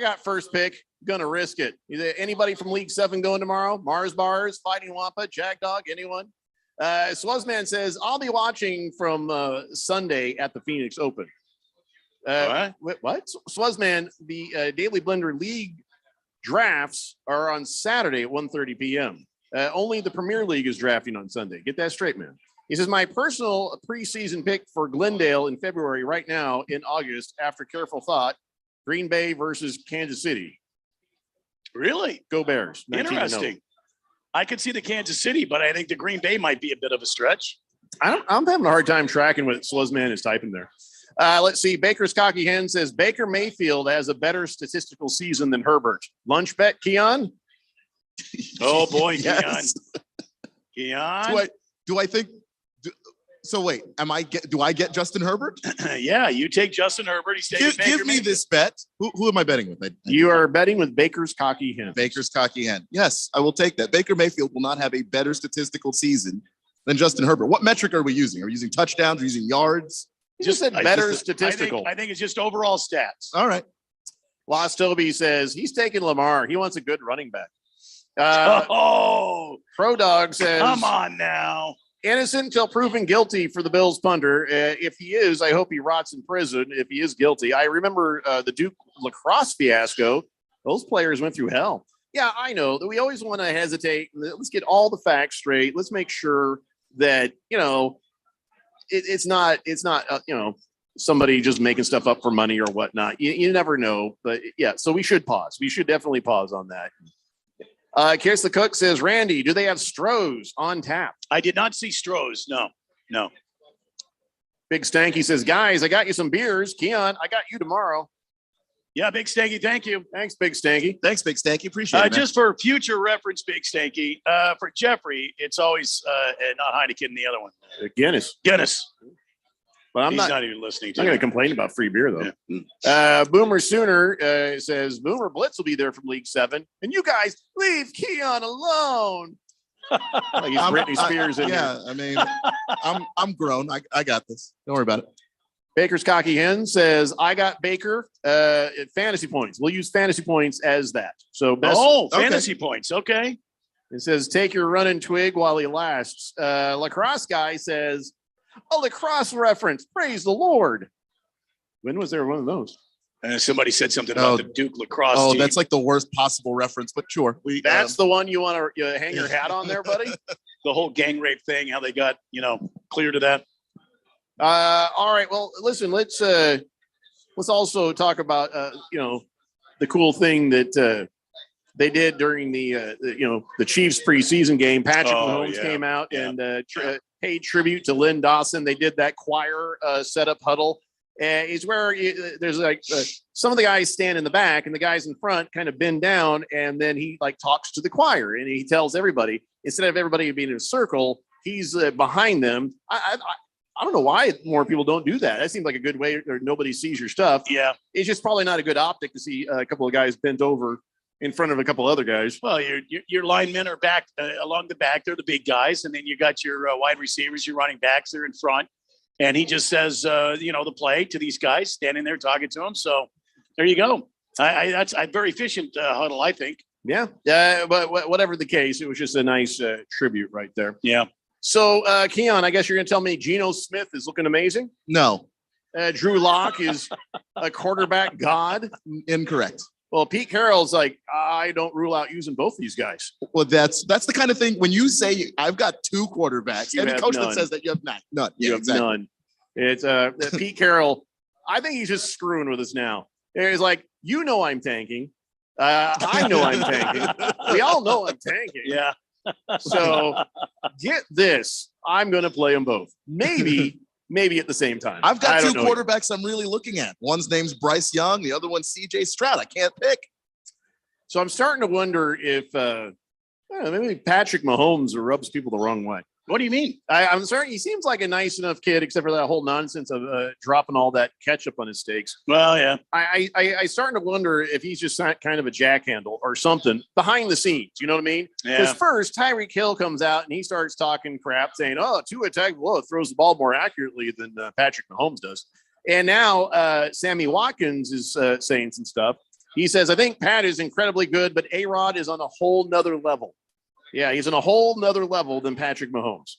got first pick, gonna risk it. Anybody from League 7 going tomorrow? Mars Bars, Fighting Wampa, Jackdog, anyone? Swazman says, I'll be watching from Sunday at the Phoenix Open. What? Swazman, the Daily Blender League drafts are on Saturday at 1:30 p.m. Only the Premier League is drafting on Sunday. Get that straight, man. He says, my personal preseason pick for Glendale in February, right now in August, after careful thought, Green Bay versus Kansas City. Really? Go Bears. Interesting. I could see the Kansas City, but I think the Green Bay might be a bit of a stretch. I'm having a hard time tracking what Sluzman is typing there. Let's see. Baker's Cocky Hen says Baker Mayfield has a better statistical season than Herbert. Lunch bet, Keon? Oh, boy, Yes. Keon. Do I think? So wait, do I get Justin Herbert? Yeah, you take Justin Herbert. He's taking Baker give me this bet. Who am I betting with? You are betting with Baker's Cocky Hen. Baker's Cocky Hen. Yes, I will take that. Baker Mayfield will not have a better statistical season than Justin Herbert. What metric are we using? Are we using touchdowns? Are we using yards? You just said better statistical. I think it's just overall stats. All right. Lost Toby says he's taking Lamar. He wants a good running back. Pro Dog says, come on now. Innocent until proven guilty for the Bills punter. If he is, I hope he rots in prison. If he is guilty, I remember the Duke lacrosse fiasco. Those players went through hell. Yeah, I know that we always want to hesitate. Let's get all the facts straight. Let's make sure that, it's not somebody just making stuff up for money or whatnot. You never know. But yeah, so we should pause. We should definitely pause on that. Kiss the Cook says, Randy, do they have Strohs on tap? I did not see Strohs. No. Big Stanky says, guys, I got you some beers. Keon, I got you tomorrow. Yeah, Big Stanky, thank you. Thanks, Big Stanky. Thanks, Big Stanky. Appreciate it. Just for future reference, Big Stanky, for Jeffrey, it's always not Heineken, the other one. Guinness. But He's not even listening to I'm going you. to complain about free beer, though. Boomer Sooner says Boomer Blitz will be there from League 7. And you guys leave Keon alone. Like he's Britney Spears in Yeah, here. I mean, I'm grown. I got this. Don't worry about it. Baker's Cocky Hen says, I got Baker at fantasy points. We'll use fantasy points as that. So fantasy points. Okay. It says, take your running twig while he lasts. Lacrosse guy says, a lacrosse reference. Praise the Lord. When was there one of those? Somebody said something about the Duke lacrosse team. That's like the worst possible reference, but sure. That's the one you want to hang your hat on there, buddy? The whole gang rape thing, how they got, clear to that. All right. Well, listen, let's also talk about, the cool thing that they did during the Chiefs preseason game. Patrick Mahomes came out and paid tribute to Lynn Dawson. They did that choir setup huddle. Is where there's like some of the guys stand in the back and the guys in front kind of bend down, and then he like talks to the choir and he tells everybody, instead of everybody being in a circle, he's behind them. I don't know why more people don't do that. That seems like a good way, or nobody sees your stuff. Yeah, it's just probably not a good optic to see a couple of guys bent over in front of a couple other guys. Well, your linemen are back along the back; they're the big guys, and then you got your wide receivers, your running backs, they're in front. And he just says, the play to these guys standing there talking to them. So there you go. That's a very efficient huddle, I think. Yeah. But whatever the case, it was just a nice tribute right there. Yeah. So, Keon, I guess you're going to tell me Geno Smith is looking amazing? No. Drew Lock is a quarterback god? Incorrect. Well, Pete Carroll's like, I don't rule out using both these guys. Well, that's the kind of thing when you say I've got two quarterbacks, You any have coach none. that says that you have none. You have none. It's Pete Carroll. I think he's just screwing with us now. He's like, I'm tanking. I know I'm tanking. We all know I'm tanking. Yeah. So get this. I'm going to play them both. Maybe at the same time. I've got two quarterbacks I'm really looking at. One's name's Bryce Young. The other one's CJ Stroud. I can't pick. So I'm starting to wonder if maybe Patrick Mahomes rubs people the wrong way. What do you mean? I'm sorry. He seems like a nice enough kid, except for that whole nonsense of dropping all that ketchup on his steaks. Well, yeah. I starting to wonder if he's just kind of a jackhandle or something behind the scenes. You know what I mean? Because Yeah. first, Tyreek Hill comes out and he starts talking crap, saying, Tua Tagovailoa throws the ball more accurately than Patrick Mahomes does. And now Sammy Watkins is saying some stuff. He says, I think Pat is incredibly good, but A-Rod is on a whole nother level. Yeah, he's on a whole nother level than Patrick Mahomes.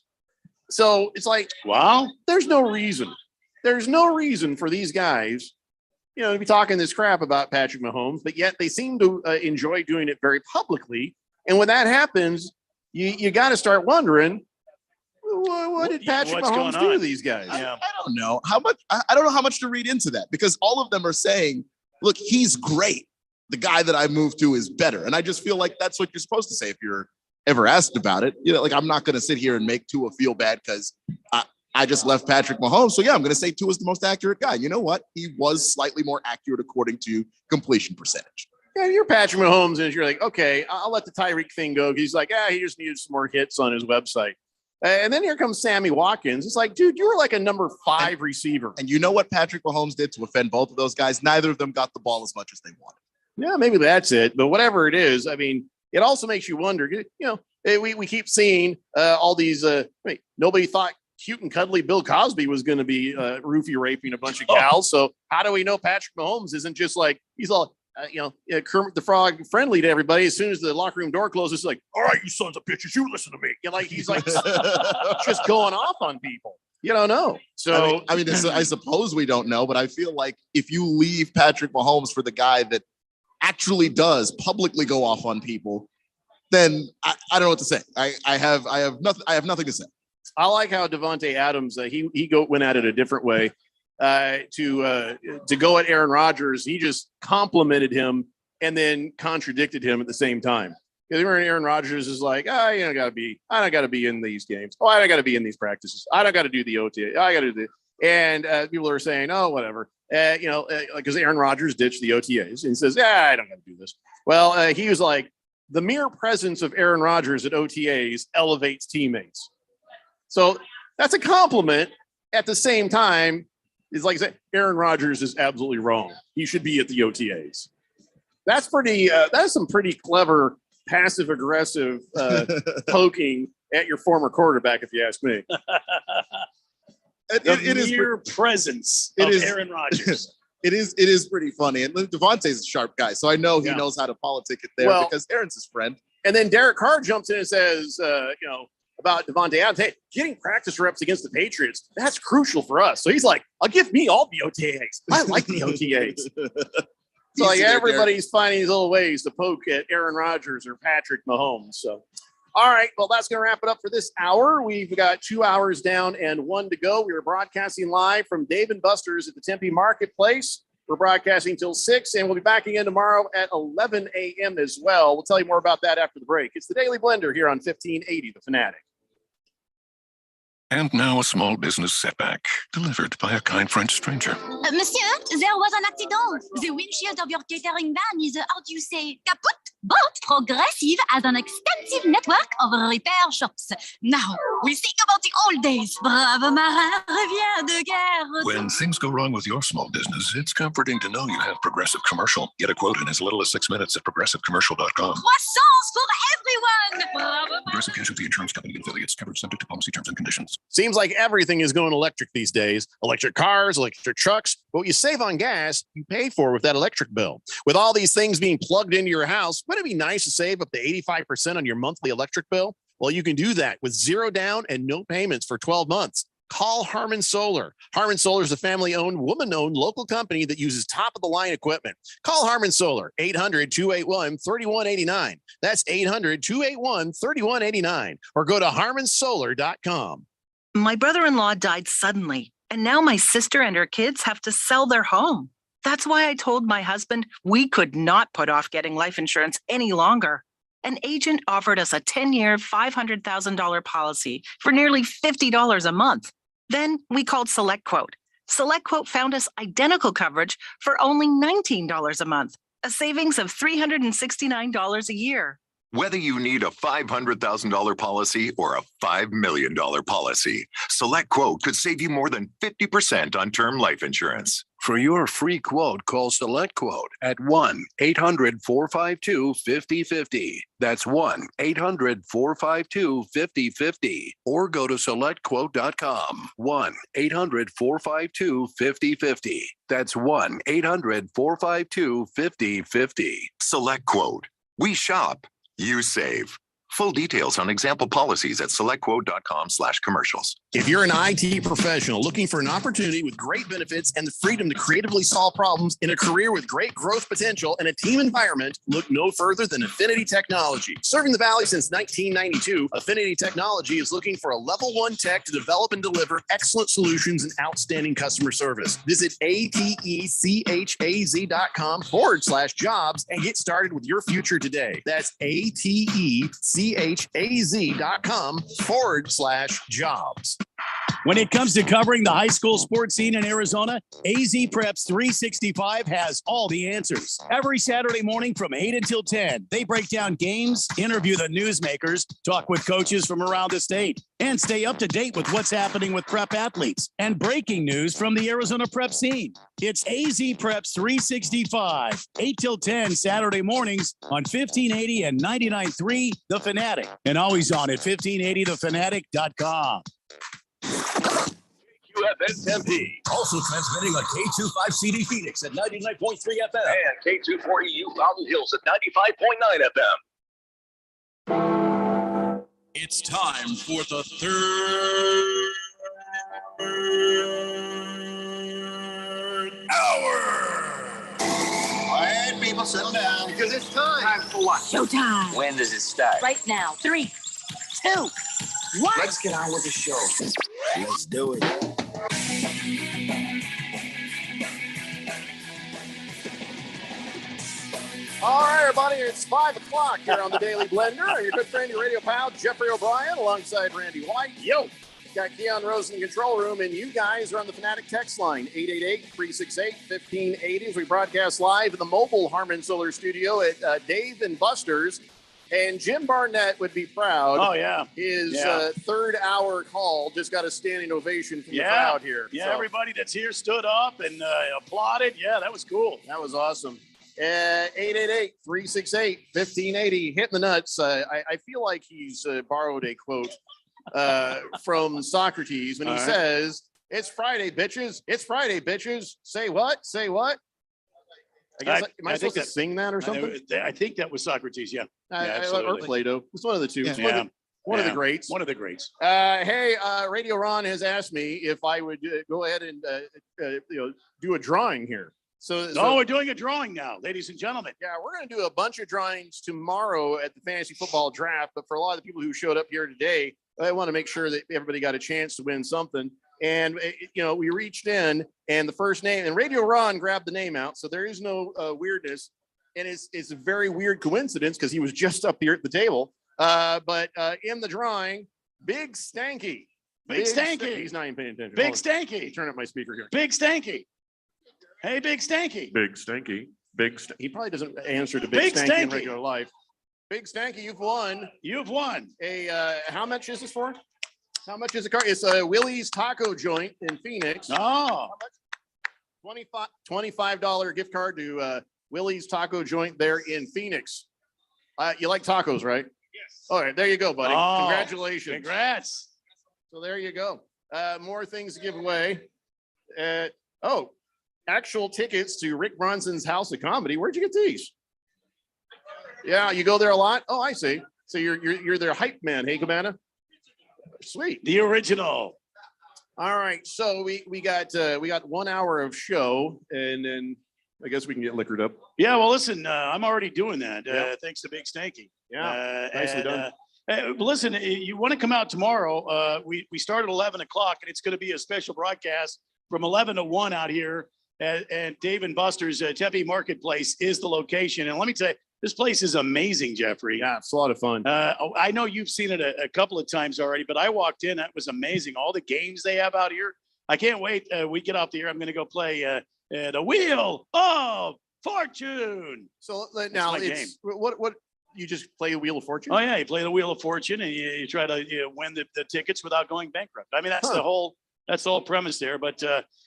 So it's like, wow, there's no reason. There's no reason for these guys, to be talking this crap about Patrick Mahomes, but yet they seem to enjoy doing it very publicly. And when that happens, you got to start wondering, what did Patrick Mahomes do to these guys? I don't know how much. I don't know how much to read into that, because all of them are saying, look, he's great. The guy that I moved to is better. And I just feel like that's what you're supposed to say if you're ever asked about it. I'm not going to sit here and make Tua feel bad because I just left Patrick Mahomes. So yeah, I'm going to say Tua's the most accurate guy. You know what? He was slightly more accurate according to completion percentage. Yeah, you're Patrick Mahomes, and you're like, okay, I'll let the Tyreek thing go. He's like, he just needed some more hits on his website. And then here comes Sammy Watkins. It's like, dude, you were like a number 5 receiver. And you know what Patrick Mahomes did to offend both of those guys? Neither of them got the ball as much as they wanted. Yeah, maybe that's it. But whatever it is, I mean, it also makes you wonder, we keep seeing all these, nobody thought cute and cuddly Bill Cosby was going to be roofie raping a bunch of gals. So how do we know Patrick Mahomes isn't just like, he's all, Kermit the Frog friendly to everybody. As soon as the locker room door closes, it's like, all right, you sons of bitches, you listen to me. He's like just going off on people. You don't know. So I suppose we don't know, but I feel like if you leave Patrick Mahomes for the guy that actually does publicly go off on people, then I don't know what to say. I have nothing to say. I like how Devontae Adams went at it a different way. To go at Aaron Rodgers, he just complimented him and then contradicted him at the same time. Because Aaron Rodgers is like, I don't got to be in these games. I don't got to be in these practices. I don't got to do the OTA. I got to do the. And people are saying, whatever. Because Aaron Rodgers ditched the OTAs and he says, I don't got to do this. Well, he was like, the mere presence of Aaron Rodgers at OTAs elevates teammates. So that's a compliment, at the same time, it's like I said, Aaron Rodgers is absolutely wrong. He should be at the OTAs. That's pretty. That's some pretty clever passive aggressive poking at your former quarterback, if you ask me. It is mere presence of Aaron Rodgers. It is pretty funny. And Devontae's a sharp guy, so I know he knows how to politic it there because Aaron's his friend. And then Derek Carr jumps in and says, about Devontae Adams, hey, getting practice reps against the Patriots, that's crucial for us. So he's like, I'll give me all the OTAs. I like the OTAs. So like everybody's finding these little ways to poke at Aaron Rodgers or Patrick Mahomes. So, all right, well, that's going to wrap it up for this hour. We've got 2 hours down and 1 to go. We are broadcasting live from Dave & Buster's at the Tempe Marketplace. We're broadcasting till 6, and we'll be back again tomorrow at 11 a.m. as well. We'll tell you more about that after the break. It's the Daily Blender here on 1580 The Fanatic. And now a small business setback, delivered by a kind French stranger. Monsieur, there was an accident. The windshield of your catering van is, how do you say, kaput? But Progressive has an extensive network of repair shops. Now, we think about the old days. Brave marin, revient de guerre. When things go wrong with your small business, it's comforting to know you have Progressive Commercial. Get a quote in as little as 6 minutes at progressivecommercial.com. Croissance for everyone. Progressive Casualty Insurance Company and affiliates, covered subject to policy terms and conditions. Seems like everything is going electric these days. Electric cars, electric trucks. But what you save on gas, you pay for with that electric bill. With all these things being plugged into your house, wouldn't it be nice to save up to 85% on your monthly electric bill? Well, you can do that with zero down and no payments for 12 months. Call Harmon Solar. Harmon Solar is a family-owned, woman-owned local company that uses top-of-the-line equipment. Call Harmon Solar, 800-281-3189. That's 800-281-3189. Or go to harmonsolar.com. My brother-in-law died suddenly, and now my sister and her kids have to sell their home. That's why I told my husband we could not put off getting life insurance any longer. An agent offered us a 10-year, $500,000 policy for nearly $50 a month. Then we called SelectQuote. SelectQuote found us identical coverage for only $19 a month, a savings of $369 a year. Whether you need a $500,000 policy or a $5 million policy, SelectQuote could save you more than 50% on term life insurance. For your free quote, call SelectQuote at 1-800-452-5050. That's 1-800-452-5050. Or go to SelectQuote.com. 1-800-452-5050. That's 1-800-452-5050. SelectQuote. We shop. You save. Full details on example policies at selectquote.com/commercials. If you're an IT professional looking for an opportunity with great benefits and the freedom to creatively solve problems in a career with great growth potential and a team environment, look no further than Affinity Technology. Serving the Valley since 1992, Affinity Technology is looking for a level 1 tech to develop and deliver excellent solutions and outstanding customer service. Visit atechaz.com/jobs and get started with your future today. That's atechaz.com/jobs. When it comes to covering the high school sports scene in Arizona, AZ Preps 365 has all the answers. Every Saturday morning from 8 until 10, they break down games, interview the newsmakers, talk with coaches from around the state, and stay up to date with what's happening with prep athletes and breaking news from the Arizona prep scene. It's AZ Preps 365, 8 till 10 Saturday mornings on 1580 and 99.3 The Fanatic, and always on at 1580thefanatic.com. QFN Tempe. Also transmitting on K25CD Phoenix at 99.3 FM. And K240U Fountain Hills at 95.9 FM. It's time for the third hour. All right, people, settle down because it's time. Time for what? Showtime. When does it start? Right now. 3, 2, 1. Let's get on with the show. Let's do it. All right, everybody, it's 5 o'clock here on the Daily Blender. Your good friend, your radio pal, Jeffrey O'Brien, alongside Randy White. Yo! Got Keon Rose in the control room, and you guys are on the Fanatic text line, 888-368-1580, as we broadcast live in the mobile Harmon Solar studio at Dave & Buster's. And Jim Barnett would be proud. Oh, yeah. His Yeah. third hour call just got a standing ovation from the crowd here. Yeah, So, everybody that's here stood up and applauded. Yeah, that was cool. that was awesome. 888-368-1580. Hitting the nuts. I feel like he's borrowed a quote from Socrates when he says, "It's Friday, bitches. It's Friday, bitches. Say what? Say what?" I guess, am I supposed to sing that or something? I think that was Socrates, yeah. Or absolutely. Plato. It's one of the two. It's Yeah. one of the greats. One of the greats. Hey, Radio Ron has asked me if I would go ahead and do a drawing here. So we're doing a drawing now, ladies and gentlemen. Yeah, we're going to do a bunch of drawings tomorrow at the fantasy football draft. But for a lot of the people who showed up here today, I want to make sure that everybody got a chance to win something. And, we reached in and the first name, and Radio Ron grabbed the name out. So there is no weirdness. And it's a very weird coincidence because he was just up here at the table. But in the drawing, Big Stanky. Big Stanky. He's not even paying attention. Big Stanky. Turn up my speaker here. Big Stanky. Hey, Big Stanky. Big Stanky. He probably doesn't answer to Big Stanky in regular life. Big Stanky, you've won. You've won. How much is this for? How much is the car? It's a Willie's Taco Joint in Phoenix. Oh. $25 gift card to Willie's Taco Joint there in Phoenix. You like tacos, right? Yes. All right, there you go, buddy. Oh, congratulations. Congrats. So there you go. More things to give away. Actual tickets to Rick Bronson's House of Comedy. Where'd you get these? Yeah, you go there a lot? Oh, I see. So you're their hype man, hey, Cabana? Sweet. The original. All right. So we got 1 hour of show, and then I guess we can get liquored up. Yeah, well, listen, I'm already doing that. Yeah. Thanks to Big Stanky. Yeah, nicely done. Listen, you want to come out tomorrow? We start at 11 o'clock, and it's going to be a special broadcast from 11 to 1 out here at Dave and Buster's. Tempe Marketplace is the location. And let me tell you, this place is amazing, Jeffrey. Yeah, it's a lot of fun. I know you've seen it a couple of times already, but I walked in. That was amazing. All the games they have out here. I can't wait. We get off the air. I'm going to go play the Wheel of Fortune. So now it's what you just play the Wheel of Fortune? Oh yeah, you play the Wheel of Fortune and you try to win the tickets without going bankrupt. I mean, that's the whole premise there. But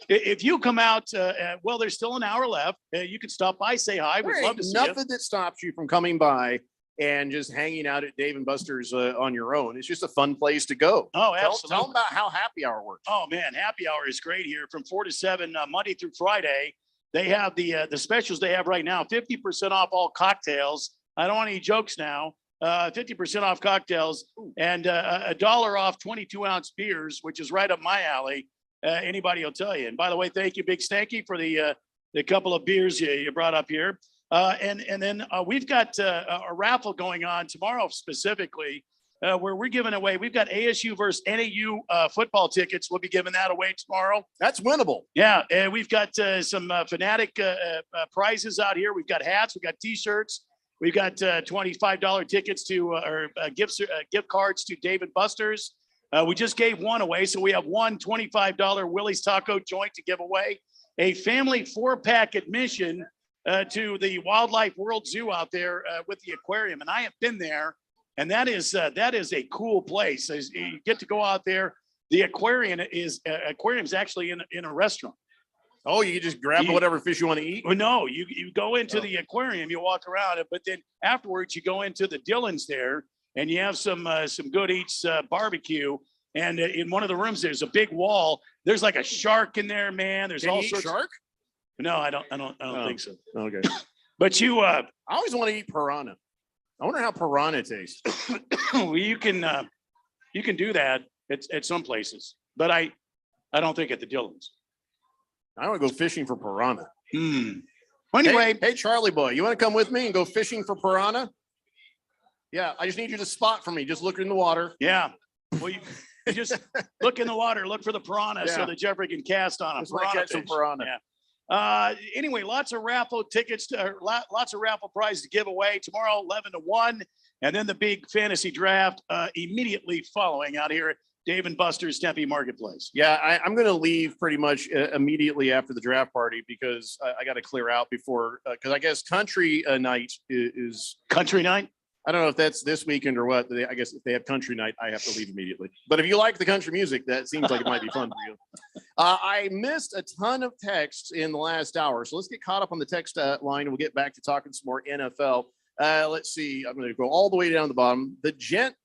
if you come out, there's still an hour left. You can stop by, say hi. We'd love to see you. Nothing that stops you from coming by and just hanging out at Dave and Buster's on your own. It's just a fun place to go. Oh, absolutely. Tell them about how happy hour works. Oh man, happy hour is great here from 4 to 7 Monday through Friday. They have the specials they have right now: 50% off all cocktails. I don't want any jokes now. 50% off cocktails and $1 off 22-ounce beers, which is right up my alley. Anybody will tell you. And by the way, thank you, Big Stanky, for the couple of beers you brought up here. And then we've got a raffle going on tomorrow specifically where we're giving away. We've got ASU versus NAU football tickets. We'll be giving that away tomorrow. That's winnable. Yeah, and we've got some Fanatic prizes out here. We've got hats. We've got T-shirts. We've got $25 tickets to or gift cards to Dave and Buster's. We just gave one away, so we have one $25 Willie's Taco Joint to give away. A family 4-pack admission to the Wildlife World Zoo out there with the aquarium, and I have been there, and that is a cool place. You get to go out there. The aquarium's actually in a restaurant. Oh, you just grab whatever fish you want to eat? Well, no, you go into the aquarium, you walk around it, but then afterwards you go into the Dillon's there and you have some good eats barbecue. And in one of the rooms, there's a big wall. There's like a shark in there, man. There's all sorts. Shark? No, I don't think so. Okay. But I always want to eat piranha. I wonder how piranha tastes. Well, you can do that at some places, but I don't think at the Dillon's. I want to go fishing for piranha. Well, anyway, hey, Charlie boy, you want to come with me and go fishing for piranha? Yeah, I just need you to spot for me. Just look in the water. Yeah. Well, you just look in the water, look for the piranha so that Jeffrey can cast on them. Catch some piranha. Yeah. Anyway, lots of raffle tickets, lots of raffle prizes to give away tomorrow, 11 to 1, and then the big fantasy draft immediately following out here at Dave and Buster's Tempe Marketplace. Yeah, I'm going to leave pretty much immediately after the draft party because I got to clear out before because I guess country night is country night. I don't know if that's this weekend or what. I guess if they have country night, I have to leave immediately. But if you like the country music, that seems like it might be fun for you. I missed a ton of texts in the last hour. So let's get caught up on the text line and we'll get back to talking some more NFL. Let's see. I'm going to go all the way down the bottom. The Jet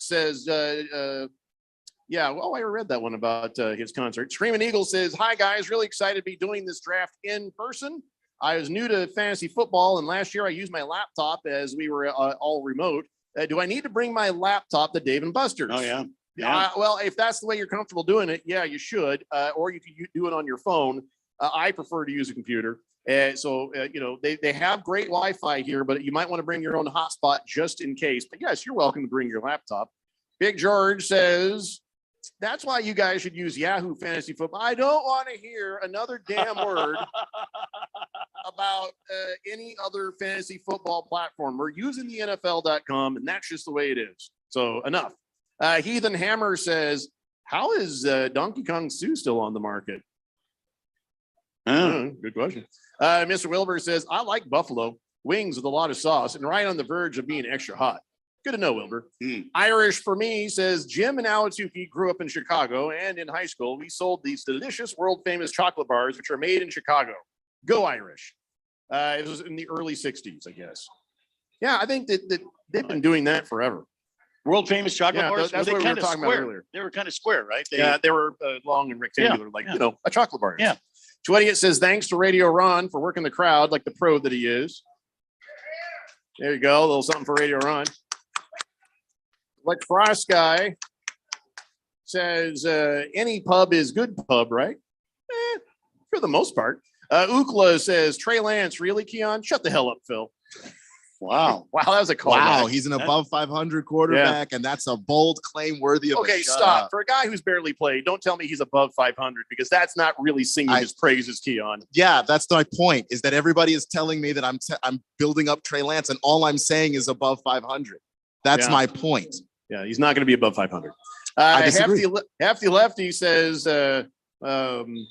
says, yeah, well, I read that one about his concert. Screaming Eagle says, hi, guys. Really excited to be doing this draft in person. I was new to fantasy football, and last year I used my laptop as we were all remote. Do I need to bring my laptop to Dave & Buster's? Oh, yeah. Well, if that's the way you're comfortable doing it, yeah, you should. Or you can do it on your phone. I prefer to use a computer. So they have great Wi-Fi here, but you might want to bring your own hotspot just in case. But yes, you're welcome to bring your laptop. Big George says, that's why you guys should use Yahoo Fantasy Football. I don't want to hear another damn word about any other fantasy football platform. We're using the NFL.com, and that's just the way it is. So enough. Heathen Hammer says, how is Donkey Kong Sue still on the market? Good question. Mr. Wilbur says, I like buffalo wings with a lot of sauce and right on the verge of being extra hot. Good to know, Wilbur. Irish for me says, Jim and Awatuki grew up in Chicago, and in high school, we sold these delicious world-famous chocolate bars, which are made in Chicago. Go Irish. It was in the early 60s, I guess. Yeah, I think that they've been doing that forever. World famous chocolate bars. That's what we were talking about earlier. They were kind of square, right? They were long and rectangular, a chocolate bar. Yeah. Twitty says, thanks to Radio Ron for working the crowd like the pro that he is. There you go. A little something for Radio Ron. Lacrosse guy says, any pub is good pub, right? For the most part. Ukla says, Trey Lance, really, Keon? Shut the hell up, Phil. Wow, that was a call. Wow, he's an above 500 quarterback, and that's a bold claim worthy of okay, stop. For a guy who's barely played, don't tell me he's above 500 because that's not really singing his praises, Keon. Yeah, that's my point, is that everybody is telling me that I'm building up Trey Lance, and all I'm saying is above 500. That's my point. Yeah, he's not going to be above 500. I disagree. Hefty Lefty says, I'm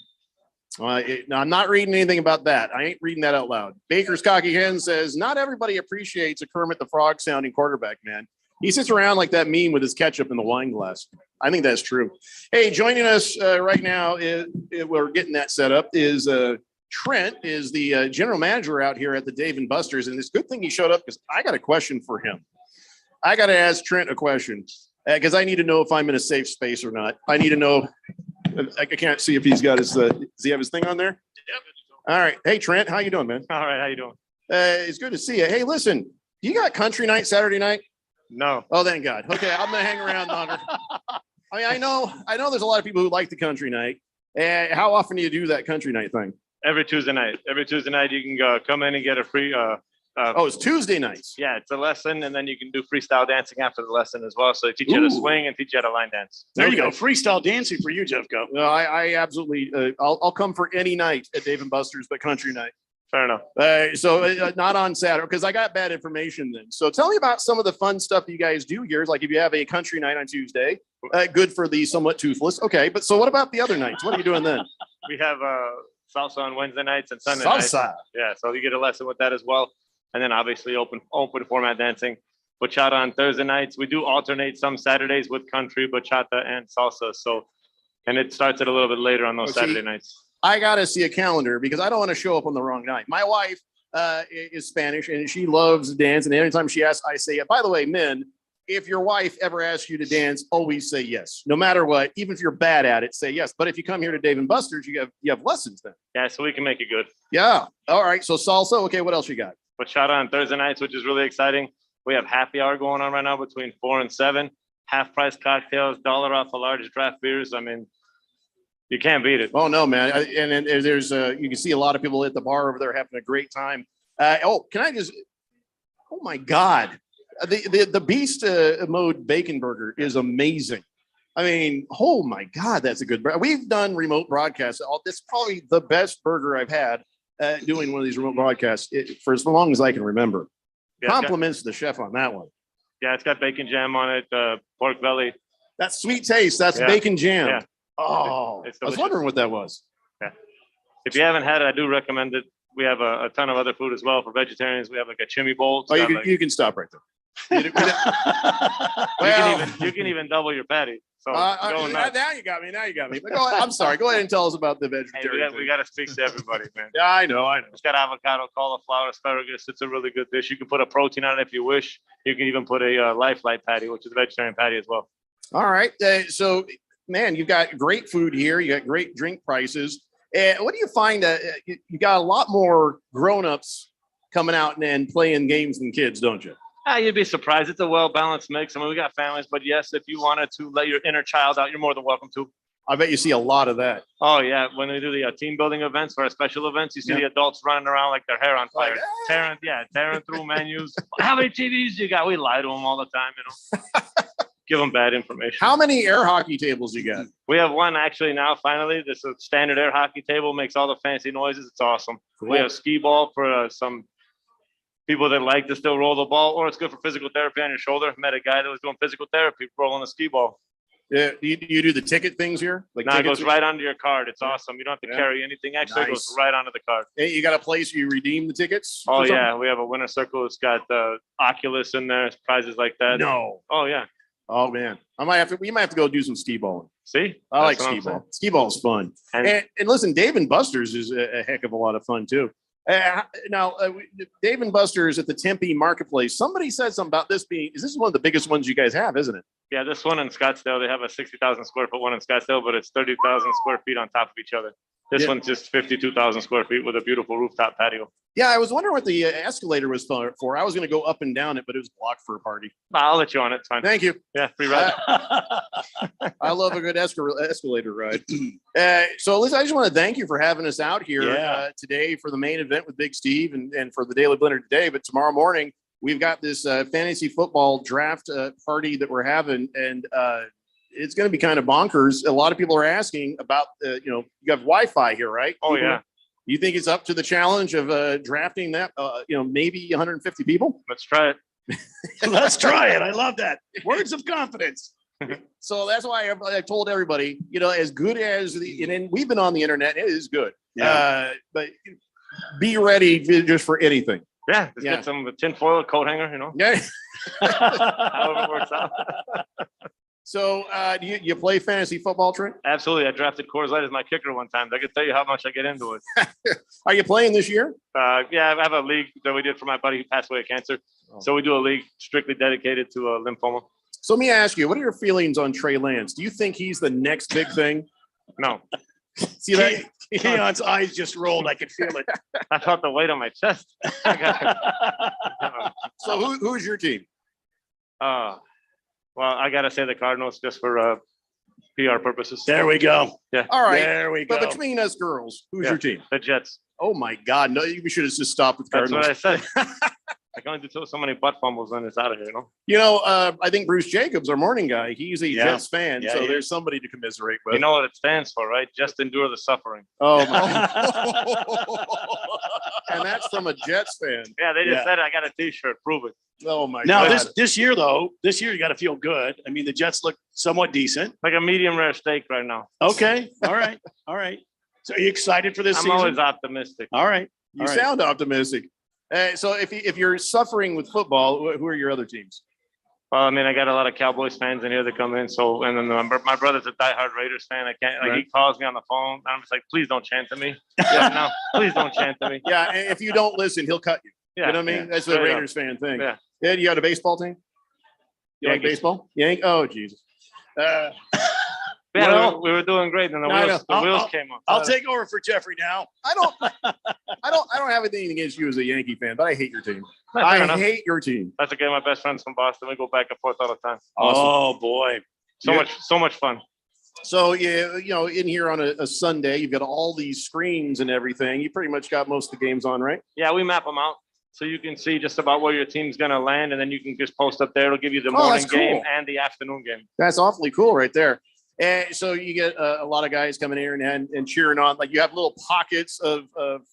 not reading anything about that. I ain't reading that out loud. Baker's Cocky Hen says, not everybody appreciates a Kermit the Frog sounding quarterback, man. He sits around like that meme with his ketchup in the wine glass. I think that's true. Hey, joining us right now, we're getting that set up, is Trent, is the general manager out here at the Dave & Buster's. And it's a good thing he showed up because I got a question for him. I got to ask Trent a question because I need to know if I'm in a safe space or not. I need to know. I can't see if he's got his. Does he have his thing on there? Yep. All right. Hey, Trent, how you doing, man? All right. How you doing? It's good to see you. Hey, listen, you got country night Saturday night? No. Oh, thank God. Okay, I'm gonna hang around longer. I mean, I know. There's a lot of people who like the country night. How often do you do that country night thing? Every Tuesday night. Every Tuesday night, you can come in and get a free. It's Tuesday nights. Yeah, it's a lesson, and then you can do freestyle dancing after the lesson as well. So they teach you how to swing and teach you how to line dance. There you go, freestyle dancing for you, Jeff. Go. No, I absolutely. I'll come for any night at Dave & Buster's, but country night. Fair enough. So not on Saturday because I got bad information then. So tell me about some of the fun stuff that you guys do here. Like if you have a country night on Tuesday, good for the somewhat toothless. Okay, but so what about the other nights? What are you doing then? We have salsa on Wednesday nights and Sunday nights. Salsa. Yeah, so you get a lesson with that as well. And then obviously open format dancing. Bachata on Thursday nights. We do alternate some Saturdays with country, bachata, and salsa. So, and it starts at a little bit later on those Saturday nights. I got to see a calendar because I don't want to show up on the wrong night. My wife is Spanish and she loves dance. And anytime she asks, I say, by the way, men, if your wife ever asks you to dance, always say yes. No matter what, even if you're bad at it, say yes. But if you come here to Dave & Buster's, you have lessons then. Yeah, so we can make it good. Yeah. All right. So salsa. Okay. What else you got? Bachata on Thursday nights, which is really exciting. We have happy hour going on right now between 4 and 7. Half price cocktails, $1 off a large draft beers. I mean, you can't beat it. Oh no, man! And there's you can see a lot of people at the bar over there having a great time. Can I just? Oh my God, the Beast Mode Bacon Burger is amazing. I mean, oh my God, that's a good. We've done remote broadcasts. That's probably the best burger I've had. Doing one of these remote broadcasts for as long as I can remember. Yeah, compliments to the chef on that one. Yeah, it's got bacon jam on it, pork belly. That's sweet taste. That's bacon jam. Yeah. Oh, I was wondering what that was. Yeah. If you haven't had it, I do recommend it. We have a ton of other food as well for vegetarians. We have like a chimmy bowl. You can stop right there. You You can even double your patty. So go nuts. now you got me. But go ahead. I'm sorry. Go ahead and tell us about the Hey, vegetarian. we got to speak to everybody, man. Yeah, I know. It's got avocado, cauliflower, asparagus. It's a really good dish. You can put a protein on it if you wish. You can even put a life light patty, which is a vegetarian patty as well. All right. So, man, you've got great food here. You got great drink prices. What do you find that you got a lot more grown-ups coming out and playing games than kids, don't you? You'd be surprised. It's a well-balanced mix. I mean, we got families, but yes, if you wanted to let your inner child out, you're more than welcome to. I bet you see a lot of that. Oh, yeah. When we do the team building events or special events, you see the adults running around like their hair on fire, tearing through menus. How many TVs you got? We lie to them all the time, give them bad information. How many air hockey tables you got? We have one actually now, finally. This is a standard air hockey table, makes all the fancy noises. It's awesome. Cool. We have skee ball for some people that like to still roll the ball, or it's good for physical therapy on your shoulder. Met a guy that was doing physical therapy rolling a skee ball. Yeah, you do the ticket things here? It goes right onto your card. It's awesome. You don't have to carry anything extra. It goes right onto the card. Hey, you got a place you redeem the tickets? Oh, yeah. We have a winner circle. It's got Oculus in there, prizes like that. No. Oh, yeah. Oh, man. We might have to go do some skee balling. See? I like skee ball. Skee ball is fun. And listen, Dave and Buster's is a heck of a lot of fun, too. Now, Dave and Buster's at the Tempe Marketplace. Somebody said something about this this is one of the biggest ones you guys have, isn't it? Yeah, this one in Scottsdale, they have a 60,000 square foot one in Scottsdale, but it's 30,000 square feet on top of each other. This one's just 52,000 square feet with a beautiful rooftop patio. Yeah, I was wondering what the escalator was for. I was going to go up and down it, but it was blocked for a party. I'll let you on it. It's fine. Thank you. Yeah, free ride. I love a good escalator ride. So, Liz, I just want to thank you for having us out here today for the main event with Big Steve and for the Daily Blender today. But tomorrow morning, we've got this fantasy football draft party that we're having, and it's going to be kind of bonkers. A lot of people are asking about, you have Wi-Fi here, right? Oh, yeah. You think it's up to the challenge of drafting that, maybe 150 people? Let's try it. Let's try it. I love that. Words of confidence. So that's why I told everybody, as good as and we've been on the internet, it is good. Yeah. But be ready just for anything. Yeah. Get some tinfoil, coat hanger, Yeah. However it works out. So, do you play fantasy football, Trent? Absolutely. I drafted Coors Light as my kicker one time. I can tell you how much I get into it. Are you playing this year? Yeah, I have a league that we did for my buddy who passed away of cancer. So we do a league strictly dedicated to lymphoma. So let me ask you, what are your feelings on Trey Lance? Do you think he's the next big thing? No. See that? Keon's eyes just rolled. I could feel it. I felt the weight on my chest. So who's your team? Well, I got to say the Cardinals just for PR purposes. There we go. Yeah. All right. There we go. But between us girls, who's your team? The Jets. Oh, my God. No, you should have just stopped with That's Cardinals. what I said. I can only do so many butt fumbles and it's out of here, I think Bruce Jacobs, our morning guy, he's a Jets fan, so there's somebody to commiserate with. You know what it stands for, right? Just endure the suffering. Oh, my. And that's from a Jets fan. Yeah, they just said I got a T-shirt. Prove it. Oh, my now, God. this year, you got to feel good. I mean, the Jets look somewhat decent. Like a medium rare steak right now. Okay. All right. All right. So are you excited for this season? I'm always optimistic. All right. You sound optimistic. So if you're suffering with football, who are your other teams? Well, I mean, I got a lot of Cowboys fans in here that come in. So, and then my brother's a diehard Raiders fan. I can't, he calls me on the phone. And I'm just like, please don't chant to me. No, please don't chant to me. Yeah. And if you don't listen, he'll cut you. Yeah. You know what I mean? That's the Raiders fan thing. Yeah. Yeah. You got a baseball team? You like baseball? Oh, Jesus. Yeah, we were doing great, and the wheels came up. I'll take over for Jeffrey now. I don't have anything against you as a Yankee fan, but I hate your team. Fair hate your team. That's okay. My best friend's from Boston. We go back and forth all the time. Awesome. Oh boy, so much fun. So in here on a Sunday, you've got all these screens and everything. You pretty much got most of the games on, right? Yeah, we map them out. So you can see just about where your team's going to land, and then you can just post up there. It'll give you the morning game and the afternoon game. That's awfully cool right there. And so you get a lot of guys coming here and cheering on. Like you have little pockets of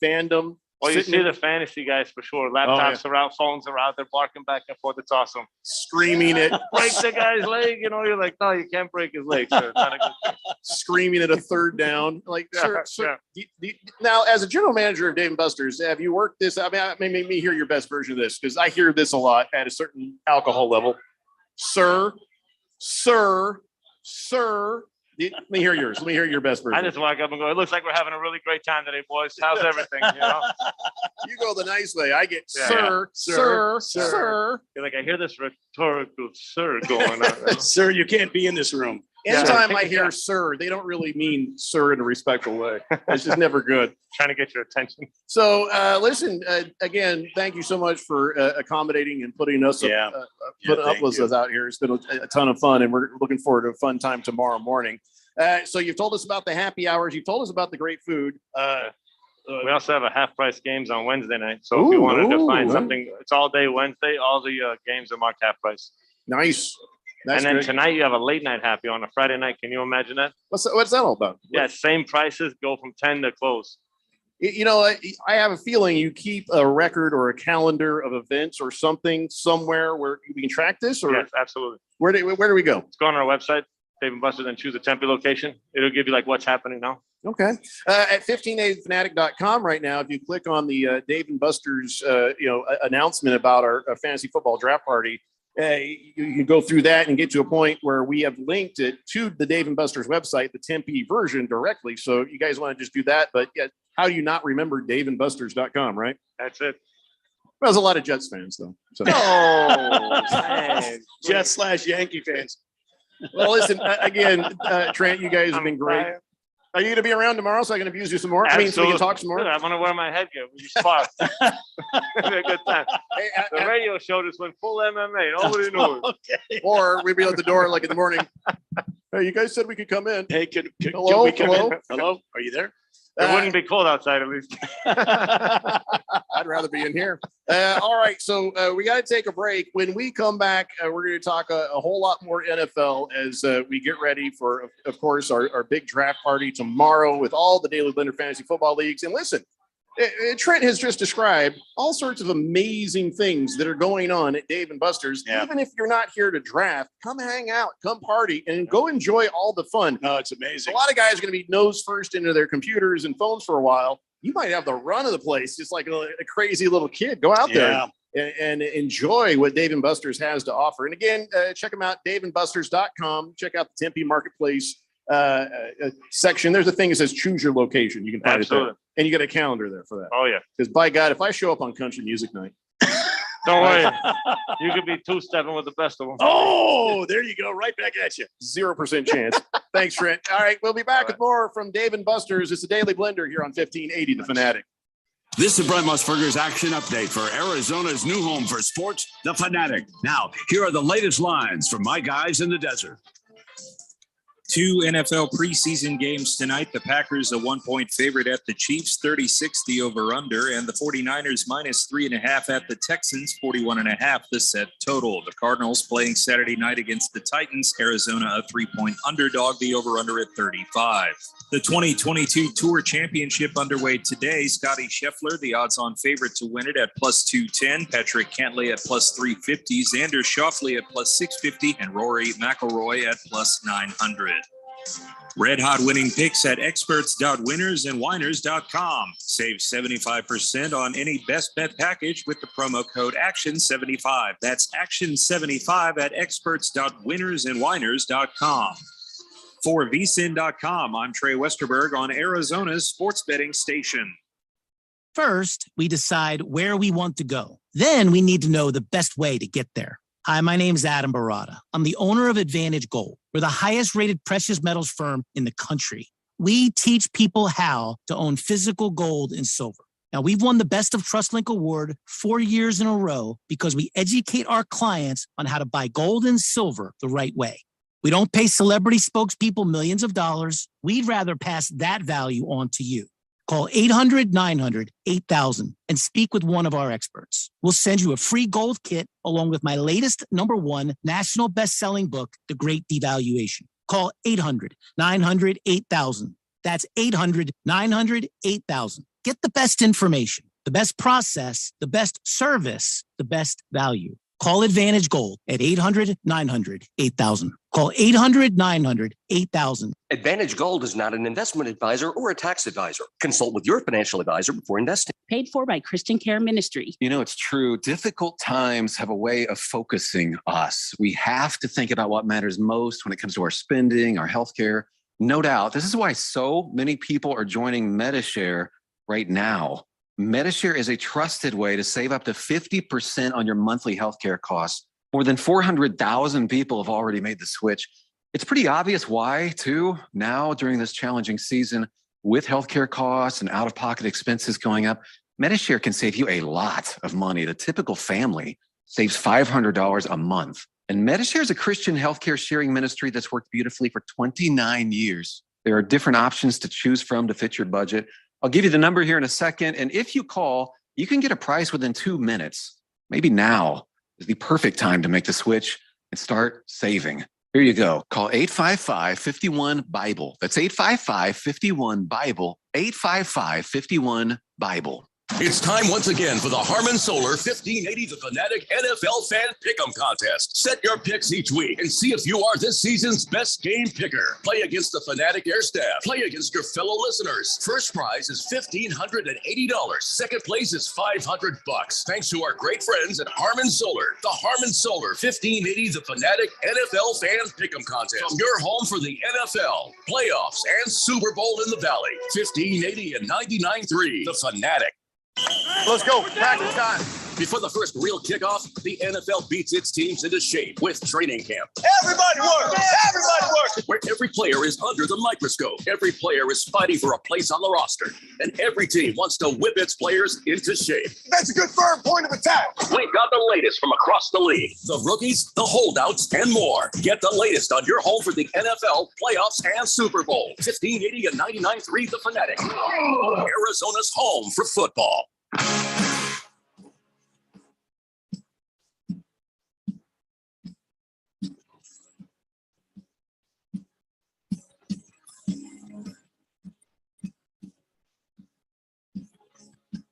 fandom Well, you Sitting see in- the fantasy guys for sure. Laptops yeah. are out, phones are out. They're barking back and forth. It's awesome. Screaming it, Break the guy's leg. You're like, no, you can't break his leg, sir. Not a good thing. screaming at a third down. Like, sir, Yeah. now, as a general manager of Dave & Buster's, have you worked this? I mean, make me hear your best version of this, because I hear this a lot at a certain alcohol level. Sir. Let me hear yours. Let me hear your best version. I just walk up and go, it looks like we're having a really great time today, boys. How's everything? You go the nice way. I get Yeah. sir. You're like, I hear this rhetorical sir going on. Sir, you can't be in this room. Anytime I hear sir, they don't really mean sir in a respectful way. It's just never good. Trying to get your attention. So, listen, again, thank you so much for accommodating and putting us Yeah. up with us out here. It's been a ton of fun, and we're looking forward to a fun time tomorrow morning. So you've told us about the happy hours. You've told us about the great food. We also have a half price games on Wednesday night. So if you wanted to find something, it's all day Wednesday. All the games are marked half price. Nice. That's and then great. tonight you have a late night happy on a Friday night. Can you imagine that? What's that all about? Yeah, same prices, go from 10 to close. You know, I have a feeling you keep a record or a calendar of events or something somewhere where we can track this. Or Yes, absolutely. where do we go? Let's go on our website, Dave & Buster's, and choose a Tempe location. It'll give you like what's happening now. Okay. At 1580fanatic.com right now, if you click on the Dave & Buster's announcement about our fantasy football draft party, you can go through that and get to a point where we have linked it to the Dave & Buster's website, the Tempe version directly. So if you guys want to just do that, but yeah, how do you not remember daveandbusters.com, right? That's it. Well, there's a lot of Jets fans though. So. Oh, man. Jets/Yankee fans. Well, listen, again, Trent, you guys have been great. Are you going to be around tomorrow so I can abuse you some more? I mean, so we can talk some more? I'm going to wear my headgear. We just spar. Have a good time. The radio show just went full MMA. Nobody knew. Okay. Or we'd be at the door like in the morning. Hey, you guys said we could come in. Hey, can Hello? we come Hello? in? Hello? Are you there? It wouldn't be cold outside at least. I'd rather be in here. All right, so we got to take a break. When we come back, we're going to talk a whole lot more NFL as we get ready for, of course, our big draft party tomorrow with all the Daily Blender Fantasy Football Leagues. And listen, Trent has just described all sorts of amazing things that are going on at Dave & Buster's. Yeah. Even if you're not here to draft, come hang out, come party, and go enjoy all the fun. No, it's amazing. A lot of guys are going to be nose first into their computers and phones for a while. You might have the run of the place, just like a crazy little kid. Go out there and enjoy what Dave & Buster's has to offer. And again, check them out, daveandbusters.com. Check out the Tempe Marketplace section. There's a thing that says choose your location. You can find it there. And you got a calendar there for that. Oh, yeah. Because by God, if I show up on country music night, don't worry. You could be two-stepping with the best of them. Oh, there you go. Right back at you. 0% chance. Thanks, Trent. All right, we'll be back with more from Dave & Buster's. It's a Daily Blender here on 1580 The Fanatic. This is Brent Musburger's action update for Arizona's new home for sports, The Fanatic. Now, here are the latest lines from my guys in the desert. 2 NFL preseason games tonight. The Packers a 1-point favorite at the Chiefs, 36 the over-under, and the 49ers minus 3.5 at the Texans, 41.5 the set total. The Cardinals playing Saturday night against the Titans. Arizona a 3-point underdog, the over-under at 35. The 2022 Tour Championship underway today. Scotty Scheffler, the odds-on favorite to win it at plus 210. Patrick Cantlay at plus 350. Xander Schauffele at plus 650. And Rory McIlroy at plus 900. Red Hot winning picks at experts.winnersandwiners.com. Save 75% on any best bet package with the promo code ACTION75. That's ACTION75 at experts.winnersandwiners.com. For vsin.com, I'm Trey Westerberg on Arizona's sports betting station. First, we decide where we want to go. Then we need to know the best way to get there. Hi, my name's Adam Barada. I'm the owner of Advantage Gold. We're the highest rated precious metals firm in the country. We teach people how to own physical gold and silver. Now, we've won the Best of TrustLink Award 4 years in a row because we educate our clients on how to buy gold and silver the right way. We don't pay celebrity spokespeople millions of dollars. We'd rather pass that value on to you. Call 800-900-8000 and speak with one of our experts. We'll send you a free gold kit along with my latest #1 national best-selling book, The Great Devaluation. Call 800-900-8000. That's 800-900-8000. Get the best information. the best process, the best service, the best value. Call Advantage Gold at 800-900-8000. Call 800-900-8000. Advantage Gold is not an investment advisor or a tax advisor. Consult with your financial advisor before investing. Paid for by Christian Care Ministry. You know, it's true. Difficult times have a way of focusing us. We have to think about what matters most when it comes to our spending, our healthcare. No doubt. This is why so many people are joining MediShare right now. MediShare is a trusted way to save up to 50% on your monthly healthcare costs. More than 400,000 people have already made the switch. It's pretty obvious why, too. Now, during this challenging season, with healthcare costs and out-of-pocket expenses going up, MediShare can save you a lot of money. The typical family saves $500 a month. And MediShare is a Christian healthcare sharing ministry that's worked beautifully for 29 years. There are different options to choose from to fit your budget. I'll give you the number here in a second. And if you call, you can get a price within 2 minutes. Maybe now is the perfect time to make the switch and start saving. Here you go. Call 855-51-BIBLE. That's 855-51-BIBLE. 855-51-BIBLE. It's time once again for the Harmon Solar 1580 The Fanatic NFL Fan Pick'em Contest. Set your picks each week and see if you are this season's best game picker. Play against the Fanatic Air Staff. Play against your fellow listeners. First prize is $1,580. Second place is $500. Thanks to our great friends at Harmon Solar. The Harmon Solar 1580 The Fanatic NFL Fan Pick'em Contest. From your home for the NFL, playoffs, and Super Bowl in the Valley. 1580 and 99.3 The Fanatic. Let's go. Practice time. Before the first real kickoff, the NFL beats its teams into shape with training camp. Everybody work! Everybody work! Where every player is under the microscope. Every player is fighting for a place on the roster. And every team wants to whip its players into shape. That's a good firm point of attack. We've got the latest from across the league. The rookies, the holdouts, and more. Get the latest on your home for the NFL, playoffs, and Super Bowl. 1580 and 99.3 The Fanatic. Arizona's home for football.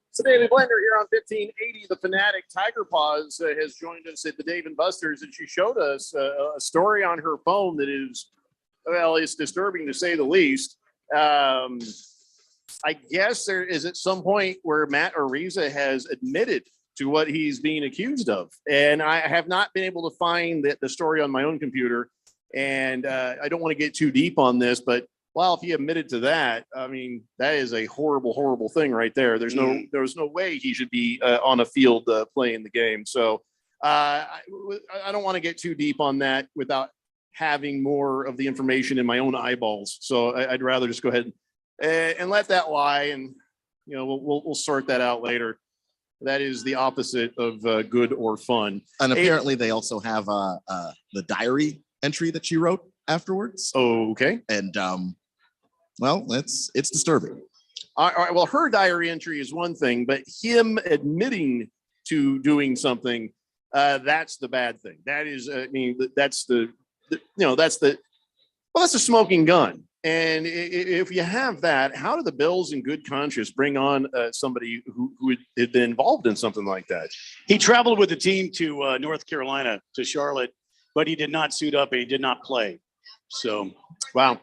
It's the Daily Blender here on 1580. The Fanatic Tiger Paws has joined us at the Dave & Buster's, and she showed us a story on her phone that is, well, it's disturbing to say the least. I guess there is at some point where Matt Ariza has admitted to what he's being accused of. And I have not been able to find the story on my own computer. And I don't want to get too deep on this, but well, if he admitted to that, I mean, that is a horrible, horrible thing right there. There's no way he should be on a field playing the game. So I don't want to get too deep on that without having more of the information in my own eyeballs. So I'd rather just go ahead and let that lie, and you know we'll sort that out later. That is the opposite of good or fun. And apparently, they also have the diary entry that she wrote afterwards. Okay, and well, it's disturbing. All right. Well, her diary entry is one thing, but him admitting to doing something, that's the bad thing. That is, I mean, that's the smoking gun. And if you have that, how do the Bills in good conscience bring on somebody who had been involved in something like that? He traveled with the team to North Carolina, to Charlotte, but he did not suit up and he did not play. So, wow.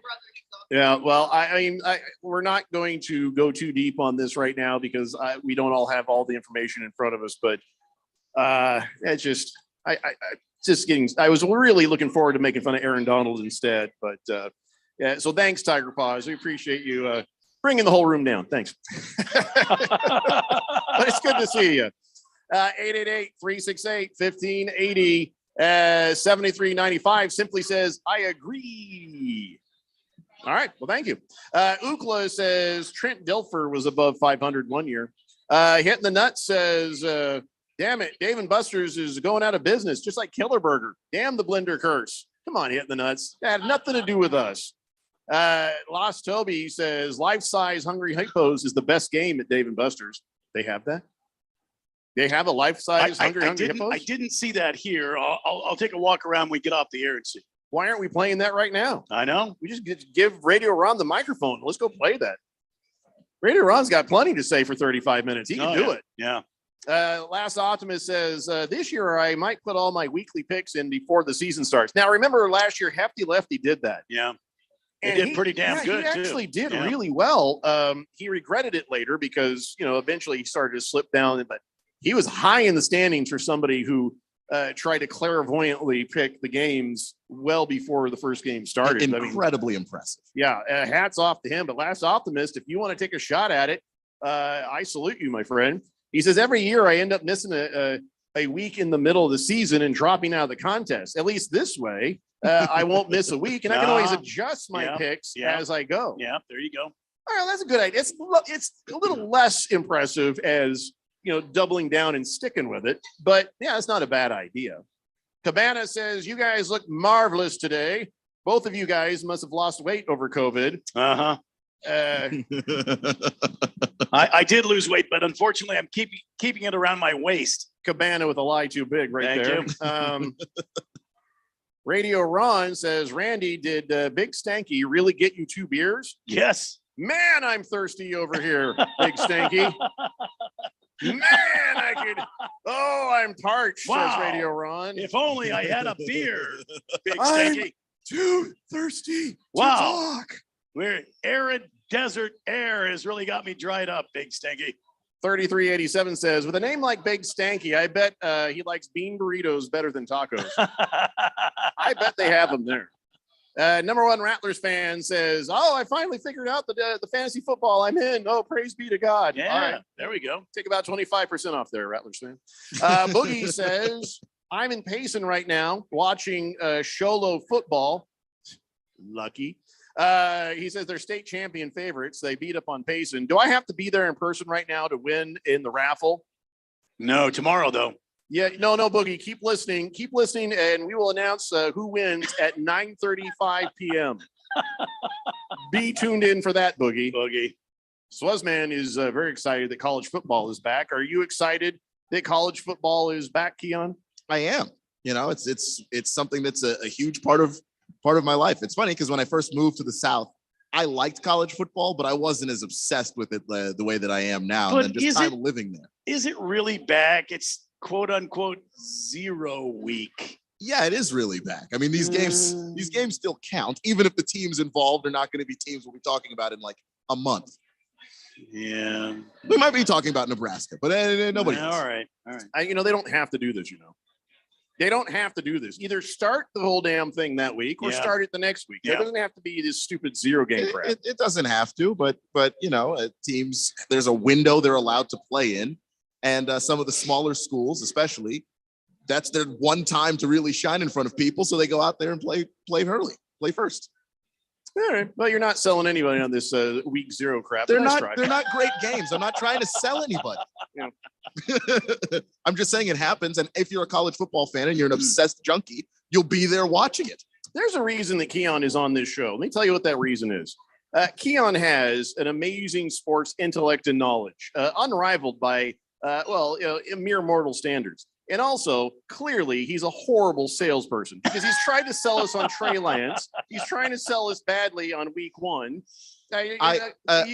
Yeah, well, I mean, we're not going to go too deep on this right now because we don't all have all the information in front of us. But it's just, I was really looking forward to making fun of Aaron Donald instead. But yeah, so thanks, Tiger Paws. We appreciate you bringing the whole room down. Thanks. But it's good to see you. 888-368-1580. 7395 simply says, I agree. All right. Well, thank you. Ookla says Trent Dilfer was above 500 one year. Hitting the Nuts says, damn it, Dave & Buster's is going out of business, just like Killer Burger. Damn the blender curse. Come on, Hitting the Nuts. That had nothing to do with us. Lost Toby says, life-size Hungry Hippos is the best game at Dave & Buster's. They have that? They have a life-size Hungry Hippos? I didn't see that here. I'll take a walk around when we get off the air and see. Why aren't we playing that right now? I know. We just give Radio Ron the microphone. Let's go play that. Radio Ron's got plenty to say for 35 minutes. He can do it. Yeah. Last Optimist says, this year I might put all my weekly picks in before the season starts. Now, remember last year, Hefty Lefty did that. Yeah. And He did pretty damn good, He too. actually did Yeah. really well. He regretted it later because, eventually he started to slip down, but he was high in the standings for somebody who tried to clairvoyantly pick the games well before the first game started. Incredibly impressive. Yeah, hats off to him. But Last Optimist, if you want to take a shot at it, I salute you, my friend. He says, every year I end up missing a week in the middle of the season and dropping out of the contest. At least this way, I won't miss a week, and I can always adjust my picks as I go. Yeah, there you go. All right, that's a good idea. It's a little less impressive as, doubling down and sticking with it. But, yeah, it's not a bad idea. Cabana says, you guys look marvelous today. Both of you guys must have lost weight over COVID. Uh-huh. I did lose weight, but unfortunately, I'm keeping it around my waist. Cabana with a lie too big right Thank there. you. Radio Ron says, Randy, did Big Stanky really get you 2 beers? Yes. Man, I'm thirsty over here, Big Stanky. Man, I'm parched, Wow. says Radio Ron. If only I had a beer, Big I'm Stinky. too thirsty Wow. to talk. We're arid desert air has really got me dried up, Big Stinky. 3387 says, with a name like Big Stanky, I bet he likes bean burritos better than tacos. I bet they have them there. Number one Rattlers fan says, I finally figured out the fantasy football I'm in. Oh, praise be to God. Yeah, All right. there we go. Take about 25% off there, Rattlers fan. Boogie says, I'm in Payson right now watching Sholo football. Lucky. He says they're state champion favorites. They beat up on Payson. Do I have to be there in person right now to win in the raffle? No, tomorrow though. Yeah, no, Boogie. Keep listening, and we will announce who wins at 9:35 p.m. Be tuned in for that, Boogie. Swazman is very excited that college football is back. Are you excited that college football is back, Keon? I am. It's something that's a huge part of my life. It's funny because when I first moved to the South, I liked college football, but I wasn't as obsessed with it the way that I am now. But and then just time living there. Is it really back? It's quote unquote 0 week. Yeah, it is really back. I mean, these games still count, even if the teams involved are not going to be teams we'll be talking about in like a month. Yeah, we might be talking about Nebraska, but nobody. Yeah, all right. They don't have to do this. They don't have to do this. Either start the whole damn thing that week or start it the next week. It doesn't have to be this stupid 0 game crap. It doesn't have to, but teams, there's a window they're allowed to play in, and some of the smaller schools, especially, that's their one time to really shine in front of people. So they go out there and play early, play first. All right. Well, you're not selling anybody on this week 0 crap. They're Nice not. try. They're not great games. I'm not trying to sell anybody. I'm just saying it happens. And if you're a college football fan and you're an obsessed junkie, you'll be there watching it. There's a reason that Keon is on this show. Let me tell you what that reason is. Keon has an amazing sports intellect and knowledge, unrivaled by mere mortal standards. And also, clearly, he's a horrible salesperson because he's tried to sell us on Trey Lance. He's trying to sell us badly on week 1.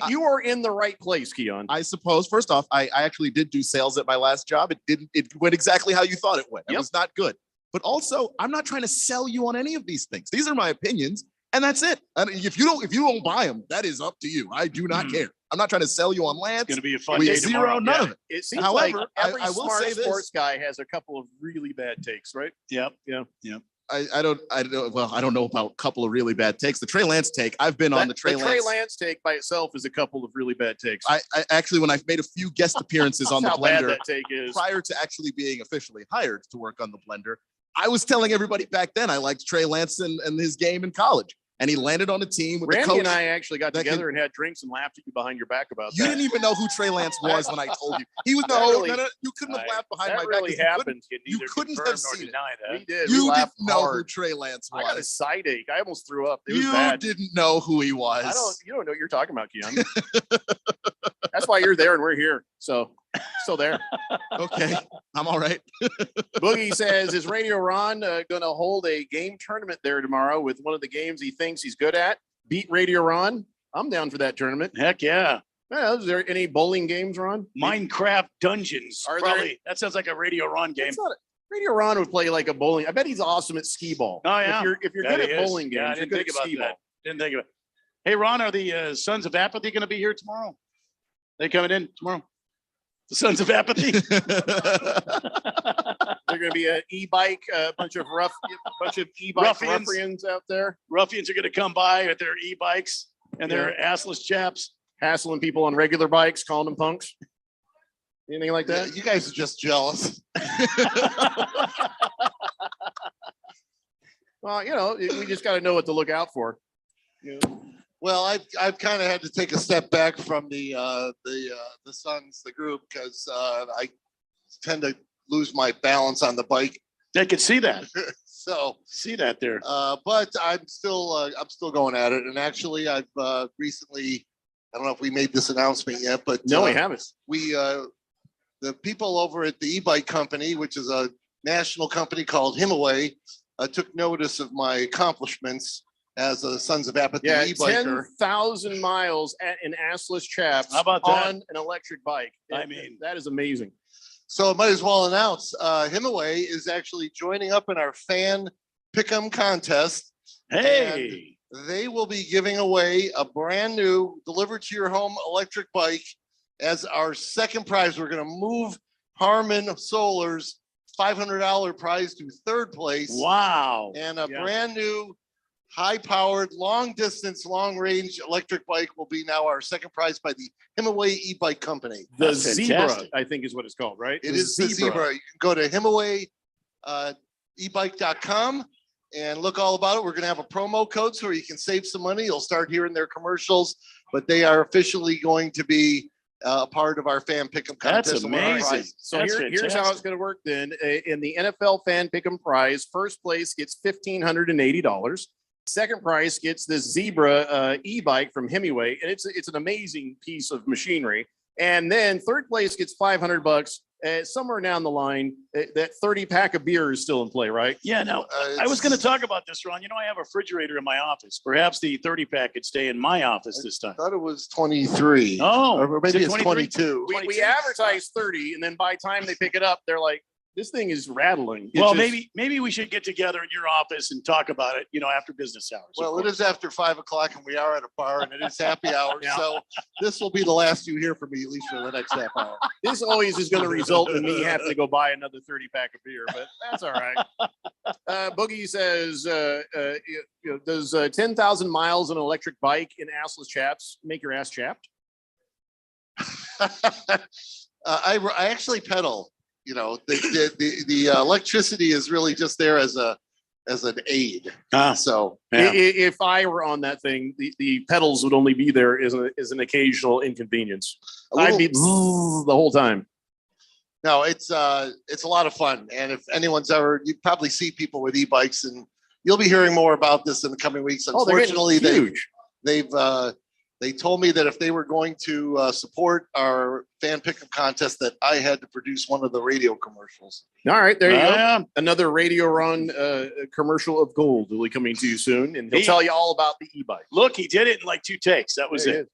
You are in the right place, Keon. I suppose. First off, I actually did do sales at my last job. It went exactly how you thought it went. It was not good. But also, I'm not trying to sell you on any of these things. These are my opinions, and that's it. And if you don't buy them, that is up to you. I do not care. I'm not trying to sell you on Lance. It's going to be a fun day Zero, tomorrow. none of it. It seems However, like every I will smart say this. sports guy has a couple of really bad takes, right? Yep. Yeah. I don't know about a couple of really bad takes. The Trey Lance take, I've been on the Trey Lance take by itself is a couple of really bad takes. I actually, when I've made a few guest appearances on the How bad Blender that take is. prior to actually being officially hired to work on the Blender, I was telling everybody back then I liked Trey Lance and his game in college. And he landed on a team with Randy the coach. and I actually got together and had drinks and laughed at you behind your back about You that. didn't even know who Trey Lance was when I told you. He was No, you couldn't have laughed behind that my really back. happened. You couldn't have seen it. We did. You we didn't laughed know hard. who Trey Lance I got a was. side ache. I almost threw up. It was You bad. didn't know who he was. You don't know what you're talking about, Keon. That's why you're there and we're here. So still there. Okay, I'm all right. Boogie says, is Radio Ron going to hold a game tournament there tomorrow with one of the games he thinks he's good at? Beat Radio Ron? I'm down for that tournament. Heck yeah. Is there any bowling games, Ron? Minecraft Dungeons. Are Probably. there? That sounds like a Radio Ron game. Radio Ron would play like a bowling. I bet he's awesome at skee ball. Oh yeah. If you're That good he at is. bowling Yeah, I games, you're didn't good think at about skee that. ball. Didn't think of it. Hey, Ron, are the Sons of Apathy going to be here tomorrow? They coming in tomorrow? The Sons of Apathy. They're going to be an e-bike, a bunch of e-bike ruffians out there. Ruffians are going to come by with their e-bikes and their assless chaps, hassling people on regular bikes, calling them punks. Anything like that? Yeah, you guys are just jealous. Well, we just got to know what to look out for. Well, I've kind of had to take a step back from the Suns, the group, because I tend to lose my balance on the bike. They could see that. So see that there. But I'm still going at it. And actually, I've recently, I don't know if we made this announcement yet, but no, we haven't. We the people over at the e-bike company, which is a national company called Himaway, took notice of my accomplishments as a Sons of Apathy e-biker. 10,000 miles in assless chaps. How about that? On an electric bike. I mean, that is amazing. So I might as well announce Himaway is actually joining up in our fan pick'em contest. Hey, and they will be giving away a brand new delivered to your home electric bike as our second prize. We're going to move Harman Solar's $500 prize to third place. Wow. And a brand new high-powered, long-distance, long-range electric bike will be now our second prize by the Himaway e-bike company. The Zebra, I think is what it's called, right? It is the Zebra. You can go to Himaway ebike.com and look all about it. We're going to have a promo code so you can save some money. You'll start hearing their commercials, but they are officially going to be a part of our fan pick'em contest. That's amazing. So here's how it's going to work then. In the NFL fan pick'em prize, first place gets $1,580. Second prize gets this Zebra e-bike from Hemingway, and it's an amazing piece of machinery. And then third place gets $500. Somewhere down the line, that 30-pack of beer is still in play, right? Yeah. Now, I was going to talk about this, Ron. I have a refrigerator in my office. Perhaps the 30-pack could stay in my office this time. I thought it was 23. Oh, or maybe it's 22. We advertise 30, and then by the time they pick it up, they're like, this thing is rattling. Well, maybe we should get together in your office and talk about it, after business hours. Well, it is after 5 o'clock and we are at a bar and it is happy hour. Yeah. So this will be the last you hear from me, at least for the next half hour. This always is going to result in me having to go buy another 30-pack of beer, but that's all right. Boogie says, does 10,000 miles on an electric bike in assless chaps make your ass chapped? I actually pedal. The electricity is really just there as an aid. So if I were on that thing, the pedals would only be there as an occasional inconvenience. I'd be the whole time. No, it's a lot of fun. And if anyone's you probably see people with e-bikes, and you'll be hearing more about this in the coming weeks. Unfortunately, they told me that if they were going to support our fan pick'em contest, that I had to produce one of the radio commercials. All right, there you go. Another Radio Ron commercial of gold will be coming to you soon, and he'll tell you all about the e-bike. Look, he did it in like 2 takes. That was it.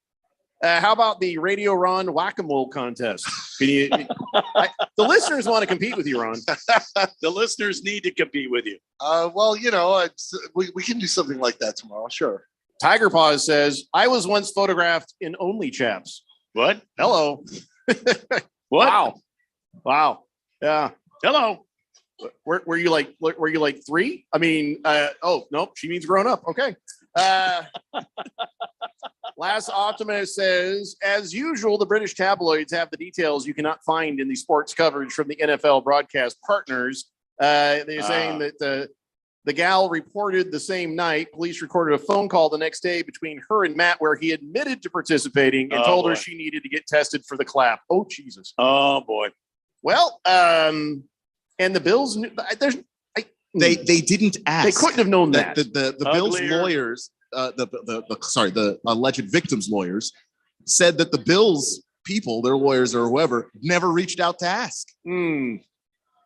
How about the Radio Ron Whack-A-Mole contest? Can you? The listeners want to compete with you, Ron. The listeners need to compete with you. Well, we can do something like that tomorrow. Sure. Tiger Paws says, I was once photographed in Only Chaps. What? Hello. What? Wow. Yeah. Hello. Were you like 3? I mean, nope. She means grown up. Okay. Last Optimist says, as usual, the British tabloids have the details you cannot find in the sports coverage from the NFL broadcast partners. They're saying that the gal reported the same night. Police recorded a phone call the next day between her and Matt where he admitted to participating and told her she needed to get tested for the clap. Oh, Jesus. Oh, boy. Well, and the Bills, they didn't ask. They couldn't have known that. The Bills lawyers, the alleged victims' lawyers, said that the Bills people, their lawyers or whoever, never reached out to ask. They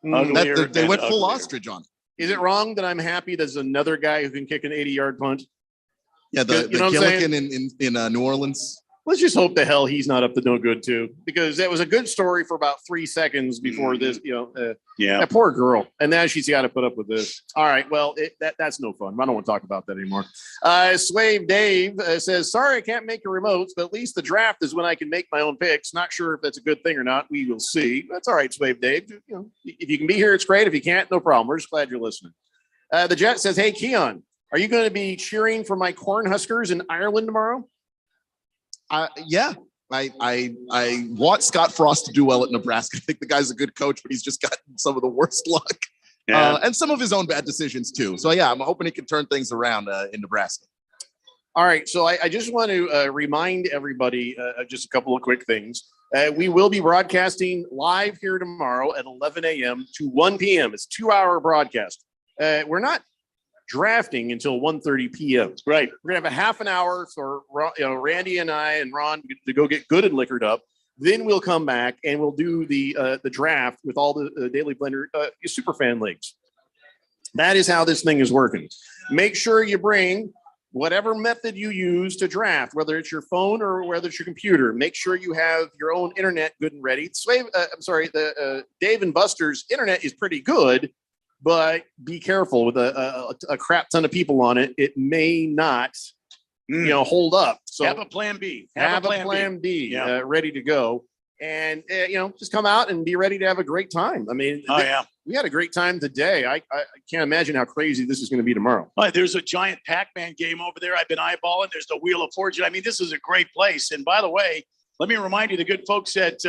went full ostrich on it. Is it wrong that I'm happy there's another guy who can kick an 80-yard punt? Yeah, the Gilligan in New Orleans. Let's just hope the hell he's not up to no good too, because that was a good story for about 3 seconds before this. That poor girl, and now she's got to put up with this. All right, well, that's no fun. I don't want to talk about that anymore. Swave Dave says, "Sorry, I can't make your remotes, but at least the draft is when I can make my own picks. Not sure if that's a good thing or not. We will see. That's all right, Swave Dave. If you can be here, it's great. If you can't, no problem. We're just glad you're listening." The Jet says, "Hey, Keon, are you going to be cheering for my Cornhuskers in Ireland tomorrow?" Yeah, I want Scott Frost to do well at Nebraska. I think the guy's a good coach, but he's just gotten some of the worst luck and some of his own bad decisions too. So yeah, I'm hoping he can turn things around in Nebraska. All right, so I just want to remind everybody just a couple of quick things. We will be broadcasting live here tomorrow at 11 a.m. to 1 p.m. It's a 2-hour broadcast. We're not drafting until 1:30 p.m. Right. We're gonna have a half an hour for Randy and I and Ron to go get good and liquored up. Then we'll come back and we'll do the draft with all the Daily Blender superfan leagues. That is how this thing is working. Make sure you bring whatever method you use to draft, whether it's your phone or whether it's your computer. Make sure you have your own internet good and ready. The Dave and Buster's internet is pretty good. But be careful with a crap ton of people on it. It may not, hold up. So have a plan B. Have a plan B ready to go. And, just come out and be ready to have a great time. I mean, we had a great time today. I can't imagine how crazy this is going to be tomorrow. There's a giant Pac-Man game over there I've been eyeballing. There's the Wheel of Fortune. I mean, this is a great place. And by the way, let me remind you, the good folks at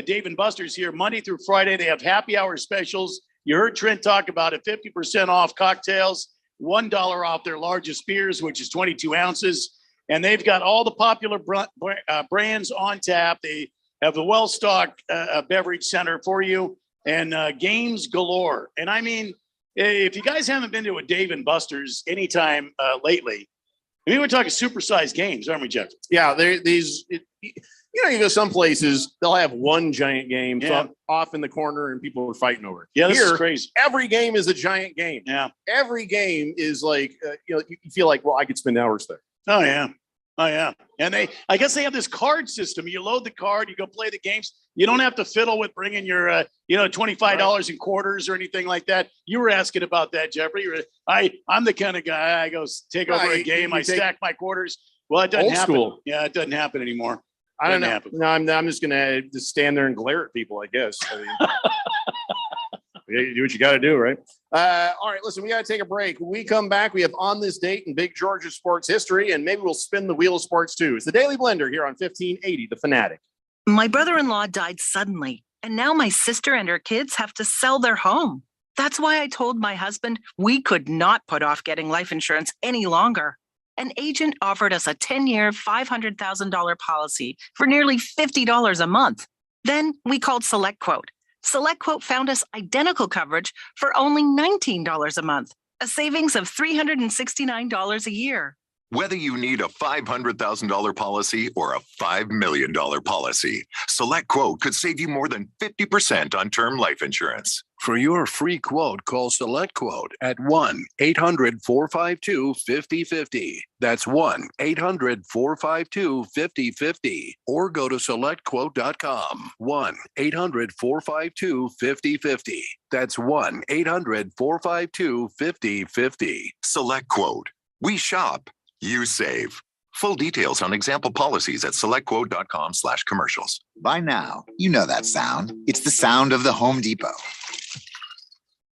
Dave & Buster's here, Monday through Friday, they have happy hour specials. You heard Trent talk about it, 50% off cocktails, $1 off their largest beers, which is 22 ounces. And they've got all the popular brands on tap. They have the well-stocked beverage center for you and games galore. And I mean, if you guys haven't been to a Dave & Buster's anytime lately, we're talking supersized games, aren't we, Jeff? Yeah, you go some places, they'll have one giant game off in the corner and people are fighting over it. Yeah, this is crazy. Every game is a giant game. Yeah. Every game is like, you feel like, well, I could spend hours there. Oh, yeah. And I guess they have this card system. You load the card, you go play the games. You don't have to fiddle with bringing your, $25 in quarters or anything like that. You were asking about that, Jeffrey. I'm the kind of guy, I go take over a game, I stack my quarters. Well, it doesn't happen. School. Yeah, it doesn't happen anymore. I don't know. No, I'm just gonna just stand there and glare at people, I guess. You do what you got to do, right? All right, listen, we got to take a break. When we come back, we have On This Date in Big Georgia sports history, and maybe we'll spin the wheel of sports too. It's the Daily Blender here on 1580 The Fanatic. My brother-in-law died suddenly, and now my sister and her kids have to sell their home. That's why I told my husband we could not put off getting life insurance any longer. An agent offered us a 10-year, $500,000 policy for nearly $50 a month. Then we called SelectQuote. SelectQuote found us identical coverage for only $19 a month, a savings of $369 a year. Whether you need a $500,000 policy or a $5 million policy, SelectQuote could save you more than 50% on term life insurance. For your free quote, call SelectQuote at 1-800-452-5050. That's 1-800-452-5050. Or go to SelectQuote.com. 1-800-452-5050. That's 1-800-452-5050. SelectQuote. We shop. You save. Full details on example policies at selectquote.com/commercials. By now, you know that sound. It's the sound of the Home Depot.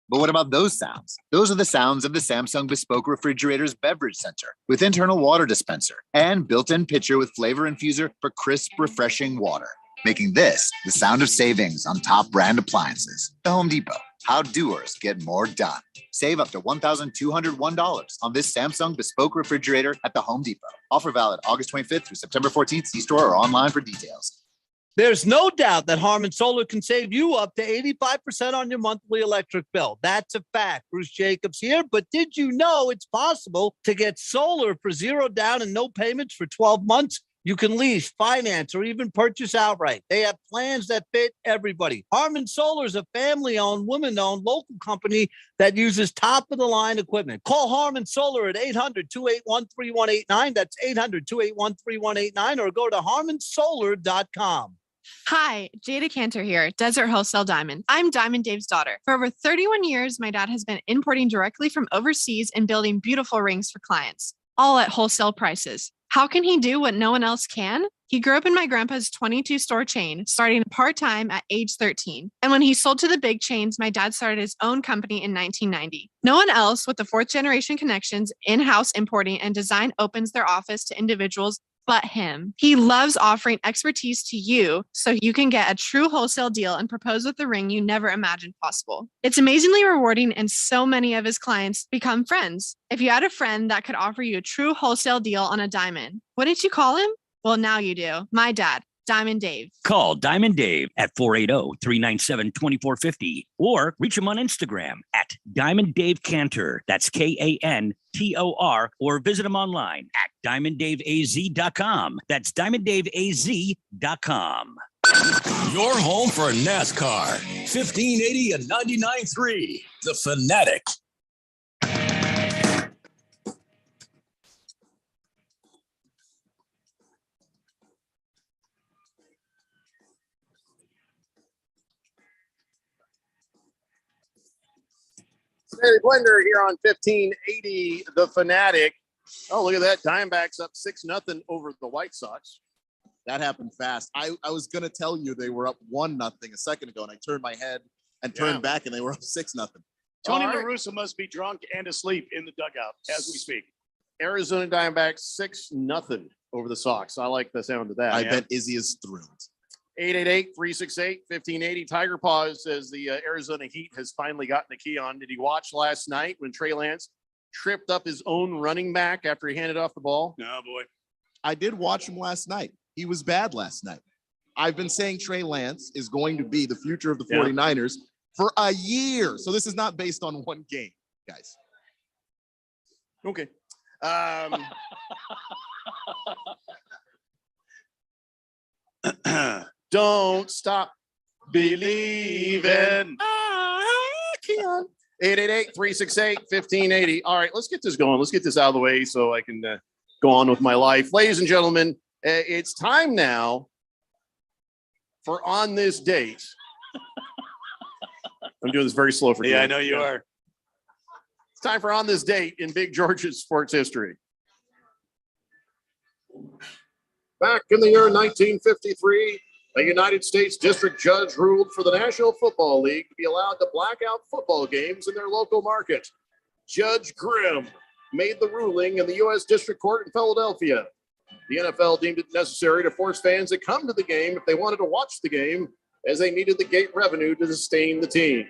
But what about those sounds? Those are the sounds of the Samsung Bespoke Refrigerator's Beverage Center with internal water dispenser and built-in pitcher with flavor infuser for crisp, refreshing water, making this the sound of savings on top brand appliances. The Home Depot. How doers get more done. Save up to $1,201 on this Samsung Bespoke Refrigerator at the Home Depot. Offer valid August 25th through September 14th. See store or online for details. There's no doubt that Harman Solar can save you up to 85% on your monthly electric bill. That's a fact. Bruce Jacobs here. But did you know it's possible to get solar for $0 down and no payments for 12 months? You can lease, finance, or even purchase outright. They have plans that fit everybody. Harmon Solar is a family-owned, woman-owned local company that uses top-of-the-line equipment. Call Harmon Solar at 800-281-3189. That's 800-281-3189, or go to harmonsolar.com. Hi, Jada Cantor here, Desert Wholesale Diamond. I'm Diamond Dave's daughter. For over 31 years, my dad has been importing directly from overseas and building beautiful rings for clients, all at wholesale prices. How can he do what no one else can? He grew up in my grandpa's 22-store chain, starting part-time at age 13. And when he sold to the big chains, my dad started his own company in 1990. No one else with the fourth-generation connections, in-house importing, and design opens their office to individuals but him. He loves offering expertise to you so you can get a true wholesale deal and propose with the ring you never imagined possible. It's amazingly rewarding, and so many of his clients become friends. If you had a friend that could offer you a true wholesale deal on a diamond, wouldn't you call him? Well, now you do. My dad, Diamond Dave. Call Diamond Dave at 480-397-2450 or reach him on Instagram at Diamond Dave Cantor. That's Kantor, or visit him online at diamonddaveaz.com. That's diamonddaveaz.com. Your home for NASCAR. 1580 and 99.3. The Fanatic. Daily Blender here on 1580 The Fanatic. Oh, look at that. Diamondbacks up 6-0 over the White Sox. That happened fast. I was going to tell you they were up 1-0 a second ago, and I turned my head and turned back, and they were up 6-0. Tony La Russa must be drunk and asleep in the dugout as we speak. Arizona Diamondbacks 6-0 over the Sox. I like the sound of that. I bet Izzy is thrilled. 888-368-1580. Tiger Paw says the Arizona Heat has finally gotten the key on. Did he watch last night when Trey Lance tripped up his own running back after he handed off the ball? No, boy. I did watch him last night. He was bad last night. I've been saying Trey Lance is going to be the future of the 49ers for a year. So this is not based on one game, guys. Okay. Don't stop believing. Keon. 888-368-1580. All right, let's get this going. Let's get this out of the way so I can go on with my life. Ladies and gentlemen, it's time now for On This Date. I'm doing this very slow for you. Yeah, I know you are. It's time for On This Date in Big George's sports history. Back in the year 1953, a United States district judge ruled for the National Football League to be allowed to black out football games in their local market. Judge Grimm made the ruling in the U.S. District Court in Philadelphia. The NFL deemed it necessary to force fans to come to the game if they wanted to watch the game, as they needed the gate revenue to sustain the team.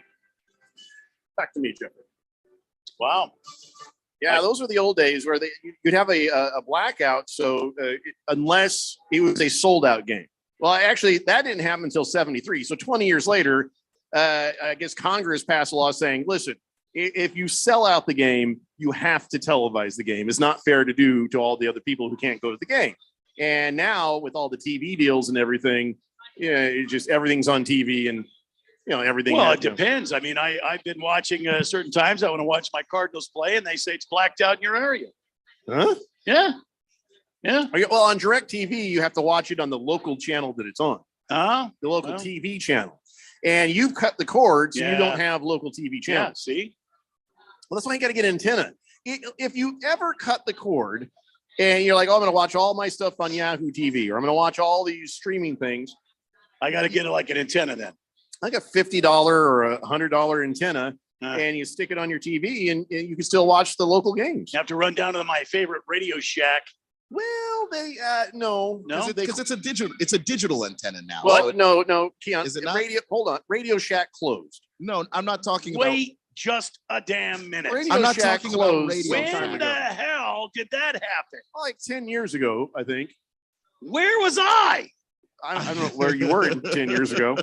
Back to me, Jeffrey. Wow. Yeah, those were the old days where you'd have a blackout. So unless it was a sold out game. Well, actually, that didn't happen until 73. So 20 years later, I guess Congress passed a law saying, listen, if you sell out the game, you have to televise the game. It's not fair to do to all the other people who can't go to the game. And now with all the TV deals and everything, it just everything's on TV and everything. Well, it depends. I mean, I've been watching certain times. I want to watch my Cardinals play, and they say it's blacked out in your area. Huh? Yeah. Yeah. Well, on DirecTV, you have to watch it on the local channel that it's on. The local TV channel. And you've cut the cord, so you don't have local TV channels. Yeah, see? Well, that's why you got to get an antenna. If you ever cut the cord and you're like, oh, I'm going to watch all my stuff on Yahoo TV, or I'm going to watch all these streaming things, I got to get like an antenna then. Like a $50 or a $100 antenna, and you stick it on your TV, and you can still watch the local games. You have to run down to my favorite Radio Shack. Well, they no, because it's a digital antenna now. Well, no, Keon. Is it not? Hold on, Radio Shack closed. No, I'm not talking about. Wait just a damn minute. I'm not talking about radio. When the hell did that happen? Like 10 years ago, I think. Where was I? I don't know where you were 10 years ago.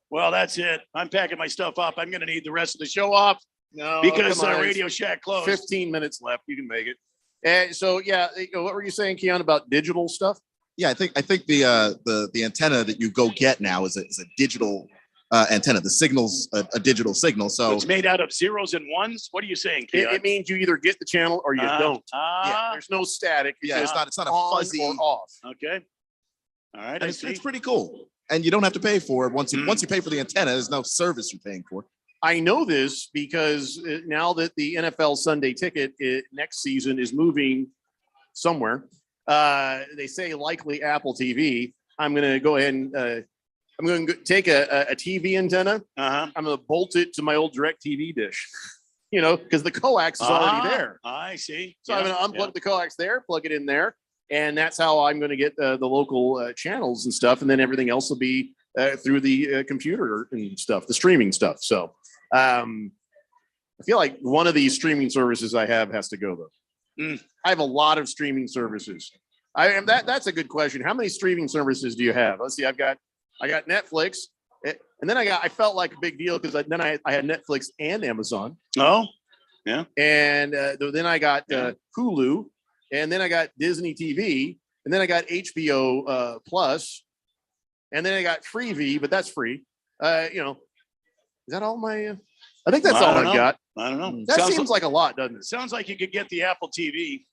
Well, that's it. I'm packing my stuff up. I'm going to need the rest of the show off because Radio Shack closed. 15 minutes left. You can make it. And so, yeah, what were you saying, Keon, about digital stuff? Yeah, I think the antenna that you go get now is a digital antenna. The signal's a digital signal. So It's made out of zeros and ones. What are you saying, Keon? It means you either get the channel or you don't. Yeah, there's no static. yeah, it's not a on fuzzy. or off. Okay. All right. I see. It's pretty cool, and you don't have to pay for it once you pay for the antenna. There's no service you're paying for. I know this because now that the NFL Sunday Ticket next season is moving somewhere, they say likely Apple TV. I'm going to go ahead and I'm going to take a TV antenna. I'm going to bolt it to my old DirecTV dish, because the coax is already there. I see. So I'm going to unplug the coax there, plug it in there, and that's how I'm going to get the local channels and stuff, and then everything else will be through the computer and stuff, the streaming stuff. So I feel like one of these streaming services I have has to go though. I have a lot of streaming services. That's a good question. How many streaming services do you have? Let's see. I got Netflix, and then I felt like a big deal because I had Netflix and Amazon. Oh, yeah. And then I got Hulu, and then I got Disney TV, and then I got HBO Plus, and then I got Freevee, but that's free. Is that all my? I think that's all I've got. I don't know. That seems like a lot, doesn't it? Sounds like you could get the Apple TV.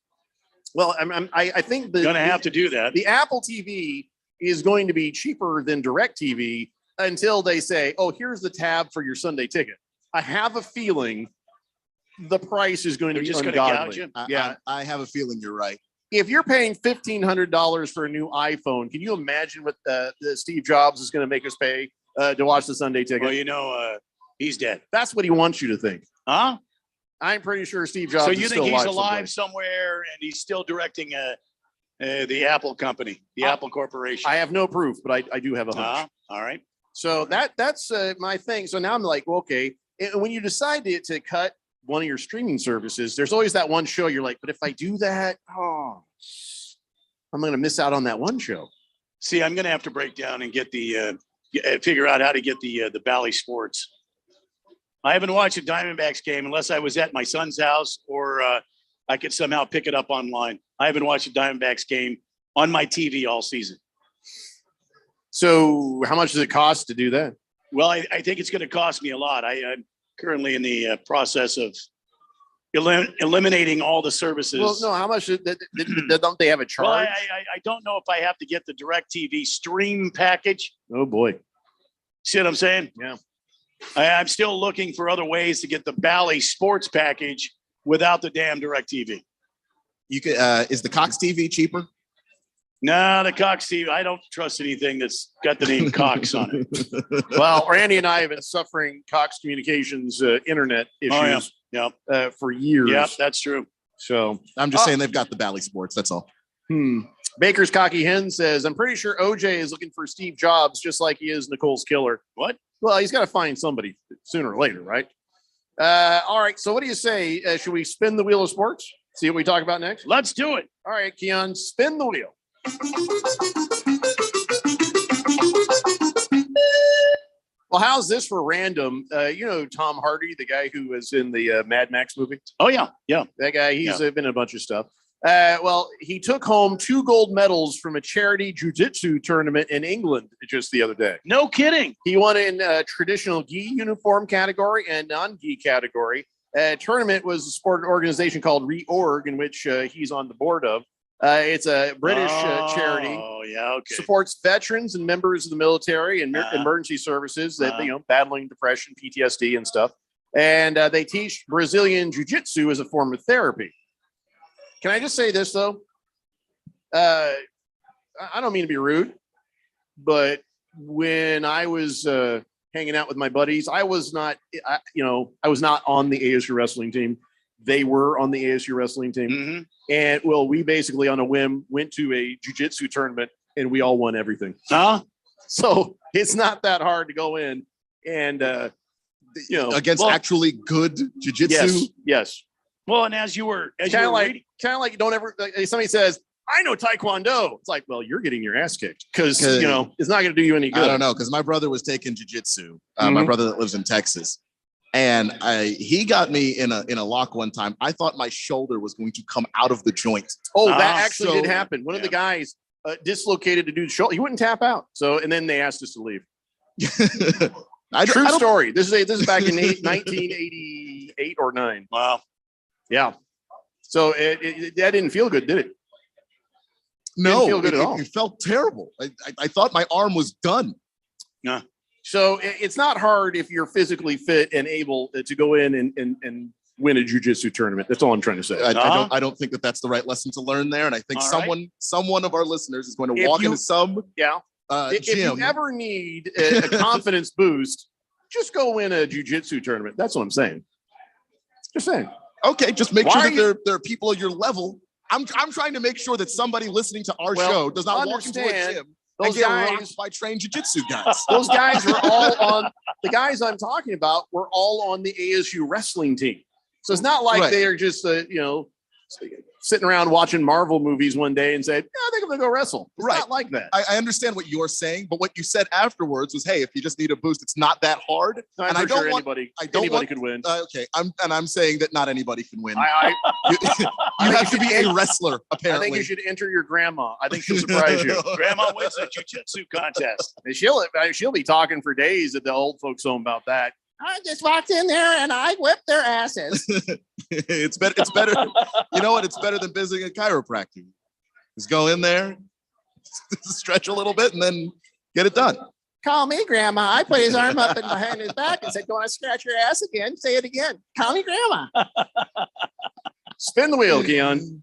Well, I think Going to have to do that. The Apple TV is going to be cheaper than DirecTV until they say, "Oh, here's the tab for your Sunday ticket." I have a feeling the price is going to be ungodly. Yeah, I have a feeling you're right. If you're paying $1,500 for a new iPhone, can you imagine what the Steve Jobs is going to make us pay to watch the Sunday ticket? Well, he's dead. That's what he wants you to think. Huh? I'm pretty sure Steve Jobs. So is you still think he's alive alive somewhere and he's still directing the Apple company, the Apple Corporation? I have no proof, but I do have a hunch. All right. So that's my thing. So now I'm like, well, okay. And when you decide to cut one of your streaming services, there's always that one show you're like, but if I do that, I'm going to miss out on that one show. See, I'm going to have to break down and get figure out how to get the Bally Sports. I haven't watched a Diamondbacks game unless I was at my son's house or I could somehow pick it up online. I haven't watched a Diamondbacks game on my TV all season. So how much does it cost to do that? Well, I think it's going to cost me a lot. I'm currently in the process of eliminating all the services. Well, no, how much don't they have a charge? Well, I don't know if I have to get the DirecTV stream package. Oh boy. See what I'm saying? Yeah. I'm still looking for other ways to get the Bally Sports package without the damn DirecTV. You could is the Cox TV cheaper? No, the Cox TV. I don't trust anything that's got the name Cox on it. Well, Randy and I have been suffering Cox Communications internet issues for years. Yeah, that's true. So I'm just saying they've got the Bally Sports. That's all. Baker's Cocky Hen says, I'm pretty sure OJ is looking for Steve Jobs just like he is Nicole's killer. What? Well, he's got to find somebody sooner or later, right? All right. So what do you say? Should we spin the wheel of sports? See what we talk about next? Let's do it. All right, Keon, spin the wheel. Well, how's this for random? Tom Hardy, the guy who was in the Mad Max movie. Oh, yeah. Yeah. That guy, he's been in a bunch of stuff. Well, he took home 2 gold medals from a charity jiu-jitsu tournament in England just the other day. No kidding. He won in traditional gi uniform category and non-gi category. Tournament was a sport organization called Reorg, in which he's on the board of. It's a British charity. Oh, yeah, okay. Supports veterans and members of the military and emergency services that battling depression, PTSD, and stuff. And they teach Brazilian jiu-jitsu as a form of therapy. Can I just say this though? I don't mean to be rude, but when I was hanging out with my buddies, I was not on the ASU wrestling team. They were on the ASU wrestling team. Mm-hmm. And well, we basically on a whim went to a jiu-jitsu tournament and we all won everything. So it's not that hard to go in and, against actually good jiu-jitsu. Yes. Well, and as you were kind of like you don't ever, somebody says, I know Taekwondo. It's like, well, you're getting your ass kicked because, it's not going to do you any good. I don't know. Cause my brother was taking jiu-jitsu. My brother that lives in Texas. And he got me in a lock one time. I thought my shoulder was going to come out of the joint. Oh, that actually did happen. One of the guys dislocated the dude's shoulder. He wouldn't tap out. So, and then they asked us to leave. True story. This is back in 1988 or 9. Wow. Yeah. So that didn't feel good, did it? No, didn't feel good at all. It felt terrible. I thought my arm was done. Yeah. So it's not hard if you're physically fit and able to go in and win a jiu-jitsu tournament. That's all I'm trying to say. I don't think that's the right lesson to learn there. And I think someone of our listeners is going to walk into some if gym. you ever need a confidence boost, just go win a jiu-jitsu tournament. That's what I'm saying. Just saying. Okay, just make sure that there are people at your level. I'm trying to make sure that somebody listening to our show does not walk into a gym and get rocked by trained jiu-jitsu guys. Those guys were all on the guys I'm talking about were all on the ASU wrestling team. So it's not like they are just sitting around watching Marvel movies one day and said, I think I'm gonna go wrestle. It's not like that. I understand what you're saying, but what you said afterwards was, hey, if you just need a boost, it's not that hard. No, and I don't sure want anybody could win. Okay, I'm saying that not anybody can win. You have to be a wrestler, apparently. I think you should enter your grandma. I think she'll surprise you. Grandma wins the jiu-jitsu contest. And she'll be talking for days at the old folks home about that. I just walked in there and I whipped their asses. It's better. You know what? It's better than visiting a chiropractor. Just go in there, stretch a little bit, and then get it done. Call me grandma. I put his arm up behind his back and said, "Do you want to scratch your ass again? Say it again. Call me grandma." Spin the wheel, Keon.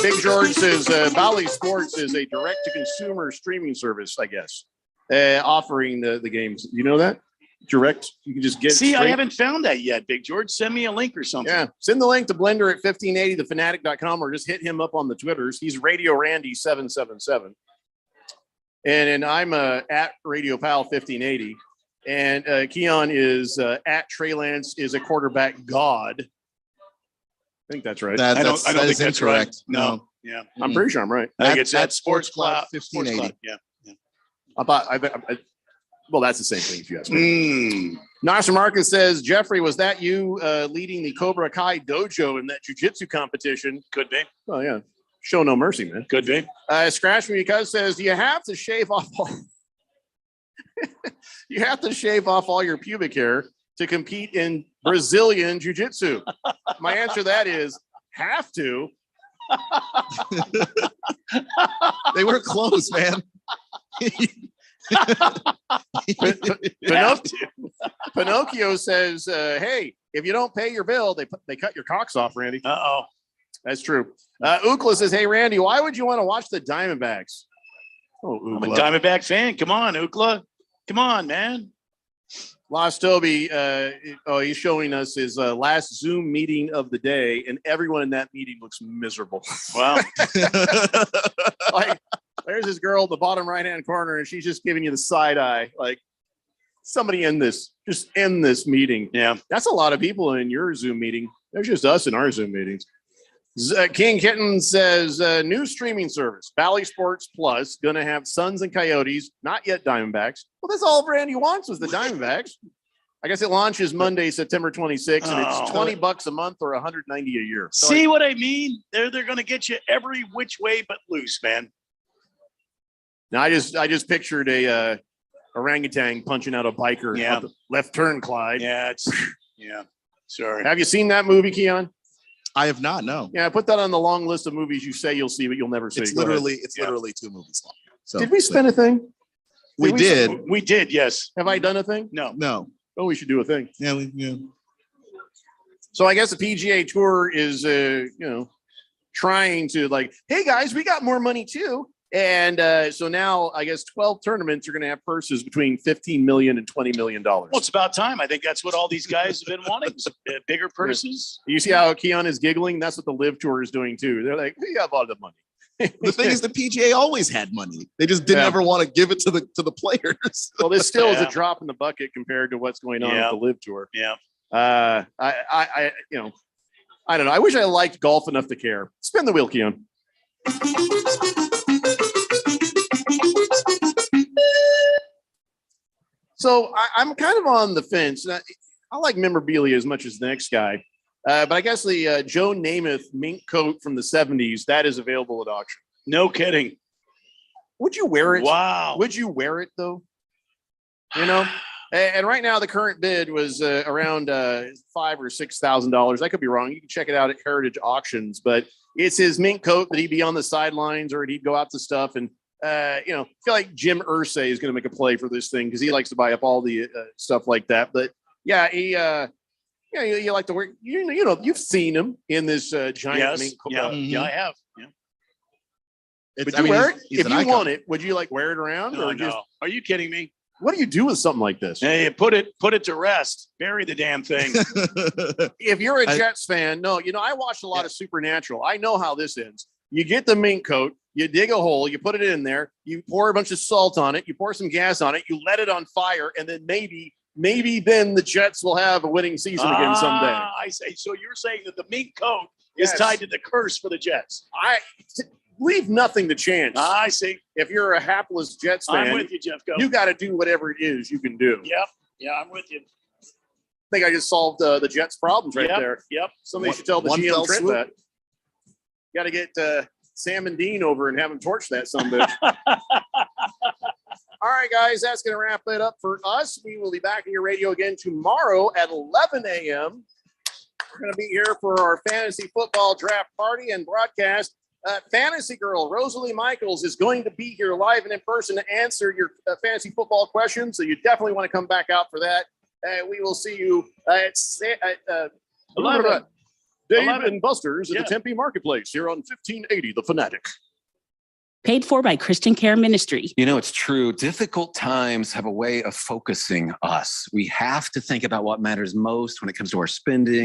Big George says Bally Sports is a direct-to-consumer streaming service, I guess, offering the games. You know that? Direct. You can just get. See, I haven't found that yet, Big George. Send me a link or something. Yeah, send the link to Blender at 1580thefanatic.com or just hit him up on the Twitters. He's Radio Randy 777, and I'm at Radio Pal 1580, and Keon is at Trey Lance is a quarterback god. I think that's right. I don't think that's incorrect. Right. No. Yeah. I'm pretty sure I'm right. I think it's at Sports Club 1580. Yeah. Well, that's the same thing if you ask me. Nasser Marcus says, Jeffrey, was that you leading the Cobra Kai dojo in that jiu-jitsu competition? Could be. Oh, yeah. Show no mercy, man. Could be. Scratch Me Because says, do you have to shave off you have to shave off all your pubic hair to compete in Brazilian jiu-jitsu? My answer to that is have to. They wear clothes, man. Pinocchio says, hey, if you don't pay your bill, they cut your cocks off, Randy. Uh-oh. That's true. Ukla says, hey, Randy, why would you want to watch the Diamondbacks? Oh, I'm a Ukla. Diamondback fan. Come on, Ukla. Come on, man. Lost Toby, he's showing us his last Zoom meeting of the day, and everyone in that meeting looks miserable. Wow. Like, there's this girl at the bottom right-hand corner, and she's just giving you the side eye. Like, somebody just end this meeting. Yeah. That's a lot of people in your Zoom meeting. There's just us in our Zoom meetings. King Kitten says, new streaming service, Bally Sports Plus, going to have Suns and Coyotes, not yet Diamondbacks. Well, that's all Randy wants was the Diamondbacks. I guess it launches Monday, September 26th, and it's $20 a month or $190 a year. So see what I mean? They're going to get you every which way but loose, man. Now, I just pictured a orangutan punching out a biker. Yeah. On the left turn, Clyde. Yeah, sorry. Have you seen that movie, Keon? I have not. No. Yeah, put that on the long list of movies you say you'll see, but you'll never see. It's literally 2 movies long. So did we spend a thing? We did. We did. Yes. Have I done a thing? No. Oh, we should do a thing. Yeah. So I guess the PGA Tour is, trying to like, hey guys, we got more money too. And so now I guess 12 tournaments are going to have purses between $15 million and $20 million. Well, it's about time. I think that's what all these guys have been wanting. Bigger purses. You see how Keon is giggling? That's what the Live Tour is doing too. They're like, we have all the money. The thing is, the PGA always had money. They just didn't ever want to give it to the players. Well, this still is a drop in the bucket compared to what's going on with the Live Tour. Yeah. I don't know. I wish I liked golf enough to care. Spin the wheel, Keon. So I'm kind of on the fence. I like memorabilia as much as the next guy. But I guess the Joe Namath mink coat from the 70s, that is available at auction. No kidding. Would you wear it? Wow. Would you wear it though? You know? And right now the current bid was around $5,000 or $6,000. I could be wrong. You can check it out at Heritage Auctions, but it's his mink coat that he'd be on the sidelines or he'd go out to stuff. And, I feel like Jim Irsay is going to make a play for this thing because he likes to buy up all the stuff like that. But yeah, you like to wear, you've seen him in this giant mink coat. Yeah, I have. Yeah. Would you wear it? If you want it, would you like wear it around? No, or just, Are you kidding me? what do you do with something like this? Hey, put it to rest. Bury the damn thing. If you're a Jets fan, no, I watched a lot of Supernatural. I know how this ends. You get the mink coat, you dig a hole, you put it in there, you pour a bunch of salt on it, you pour some gas on it, you let it on fire, and then maybe then the Jets will have a winning season again someday. I say. So you're saying that the mink coat is tied to the curse for the Jets? Leave nothing to chance. I see. If you're a hapless Jets fan, I'm with you, Jeff. Go. You got to do whatever it is you can do. Yep. Yeah, I'm with you. I think I just solved the Jets' problems right there. Yep. Somebody should tell the GM Trent that. Got to get Sam and Dean over and have them torch that son of a bitch. All right, guys, that's going to wrap it up for us. We will be back on your radio again tomorrow at 11 a.m. We're going to be here for our fantasy football draft party and broadcast. Fantasy girl Rosalie Michaels is going to be here live and in person to answer your fantasy football questions. So you definitely want to come back out for that. We will see you at 11. Dave 11. and Buster's at the Tempe Marketplace here on 1580 The Fanatic. Paid for by Christian Care Ministry. It's true. Difficult times have a way of focusing us. We have to think about what matters most when it comes to our spending.